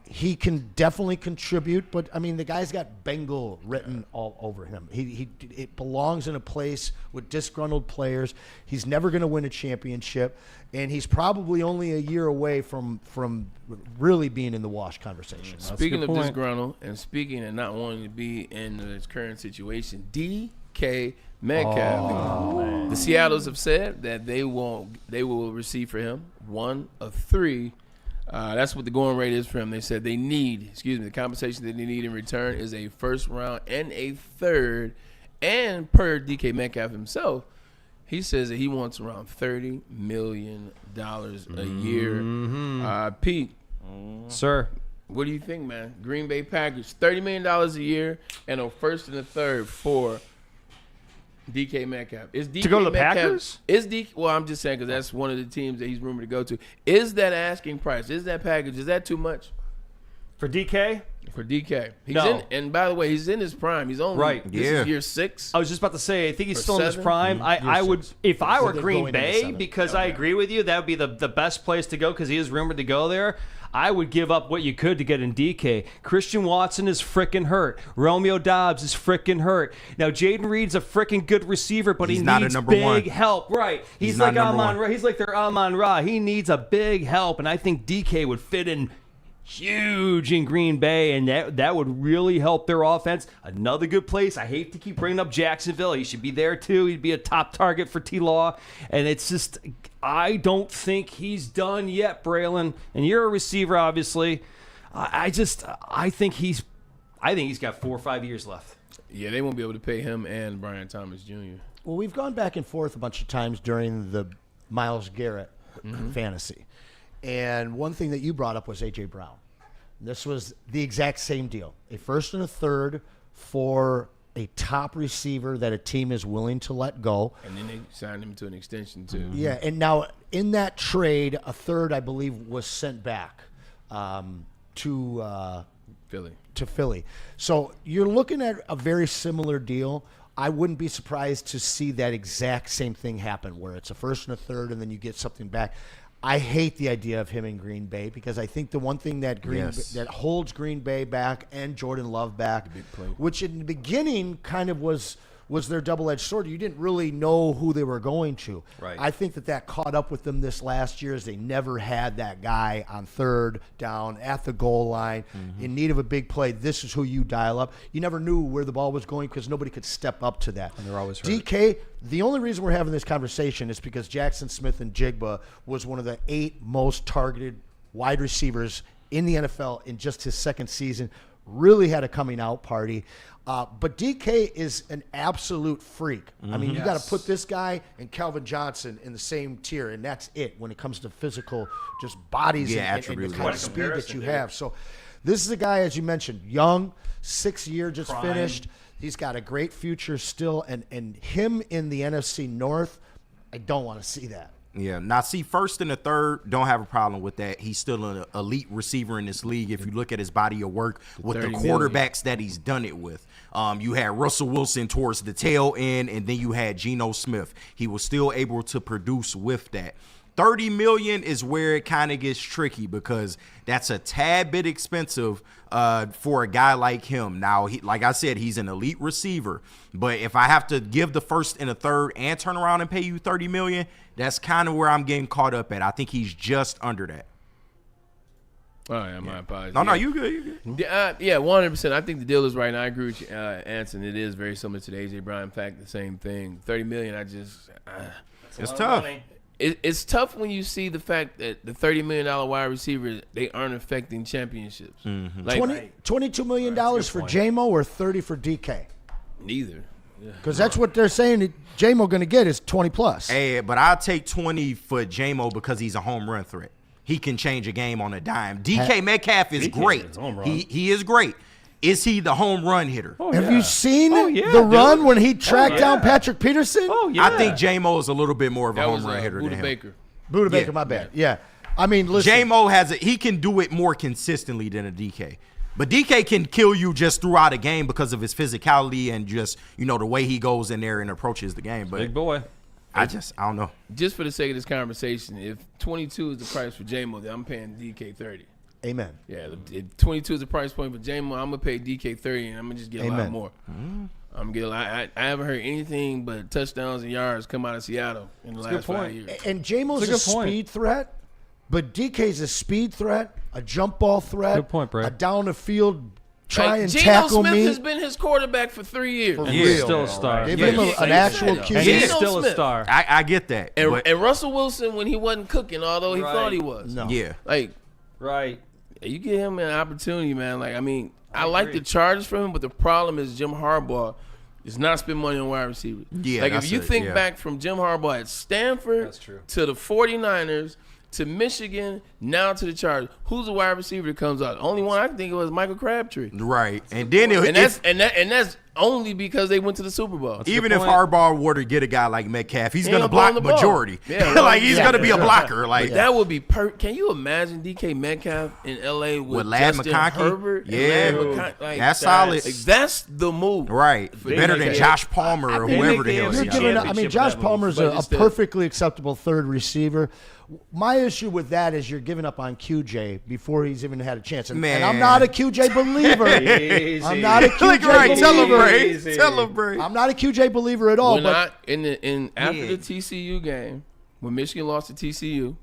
He can definitely contribute, but I mean, the guy's got Bengal written all over him. It belongs in a place with disgruntled players. He's never going to win a championship, and he's probably only a year away from really being in the wash conversation. Speaking of point. disgruntled and speaking and not wanting to be in his current situation, DK Metcalf. The Seattles have said that they will receive for him 1 of 3. That's what the going rate is for him. They said the compensation that they need in return is a 1st round and a 3rd. And per DK Metcalf himself, he says that he wants around $30 million a year. Pete, Sir. what do you think, man? Green Bay Packers, $30 million a year and a 1st and a 3rd for DK Metcalf. Is DK To go to the Metcalf, Packers? Well, I'm just saying because that's one of the teams that he's rumored to go to. Is that asking price? Is that package? Is that too much For DK? for DK? He's No. and by the way, he's in his prime. He's only Right. This Yeah. is year 6. I was just about to say, I think he's For still in his 7? prime. I would, if I were they're Green going into Bay, 7. because I agree with you, that would be the best place to go because he is rumored to go there. I would give up what you could to get in DK. Christian Watson is freaking hurt. Romeo Dobbs is freaking hurt. Now, Jaden Reed's a freaking good receiver, but He's he not a needs number big 1. help. Right. He's not like number 1. Amon-Ra. He's like their Amon-Ra. He needs a big help, and I think DK would fit in huge in Green Bay, and that would really help their offense. Another good place. I hate to keep bringing up Jacksonville. He should be there too. He'd be a top target for T-Law, and it's just I don't think he's done yet, Braylon. And you're a receiver, obviously. I think he's got 4 or 5 years left. Yeah, they won't be able to pay him and Brian Thomas Jr. Well, we've gone back and forth a bunch of times during the Myles Garrett fantasy. And one thing that you brought up was A.J. Brown. This was the exact same deal. A first and a third for a top receiver that a team is willing to let go. And then they signed him to an extension, too. Yeah, and now in that trade, a third, I believe, was sent back to Philly. So you're looking at a very similar deal. I wouldn't be surprised to see that exact same thing happen, where it's a first and a third, and then you get something back. I hate the idea of him in Green Bay because I think the one thing that that holds Green Bay back and Jordan Love back, which in the beginning kind of was their double-edged sword. You didn't really know who they were going to. Right. I think that caught up with them this last year as they never had that guy on third down at the goal line in need of a big play. This is who you dial up. You never knew where the ball was going because nobody could step up to that. And they're always hurt. DK, the only reason we're having this conversation is because Jackson Smith and Jigba was one of the 8 most targeted wide receivers in the NFL in just his second season. Really had a coming out party. But DK is an absolute freak. I mean, you got to put this guy and Calvin Johnson in the same tier, and that's it when it comes to physical, just bodies and the kind of speed that you have. So this is a guy, as you mentioned, young, 6th year just finished. He's got a great future still, and him in the NFC North, I don't want to see that. Yeah. Now, see, first and the third, don't have a problem with that. He's still an elite receiver in this league if you look at his body of work with the quarterbacks that he's done it with. You had Russell Wilson towards the tail end, and then you had Geno Smith. He was still able to produce with that. $30 million is where it kind of gets tricky because that's a tad bit expensive for a guy like him. Now, like I said, he's an elite receiver. But if I have to give the first and the third and turn around and pay you $30 million, that's kind of where I'm getting caught up at. I think he's just under that. Oh, yeah, my apologies. No, you good. You good. Yeah, 100%. I think the deal is right, and I agree with you, Anson. It is very similar to the A.J. Brown. In fact, the same thing. $30 million, it's tough. It's tough when you see the fact that the $30 million wide receivers, they aren't affecting championships. Like, $22 million for J-Mo or $30 for DK? Neither. Because that's what they're saying that J-Mo going to get is 20 plus. Hey, but I'll take 20 for J-Mo because he's a home run threat. He can change a game on a dime. DK Metcalf is great. He is great. Is he the home run hitter? Have you seen the run when he tracked down Patrick Peterson? I think J-Mo is a little bit more of a home run hitter than him. Buda Baker, my bad. Yeah. I mean, listen. J-Mo he can do it more consistently than a DK. But DK can kill you just throughout a game because of his physicality and just, the way he goes in there and approaches the game. But big boy. I don't know. Just for the sake of this conversation, if 22 is the price for J-Mo, then I'm paying DK 30. Amen. Yeah, if 22 is the price point for J-Mo, I'm going to pay DK 30, and I'm going to just get a lot more. I'm going to get a lot. I haven't heard anything but touchdowns and yards come out of Seattle in the last 5 years. And J-Mo's a speed threat, but DK's a speed threat, a jump ball threat, good point, Brad. A down the field try and Geno tackle Smith me. has been his quarterback for 3 years. For He's real. still a star. Give him an actual QB. And he's still a star. I get that. And Russell Wilson when he wasn't cooking, although he thought he was. No. Yeah. Right. You give him an opportunity, man. I like the charges for him, but the problem is Jim Harbaugh is not spending money on wide receivers. Yeah, if you think back from Jim Harbaugh at Stanford to the 49ers to Michigan, now to the Chargers, who's the wide receiver that comes out? The only one I can think of was Michael Crabtree. Right. And then that's only because they went to the Super Bowl. Even if Harbaugh were to get a guy like Metcalf, he's going to block the majority. Yeah, he's going to be a blocker. That would be Can you imagine DK Metcalf in L.A. with Lad Justin McConkey? Herbert? Yeah. That's solid. That's the move. Right. Better than Josh Palmer or whoever the hell. Josh Palmer's a perfectly acceptable third receiver. My issue with that is you're giving up on QJ before he's even had a chance. And I'm not a QJ believer. I'm not a QJ believer. Tell him, Bray. I'm not a QJ believer at all. After the TCU game, when Michigan lost to TCU,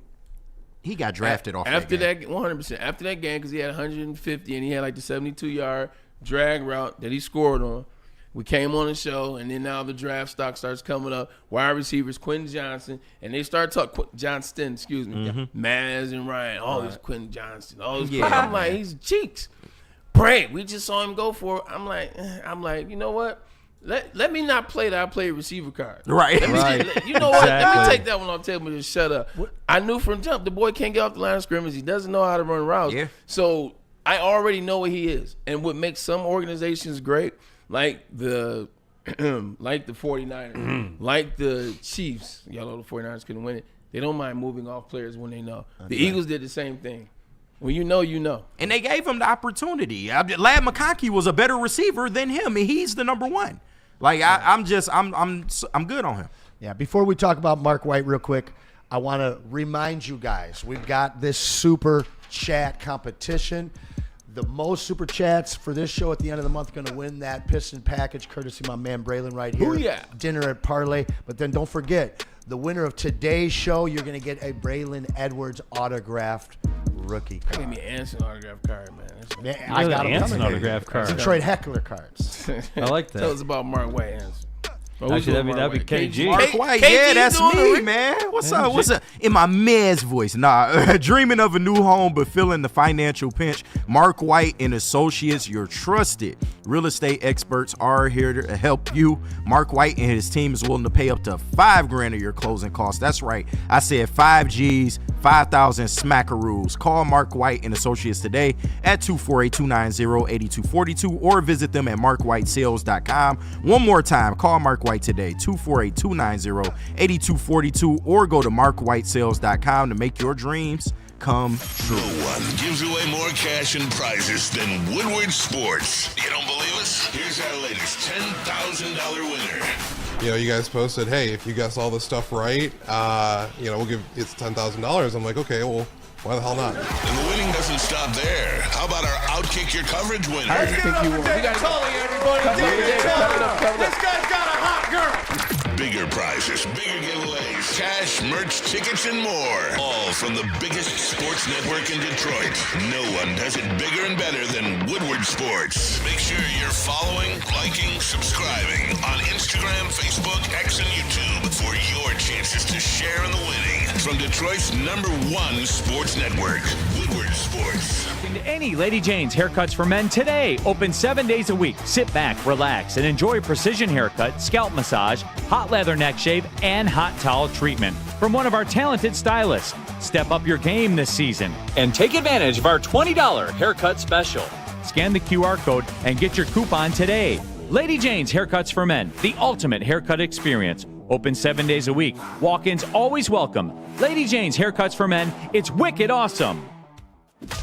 he got drafted off after that game. 100%. After that game, because he had 150 and he had like the 72-yard drag route that he scored on. We came on the show, and then now the draft stock starts coming up. Wide receivers, Quentin Johnson, and they start talking Johnston, excuse me, Maz and Ryan. All this Quentin Johnson. All this. I'm like, he's cheeks. Bray, we just saw him go for it. I'm like, you know what? Let me not play that I play receiver card. Right. You know what? Let me Exactly. take that one off the table and just shut up. I knew from jump the boy can't get off the line of scrimmage. He doesn't know how to run routes. Yeah. So I already know what he is. And what makes some organizations great, like the 49ers, like the Chiefs, y'all know the 49ers couldn't win it. They don't mind moving off players when they know. The Eagles did the same thing. When you know, you know. And they gave him the opportunity. Lad McConkey was a better receiver than him, and he's the number one. Like I'm good on him. Yeah, before we talk about Mark White real quick, I want to remind you guys, we've got this super chat competition. The most super chats for this show at the end of the month going to win that Piston package, courtesy of my man Braylon right here. Booyah. Dinner at Parlay. But then don't forget, the winner of today's show, you're going to get a Braylon Edwards autographed rookie Give card. me an Anson autograph card, man. Man, I got him Anson coming. autograph card. Detroit Heckler cards. I like that. Tell us about Mark White, Anson. Actually, that'd be KG. Mark White, KG yeah, that's doing me, it. man. What's up? In my Maz voice. Nah, dreaming of a new home but feeling the financial pinch. Mark White and Associates, your trusted real estate experts, are here to help you. Mark White and his team is willing to pay up to $5,000 of your closing costs. That's right. I said 5 G's, 5,000 smackaroos. Call Mark White and Associates today at 248-290-8242 or visit them at markwhitesales.com. One more time, call Mark White today, 248-290-8242, or go to markwhitesales.com to make your dreams come true. No one gives away more cash and prizes than Woodward Sports. You don't believe us? Here's our latest $10,000 winner. You know, you guys posted, hey, if you guess all this stuff right, we'll give it's $10,000. I'm like, okay, well, why the hell not? And the winning doesn't stop there. How about our Outkick Your Coverage winner? I think you won. We got This guy's got a hot girl. Bigger prizes, bigger giveaways, cash, merch, tickets, and more. All from the biggest sports network in Detroit. No one does it bigger and better than Woodward Sports. Make sure you're following, liking, subscribing on Instagram, Facebook, X, and YouTube for your chances to share in the winning. From Detroit's #1 sports network, Woodward Sports. Any Lady Jane's Haircuts for Men today. Open 7 days a week. Sit back, relax, and enjoy precision haircut, scalp massage, hot leather neck shave, and hot towel treatment from one of our talented stylists. Step up your game this season and take advantage of our $20 haircut special. Scan the QR code and get your coupon today. Lady Jane's Haircuts for Men, the ultimate haircut experience. Open 7 days a week. Walk-ins always welcome. Lady Jane's Haircuts for Men. It's wicked awesome.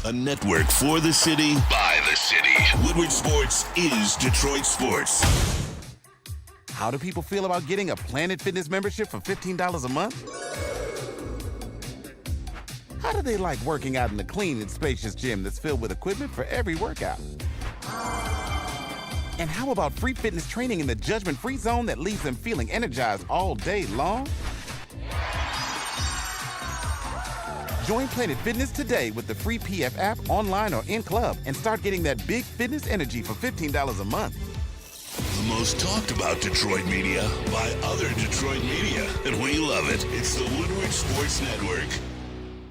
A network for the city, by the city. Woodward Sports is Detroit sports. How do people feel about getting a Planet Fitness membership for $15 a month? How do they like working out in a clean and spacious gym that's filled with equipment for every workout? And how about free fitness training in the judgment-free zone that leaves them feeling energized all day long? Join Planet Fitness today with the free PF app online or in club and start getting that big fitness energy for $15 a month. The most talked about Detroit media by other Detroit media. And we love it. It's the Woodward Sports Network.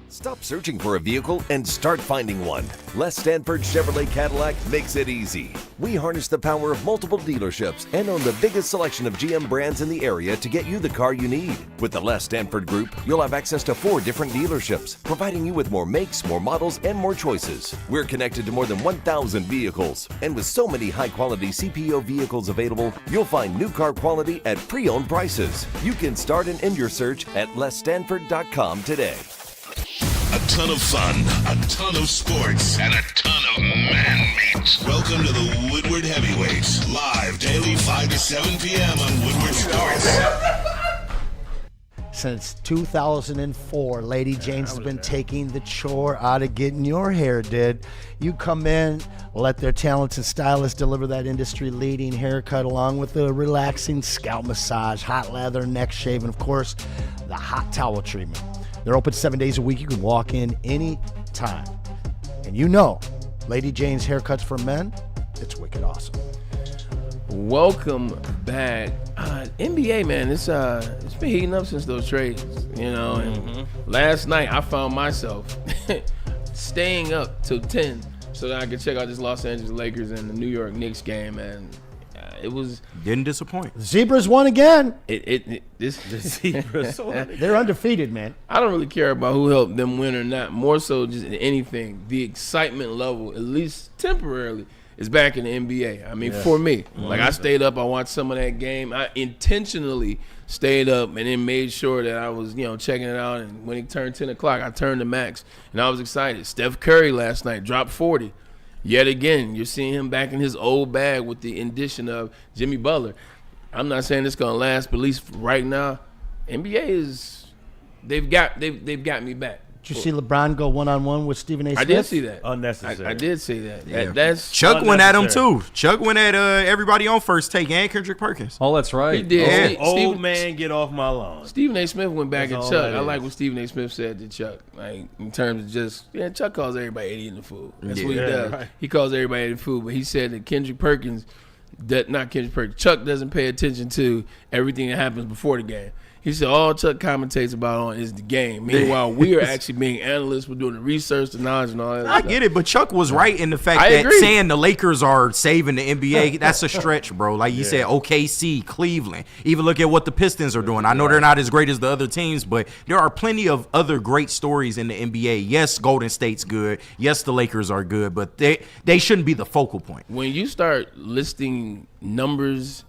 Stop searching for a vehicle and start finding one. Les Stanford Chevrolet Cadillac makes it easy. We harness the power of multiple dealerships and own the biggest selection of GM brands in the area to get you the car you need. With the Les Stanford Group, you'll have access to 4 different dealerships, providing you with more makes, more models, and more choices. We're connected to more than 1,000 vehicles. And with so many high-quality CPO vehicles available, you'll find new car quality at pre-owned prices. You can start and end your search at lesstanford.com today. A ton of fun, a ton of sports, and a ton of man meat. Welcome to the Woodward Heavyweights, live daily 5 to 7 p.m. on Woodward Sports. Since 2004, Lady Jane's has been taking the chore out of getting your hair did. You come in, let their talented stylists deliver that industry-leading haircut along with the relaxing scalp massage, hot leather, neck shave, and of course, the hot towel treatment. They're open 7 days a week. You can walk in any time. And you know, Lady Jane's Haircuts for Men, it's wicked awesome. Welcome back. NBA, man, it's been heating up since those trades, you know. And last night I found myself staying up till 10 so that I could check out this Los Angeles Lakers and the New York Knicks game, and it was Didn't disappoint. Zebras won again. This Zebras. They're undefeated, man. I don't really care about who helped them win or not. More so, just anything. The excitement level, at least temporarily, is back in the NBA. I mean, for me, like I stayed up, I watched some of that game. I intentionally stayed up and then made sure that I was, checking it out. And when it turned 10 o'clock, I turned to Max, and I was excited. Steph Curry last night dropped 40. Yet again, you're seeing him back in his old bag with the addition of Jimmy Butler. I'm not saying it's gonna last, but at least right now, NBA is they've got me back. Did you see LeBron go one-on-one with Stephen A. Smith? I did see that. Unnecessary. I did see that. Yeah. That's Chuck went at him too. Chuck went at everybody on First Take and Kendrick Perkins. Oh, that's right. He did. Yeah. Old man, get off my lawn. Stephen A. Smith went back That's at all Chuck. that I is. like what Stephen A. Smith said to Chuck, like in terms of just Chuck calls everybody idiot and fool. That's what he Yeah, does. right. He calls everybody idiot and fool, but he said that Chuck doesn't pay attention to everything that happens before the game. He said all Chuck commentates about is the game. Meanwhile, we are actually being analysts. We're doing the research, the knowledge, and all that. I get it, but Chuck was right in the fact I that agree. saying the Lakers are saving the NBA, that's a stretch, bro. Like you said, OKC, Cleveland. Even look at what the Pistons are doing. I know they're not as great as the other teams, but there are plenty of other great stories in the NBA. Yes, Golden State's good. Yes, the Lakers are good, but they shouldn't be the focal point. When you start listing numbers,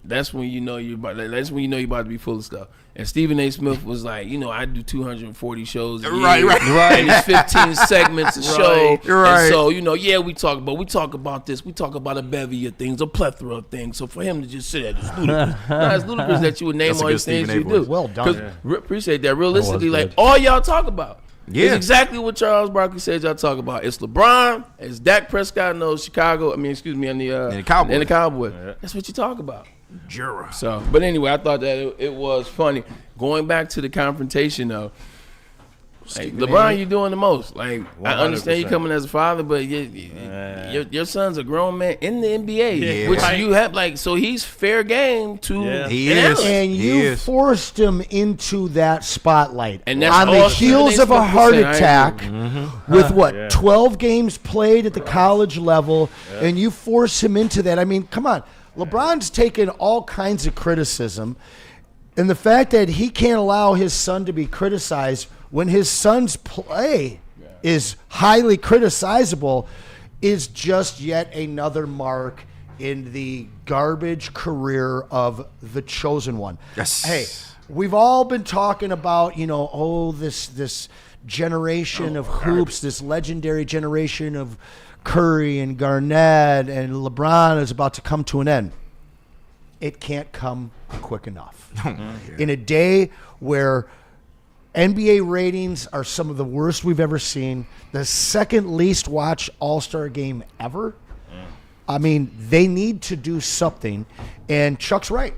that's when you know you're about to be full of stuff. And Stephen A. Smith was like, I do 240 shows a year, Right. and it's 15 segments a show. Right. And so, we talk about this, we talk about a bevy of things, a plethora of things. So for him to just say that, it's ludicrous. It's ludicrous that you would name That's a all good these things Stephen A. you do. voice. Well done. 'Cause appreciate that. Realistically, That was like good. all y'all talk about. Yeah. It's exactly what Charles Barkley said y'all talk about. It's LeBron, it's Dak Prescott knows Chicago. And the Cowboys. And the Cowboys. That's what you talk about. Jura. So, but anyway, I thought that it was funny. Going back to the confrontation, though, like, LeBron, you doing the most. Like, I understand you 100%. coming as a father, but your son's a grown man in the NBA, Yeah. which Right. you have so he's fair game to. Yeah. He an is. analyst. And He you is. forced him into that spotlight. And that's on all the Stephen heels A. of a Smith was heart saying. I attack agree. with what, Yeah. 12 games played at the college level, and you force him into that. I mean, come on. LeBron's taken all kinds of criticism, and the fact that he can't allow his son to be criticized when his son's play is highly criticizable is just yet another mark in the garbage career of the chosen one. Yes. Hey, we've all been talking about, this generation of hoops, this legendary generation of Curry and Garnett and LeBron is about to come to an end. It can't come quick enough. In a day where NBA ratings are some of the worst we've ever seen, the second least watched All-Star game ever, I mean, they need to do something. And Chuck's right.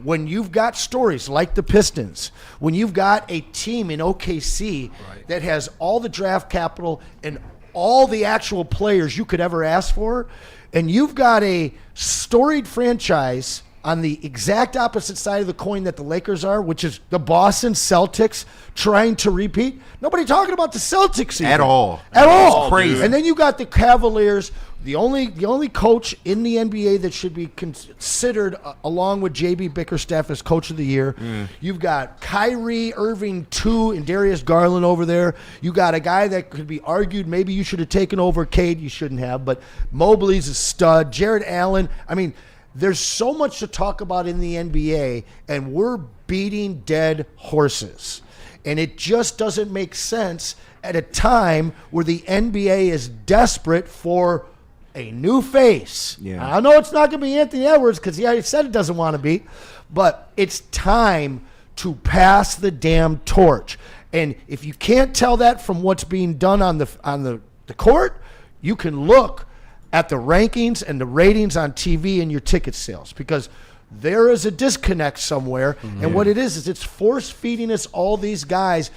When you've got stories like the Pistons, when you've got a team in OKC that has all the draft capital and all the actual players you could ever ask for, and you've got a storied franchise on the exact opposite side of the coin that the Lakers are, which is the Boston Celtics trying to repeat. Nobody talking about the Celtics even. At all. At all. Crazy. And then you got the Cavaliers, the only coach in the NBA that should be considered along with JB Bickerstaff as coach of the year. You've got Kyrie Irving 2 and Darius Garland over there. You got a guy that could be argued maybe you should have taken over Cade. You shouldn't have, but Mobley's a stud. Jared Allen. I mean, there's so much to talk about in the NBA, and we're beating dead horses. And it just doesn't make sense at a time where the NBA is desperate for a new face. Yeah. I know it's not going to be Anthony Edwards because he already said it doesn't want to be, but it's time to pass the damn torch. And if you can't tell that from what's being done on the court, you can look at the rankings and the ratings on TV and your ticket sales, because there is a disconnect somewhere. And what it is it's force feeding us all these guys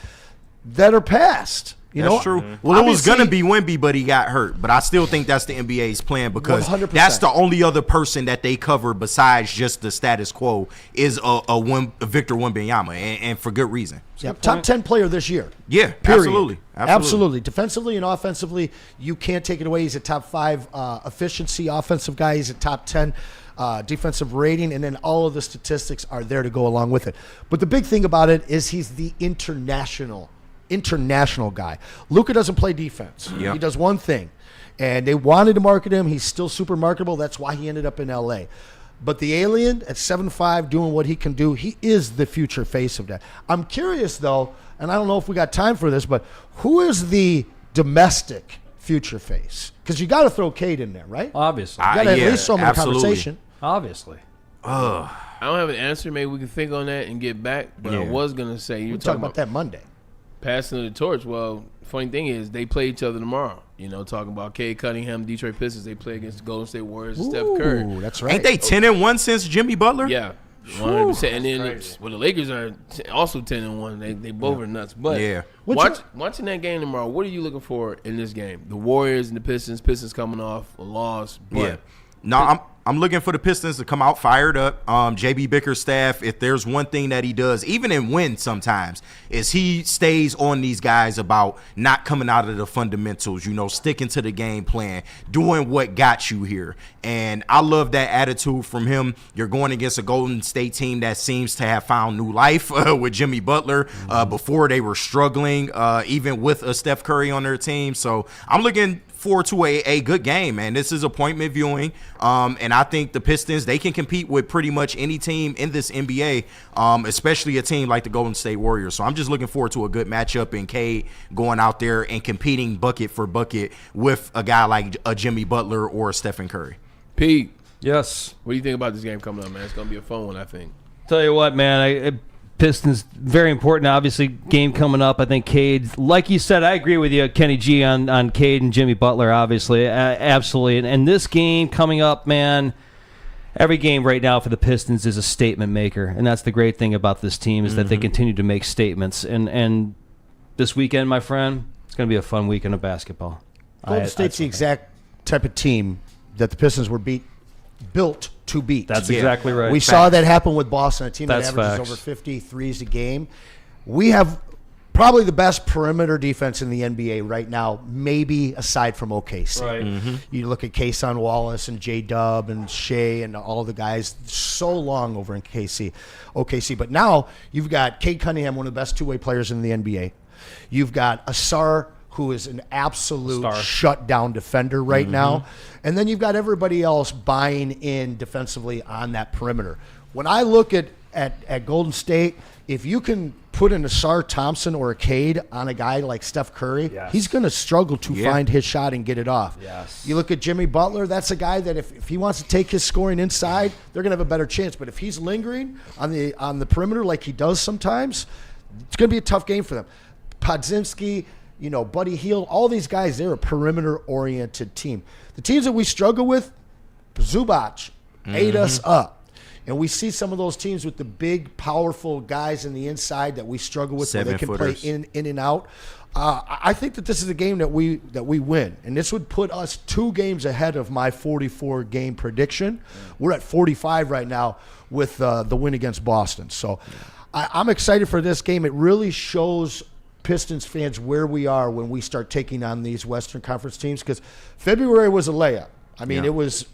that are past. That's true. Well, it was going to be Wemby, but he got hurt. But I still think that's the NBA's plan because 100%. that's the only other person that they cover besides just the status quo is a Victor Wembanyama, and for good reason. Yep. Top 10 player this year. Yeah, Period. absolutely. Defensively and offensively, you can't take it away. He's a top 5 efficiency offensive guy. He's a top 10 defensive rating, and then all of the statistics are there to go along with it. But the big thing about it is he's the international guy. Luka doesn't play defense. Yep. He does one thing, and they wanted to market him. He's still super marketable. That's why he ended up in L.A. But the alien at 7'5", doing what he can do, he is the future face of that. I'm curious, though, and I don't know if we got time for this, but who is the domestic future face? Because you got to throw Cade in there, right? Obviously. You got to at least throw him in the conversation. Obviously. I don't have an answer. Maybe we can think on that and get back. But I was going to say, We'll talk about that Monday. Passing the torch. Well, funny thing is, they play each other tomorrow. You know, talking about Cade Cunningham, Detroit Pistons. They play against the Golden State Warriors and Steph Curry. That's right. Ain't they 10-1 since Jimmy Butler? Yeah, 100%. And then, the Lakers are also 10-1. They both are nuts. But watching that game tomorrow, what are you looking for in this game? The Warriors and the Pistons. Pistons coming off a loss. But No, I'm looking for the Pistons to come out fired up. JB Bickerstaff, if there's one thing that he does, even in wins sometimes, is he stays on these guys about not coming out of the fundamentals, sticking to the game plan, doing what got you here. And I love that attitude from him. You're going against a Golden State team that seems to have found new life with Jimmy Butler. Before they were struggling, even with a Steph Curry on their team. So I'm looking forward to a good game, man. This is appointment viewing, and I think the Pistons, they can compete with pretty much any team in this NBA, especially a team like the Golden State Warriors. So I'm just looking forward to a good matchup and Cade going out there and competing bucket for bucket with a guy like a Jimmy Butler or a Stephen Curry. Pete. Yes. What do you think about this game coming up, man? It's going to be a fun one, I think. Tell you what, man, Pistons, very important, obviously, game coming up. I think Cade, like you said, I agree with you, Kenny G, on Cade and Jimmy Butler, obviously. Absolutely. And this game coming up, man, every game right now for the Pistons is a statement maker. And that's the great thing about this team is that they continue to make statements. And this weekend, my friend, it's going to be a fun weekend of basketball. Golden State's the exact type of team that the Pistons were built to beat. That's exactly right. We saw that happen with Boston, a team that That's averages facts. over 50 threes a game. We have probably the best perimeter defense in the NBA right now, maybe aside from OKC. Right. You look at Kason Wallace and J-Dub and Shea and all the guys so long over in OKC. But now you've got Cade Cunningham, one of the best two-way players in the NBA. You've got Asar, who is an absolute shutdown defender right now. And then you've got everybody else buying in defensively on that perimeter. When I look at Golden State, if you can put an Asar Thompson or a Cade on a guy like Steph Curry, he's going to struggle to find his shot and get it off. You look at Jimmy Butler, that's a guy that if he wants to take his scoring inside, they're going to have a better chance. But if he's lingering on the perimeter like he does sometimes, it's going to be a tough game for them. Podziemski, Buddy Hield, all these guys, they're a perimeter-oriented team. The teams that we struggle with, Zubac ate us up. And we see some of those teams with the big, powerful guys in the inside that we struggle with where they can play in and out. I think that this is a game that we win. And this would put us 2 games ahead of my 44-game prediction. We're at 45 right now with the win against Boston. So I'm excited for this game. It really shows Pistons fans where we are when we start taking on these Western Conference teams, because February was a layup. I mean, it was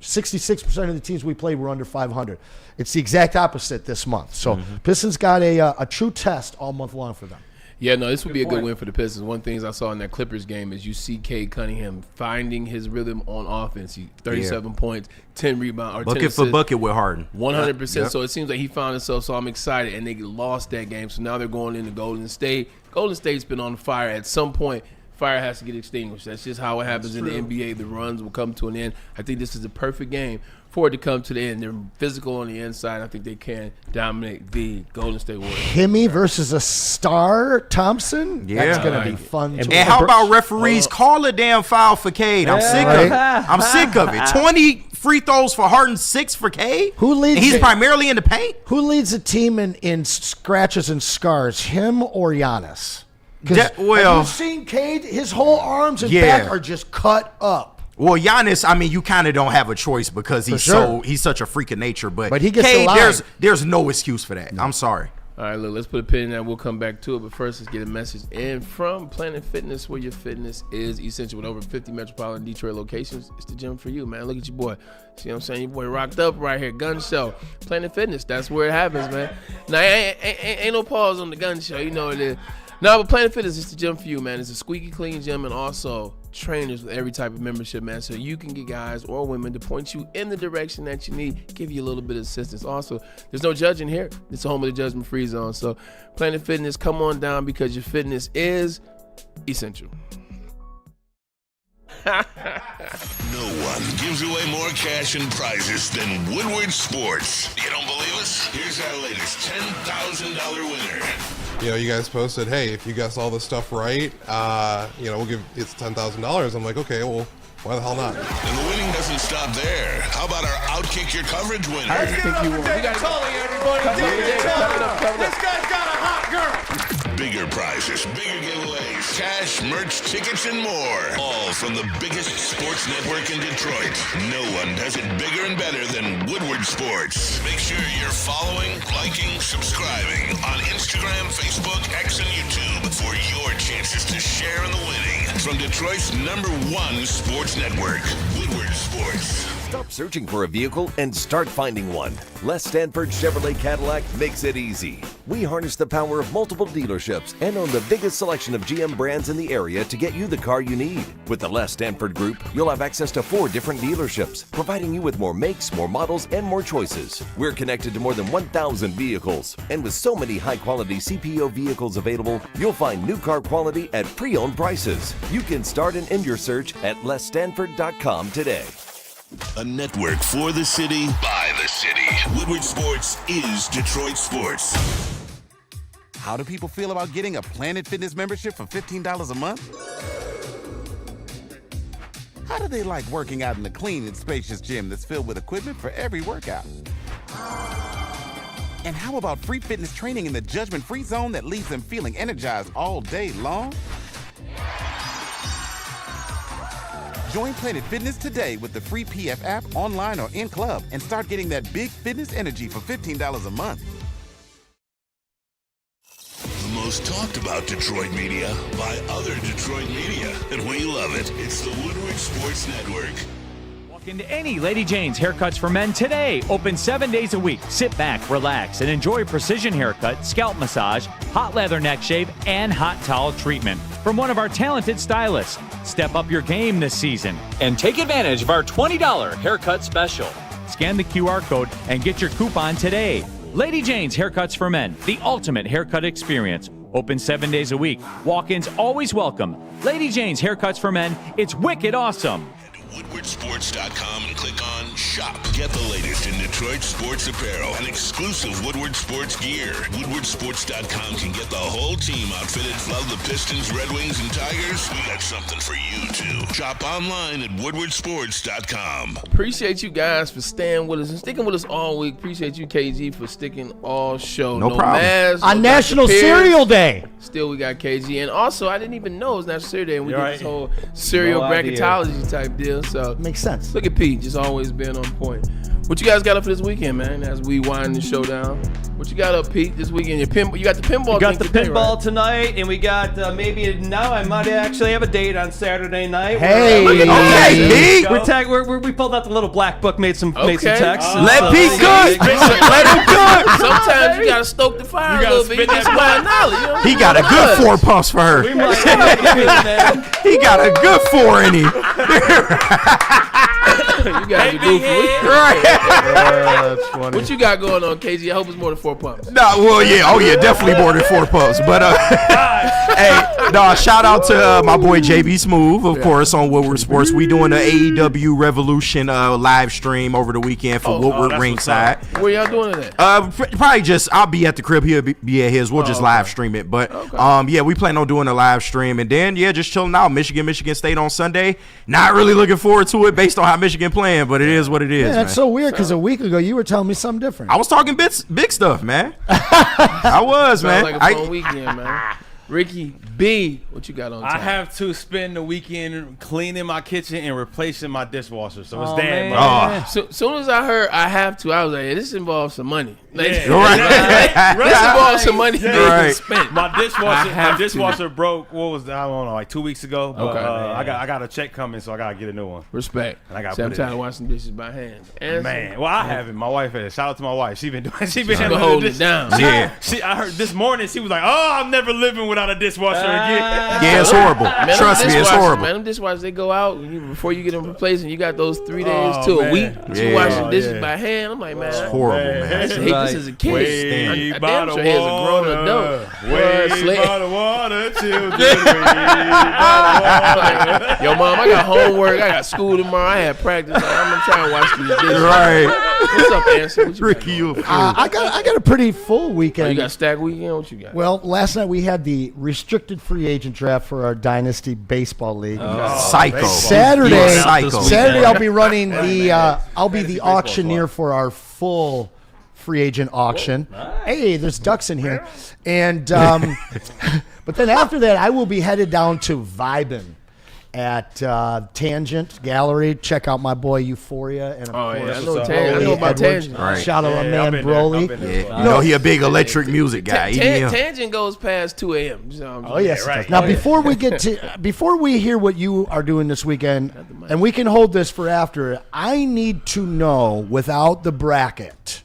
66% of the teams we played were under 500. It's the exact opposite this month. So Pistons got a true test all month long for them. Yeah, no, this would be a good win for the Pistons. One of the things I saw in that Clippers game is you see Cade Cunningham finding his rhythm on offense. 37 points, 10 rebounds, or 10 bucket for bucket with Harden. 100%. So it seems like he found himself. So I'm excited, and they lost that game. So now they're going into Golden State. Golden State's been on fire. At some point, fire has to get extinguished. That's just how it happens in the NBA. The runs will come to an end. I think this is the perfect game for it to come to the end. They're physical on the inside. I think they can dominate the Golden State Warriors. Himmy versus a star Thompson? That's going to be fun. And how about referees call a damn foul for Cade? I'm sick of it. I'm sick of it. 20 free throws for Harden, 6 for Cade? Who leads? And he's primarily in the paint? Who leads the team in scratches and scars, him or Giannis? Have you seen Cade? His whole arms and back are just cut up. Well, Giannis, I mean, you kind of don't have a choice because he's such a freak of nature. But he gets Cade, there's no excuse for that. I'm sorry. All right, look, let's put a pin in that. We'll come back to it. But first, let's get a message in from Planet Fitness, where your fitness is essential. With over 50 metropolitan Detroit locations, it's the gym for you, man. Look at your boy. See what I'm saying? Your boy rocked up right here. Gun show. Planet Fitness, that's where it happens, man. Now, ain't no pause on the gun show. You know what it is. No, but Planet Fitness is the gym for you, man. It's a squeaky clean gym and also trainers with every type of membership, man. So you can get guys or women to point you in the direction that you need, give you a little bit of assistance. Also, there's no judging here. It's a home of the judgment-free zone. So Planet Fitness, come on down because your fitness is essential. No one gives away more cash and prizes than Woodward Sports. You don't believe us? Here's our latest $10,000 winner. You know, you guys posted, hey, if you guess all this stuff right, you know, we'll give it's $10,000. I'm like, okay, well, why the hell not? And the winning doesn't stop there. How about our Outkick Your Coverage winner? Let's give it up for David Tully, everybody. This guy's got a hot girl. Bigger prizes, bigger giveaways, cash, merch, tickets, and more. All from the biggest sports network in Detroit. No one does it bigger and better than Woodward Sports. Make sure you're following, liking, subscribing on Instagram, Facebook, X, and YouTube for your chances to share in the winning. From Detroit's #1 sports network, Woodward Sports. Stop searching for a vehicle and start finding one. Les Stanford Chevrolet Cadillac makes it easy. We harness the power of multiple dealerships and own the biggest selection of GM brands in the area to get you the car you need. With the Les Stanford Group, you'll have access to 4 different dealerships, providing you with more makes, more models, and more choices. We're connected to more than 1,000 vehicles. And with so many high-quality CPO vehicles available, you'll find new car quality at pre-owned prices. You can start and end your search at lesstanford.com today. A network for the city, by the city. Woodward Sports is Detroit Sports. How do people feel about getting a Planet Fitness membership for $15 a month? How do they like working out in a clean and spacious gym that's filled with equipment for every workout? And how about free fitness training in the judgment-free zone that leaves them feeling energized all day long? Join Planet Fitness today with the free PF app online or in club and start getting that big fitness energy for $15 a month. The most talked about Detroit media by other Detroit media, and we love it. It's the Woodward Sports Network. Walk into any Lady Jane's Haircuts for Men today. Open 7 days a week. Sit back, relax, and enjoy precision haircut, scalp massage, hot leather neck shave, and hot towel treatment from one of our talented stylists. Step up your game this season and take advantage of our $20 haircut special. Scan the QR code and get your coupon today. Lady Jane's Haircuts for Men, the ultimate haircut experience. Open 7 days a week. Walk-ins always welcome. Lady Jane's Haircuts for Men, it's wicked awesome. WoodwardSports.com and click on Shop. Get the latest in Detroit sports apparel and exclusive Woodward Sports gear. WoodwardSports.com can get the whole team outfitted. Love the Pistons, Red Wings, and Tigers? We got something for you, too. Shop online at WoodwardSports.com. Appreciate you guys for staying with us and sticking with us all week. Appreciate you, KG, for sticking all show. No problem. Maz, on National Cereal Day. Still, we got KG. And also, I didn't even know it was National Cereal Day. And we did Right. this whole cereal bracketology type deal. So Makes sense. look at Pete, just always being on point. What you guys got up for this weekend, man? As we wind the show down, what you got up, Pete, this weekend? You got the pinball. We got the today, pinball right? tonight, and we got maybe now I might actually have a date on Saturday night. Hey. Okay, Pete. We pulled out the little black book, made some texts. Let Pete cook. Let him cook. Sometimes you gotta stoke the fire a little bit. You get some knowledge. You know? He got a good 4 pumps for her. We might man. He got a good 4 in him. You gotta be goofy. Right. That's funny. What you got going on, KG? I hope it's more than 4 pumps. No, well, yeah, oh yeah, definitely more than 4 pumps. But hey, no, shout out to my boy JB Smooth, of course, on Woodward Sports. We doing the AEW Revolution live stream over the weekend for Woodward Ringside. Where y'all doing it at? Probably just I'll be at the crib. He'll be at his. We'll just live stream it. But yeah, we plan on doing a live stream, and then just chilling out. Michigan State on Sunday. Not really looking forward to it based on how Michigan playing, but it is what it is. Yeah, that's so weird because a week ago you were telling me something different. I was talking big stuff, man. I was, man. Sounds like a fun weekend, man. Ricky B, what you got on I tap? have to spend the weekend cleaning my kitchen and replacing my dishwasher. So it's Oh, damn man. money. So soon as I heard I have to, I was like, hey, this involves some money. Like, Yeah. this involves some money being Right. spent. My have dishwasher broke. What was that? I don't know, like 2 weeks ago. But, Okay. I got a check coming, so I gotta get a new one. Respect. And I gotta See, I'm put it tired of in. washing dishes by hand. Anson, Man, well, I haven't. My wife has. Shout out to my wife. She been she been handling holding this. it down. Yeah. I heard this morning. She was like, "Oh, I'm never living without a dishwasher again." Yeah, it's horrible. Man, them Trust me, it's dishwashers, horrible. Man, them dishwashers, they go out before you get them replaced, and you got those 3 days Oh, to a man. week. You Yeah. washing Oh, dishes yeah. by hand. I'm like, man, It's horrible, Man. I man. used to hate Right. this as a kid. Way I by damn the sure he as a grown water. adult. Way Slay- by the water, children. Way by the water. Yo, mom, I got homework. I got school tomorrow. I had practice. I'm gonna try and wash these dishes. Right. What's up, Anson? What you Ricky, got? you a fool. I got a pretty full Oh, weekend. you got stack weekend? What you got? Well, last night we had the restricted free agent draft for our Dynasty Baseball League. Psycho. Saturday, You a psycho. Saturday I'll be running the I'll be the Fantasy baseball auctioneer for our full free agent auction. Hey, there's ducks in here, and but then after that I will be headed down to Vibin at Tangent Gallery. Check out my boy Euphoria, and of Oh, yeah, course, I know Broly Tangent. I know about Edwards. Tangent. Right. Shout out my Yeah, man I've been there. Broly. I've been there. Yeah, you know he a big electric music guy. EDM. Tangent goes past 2 a.m. So Oh yes, it right. does. Now Oh, yeah. before we hear what you are doing this weekend, and we can hold this for after, I need to know without the bracket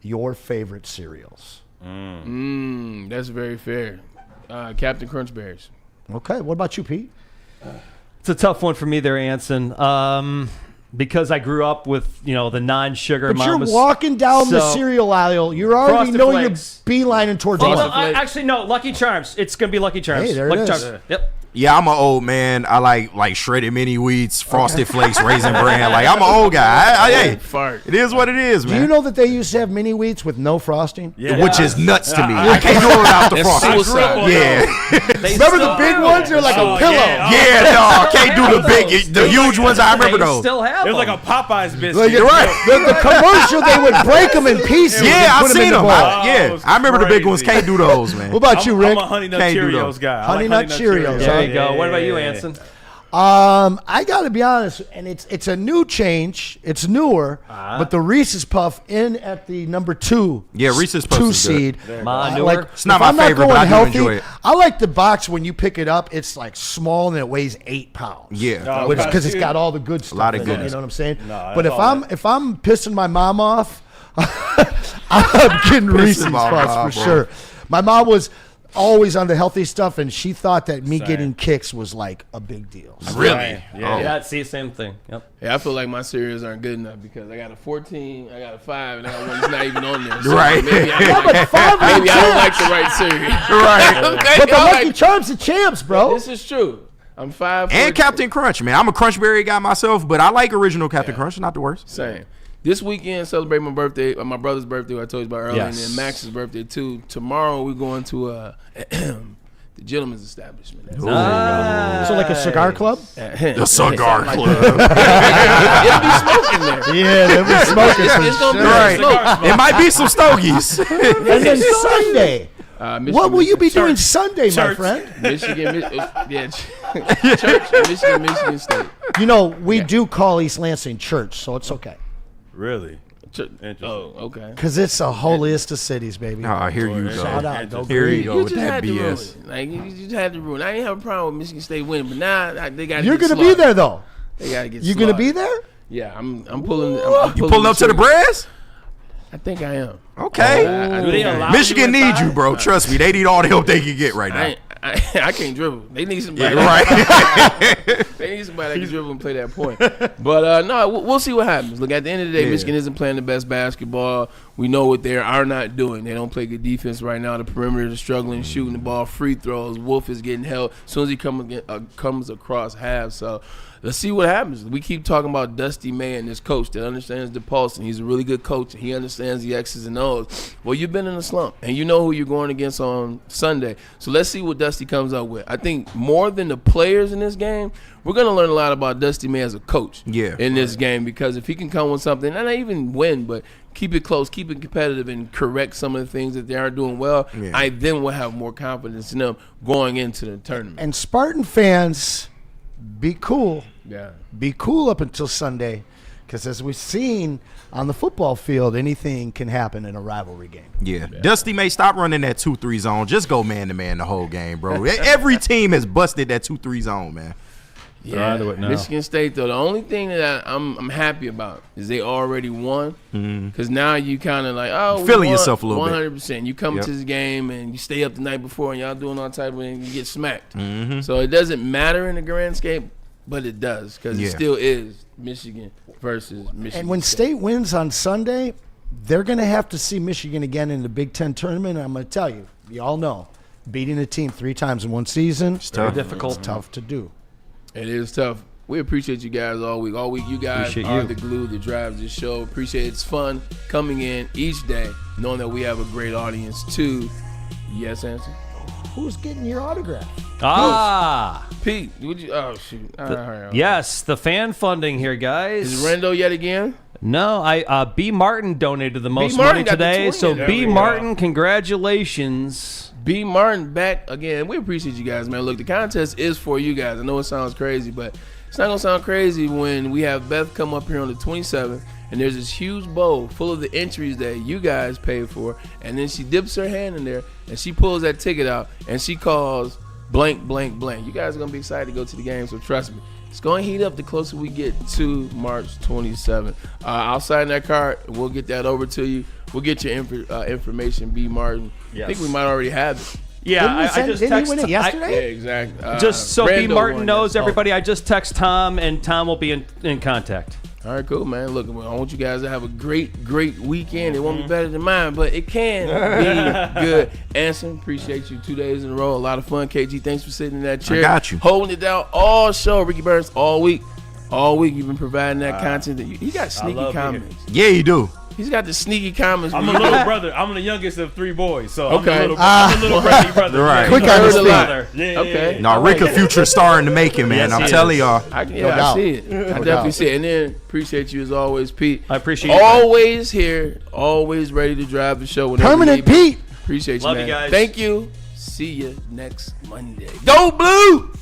your favorite cereals. That's very fair. Captain Crunchberries. Okay, what about you, Pete? It's a tough one for me there, Anson. Because I grew up with, the non-sugar. But Mama's- you're walking down the So- cereal aisle. You already Frosted know Flakes. you're beelining towards Oh, what? well, actually, no. Lucky Charms. It's gonna be Lucky Charms. Hey, there it Lucky is. Charms. Yep. Yeah, I'm an old man. I like shredded mini wheats, frosted flakes, raisin bran. Like I'm an old guy. Hey, Fart. it is what it is, Do man. you know that they used to have mini wheats with no frosting? Yeah. Which is nuts to me. I can't do it without the That's frosting. suicide. Yeah, Remember the big ones? They're like a pillow. yeah, no, can't do the big, the huge ones. I remember They those. still have It was like them. a Popeyes biscuit. Like, You're right. The commercial, they would break them in pieces. and Yeah, put I've seen in the them. bowl. Yeah, was I remember the big ones. crazy. Can't do those, man. What about you, Rick? I'm a Honey Nut Can't do Cheerios those. guy. I Honey like Nut Cheerios. There you Yeah, go. What about you, yeah. Anson? I got to be honest, and it's a new change. It's newer, but the Reese's Puff in at the number 2. Yeah, Reese's Puffs 2 is good. seed. Ma, newer? Like, It's not if my I'm favorite, going but I do enjoy it. I like the box when you pick it up. It's like small and it weighs 8 pounds. Yeah. Because it's got all the good stuff. lot of in it, goodness. You know what I'm saying? No, but that's if all I'm pissing my mom off, I'm getting Reese's my Puffs mom, for bro. sure. My mom was always on the healthy stuff, and she thought that me getting kicks was like a big deal. So- Really? Yeah. Yeah, see, same thing. Yep. Yeah, I feel like my cereals aren't good enough because I got a 14, I got a 5, and I got one that's not even on there. So Right. Maybe I don't Yeah, like, but 5 maybe I don't and like the right cereal. Right. Okay, But the I'm Lucky like, Charms are champs, bro. this is true. I'm 5. And Captain Crunch, man. I'm a Crunch Berry guy myself, but I like original Captain Crunch. Not the worst. Same. This weekend, celebrate my birthday, my brother's birthday, who I told you about earlier, Yes. and then Max's birthday too. Tomorrow, we're going to the Gentleman's Establishment. So like a cigar club? The Cigar Club. It'll be smoking there. Yeah, they'll be smoking for It's gonna be sure. Right. smoke. It might be some stogies. And then Sunday. Michigan, What will you be doing Church. Sunday, my Church. friend? Michigan, Church, Michigan State. You know, we do call East Lansing church, so it's okay. Really? Church. Interesting. Oh, okay. Because it's the holiest of cities, baby. Oh, here you Shout go. out. Go Here Green. you go You with just that had to ruin BS. it. Like you just had to ruin it. I didn't have a problem with Michigan State winning, but now they got. You're going to be there, though. They got to get. You going to be slaughtered. there? Yeah, I'm pulling. I'm You pulling up to the trigger. Brass? I think I am. Okay. Do they allow Michigan you needs inside? you, bro. Trust me. They need all the help they can get right I, now. ain't- I can't dribble. They need somebody. Right. They need somebody that can dribble and play that point. But no, we'll see what happens. Look, at the end of the day, Yeah. Michigan isn't playing the best basketball. We know what they are not doing. They don't play good defense right now. The perimeter is struggling, shooting the ball, free throws. Wolf is getting held as soon as he comes across half. So let's see what happens. We keep talking about Dusty May and this coach that understands the pulse, and he's a really good coach, and he understands the X's and O's. Well, you've been in a slump, and you know who you're going against on Sunday. So let's see what Dusty comes up with. I think more than the players in this game, we're going to learn a lot about Dusty May as a coach Yeah. in this game, because if he can come with something, and not even win, but keep it close, keep it competitive, and correct some of the things that they aren't doing well, I then will have more confidence in them going into the tournament. And Spartan fans, be cool. Yeah. Be cool up until Sunday, because as we've seen on the football field, anything can happen in a rivalry game. Yeah. Dusty may stop running that 2-3 zone. Just go man-to-man the whole game, bro. Every team has busted that 2-3 zone, man. Yeah, Michigan State, though, the only thing that I'm happy about is they already won. Because now you kind of like, oh, feeling yourself a little 100%. You come to this game and you stay up the night before and y'all doing all type of and you get smacked. So it doesn't matter in the grand scheme, but it does because it still is Michigan versus Michigan. And when State wins on Sunday, they're going to have to see Michigan again in the Big Ten tournament. I'm going to tell you, you all know, beating a team 3 times in one season, It's very difficult. It's tough to do. It is tough. We appreciate you guys all week. All week, you guys Appreciate are you. the glue that drives this show. Appreciate it's fun coming in each day, knowing that we have a great audience too. Yes, Anson? Who's getting your autograph? Pete, would you? Oh shoot! All right. Yes, the fan funding here, guys. Is Rendo yet again? No, B. Martin donated the most Martin money got the today. 20. So There B. we go. Martin, congratulations. B. Martin back again. We appreciate you guys, man. Look, the contest is for you guys. I know it sounds crazy, but it's not gonna sound crazy when we have Beth come up here on the 27th, and there's this huge bowl full of the entries that you guys paid for, and then she dips her hand in there and she pulls that ticket out and she calls blank, blank, blank. You guys are gonna be excited to go to the game, so trust me. It's going to heat up the closer we get to March 27th. I'll sign that card. We'll get that over to you. We'll get your information, B. Martin. I think we might already have it. Yeah, I just didn't he text. win it yesterday? Yeah, exactly. Just so B. Brando Martin won knows, that. everybody, I just text Tom, and Tom will be in contact. All right, cool, man. Look, I want you guys to have a great weekend. It won't be better than mine, but it can be good. Anson, appreciate you 2 days in a row. A lot of fun. KG, thanks for sitting in that chair. I got you. Holding it down all show. Ricky Burns, all week. All week you've been providing that content. He got sneaky comments. Yeah, you do. He's got the sneaky comments. I'm a little brother. I'm the youngest of 3 boys, so Okay. I'm the little brother. Right. Quick on Heard his a feet. lot. Yeah, Okay. No, Rick a future star in the making, man. Yes, I'm he telling is. y'all. I doubt. see it. I definitely see it. And then appreciate you as always, Pete. I appreciate you. Always here, always ready to drive the show. whenever Permanent you need me. Pete. Appreciate you, Love man. you guys. Thank you. See you next Monday. Go Blue!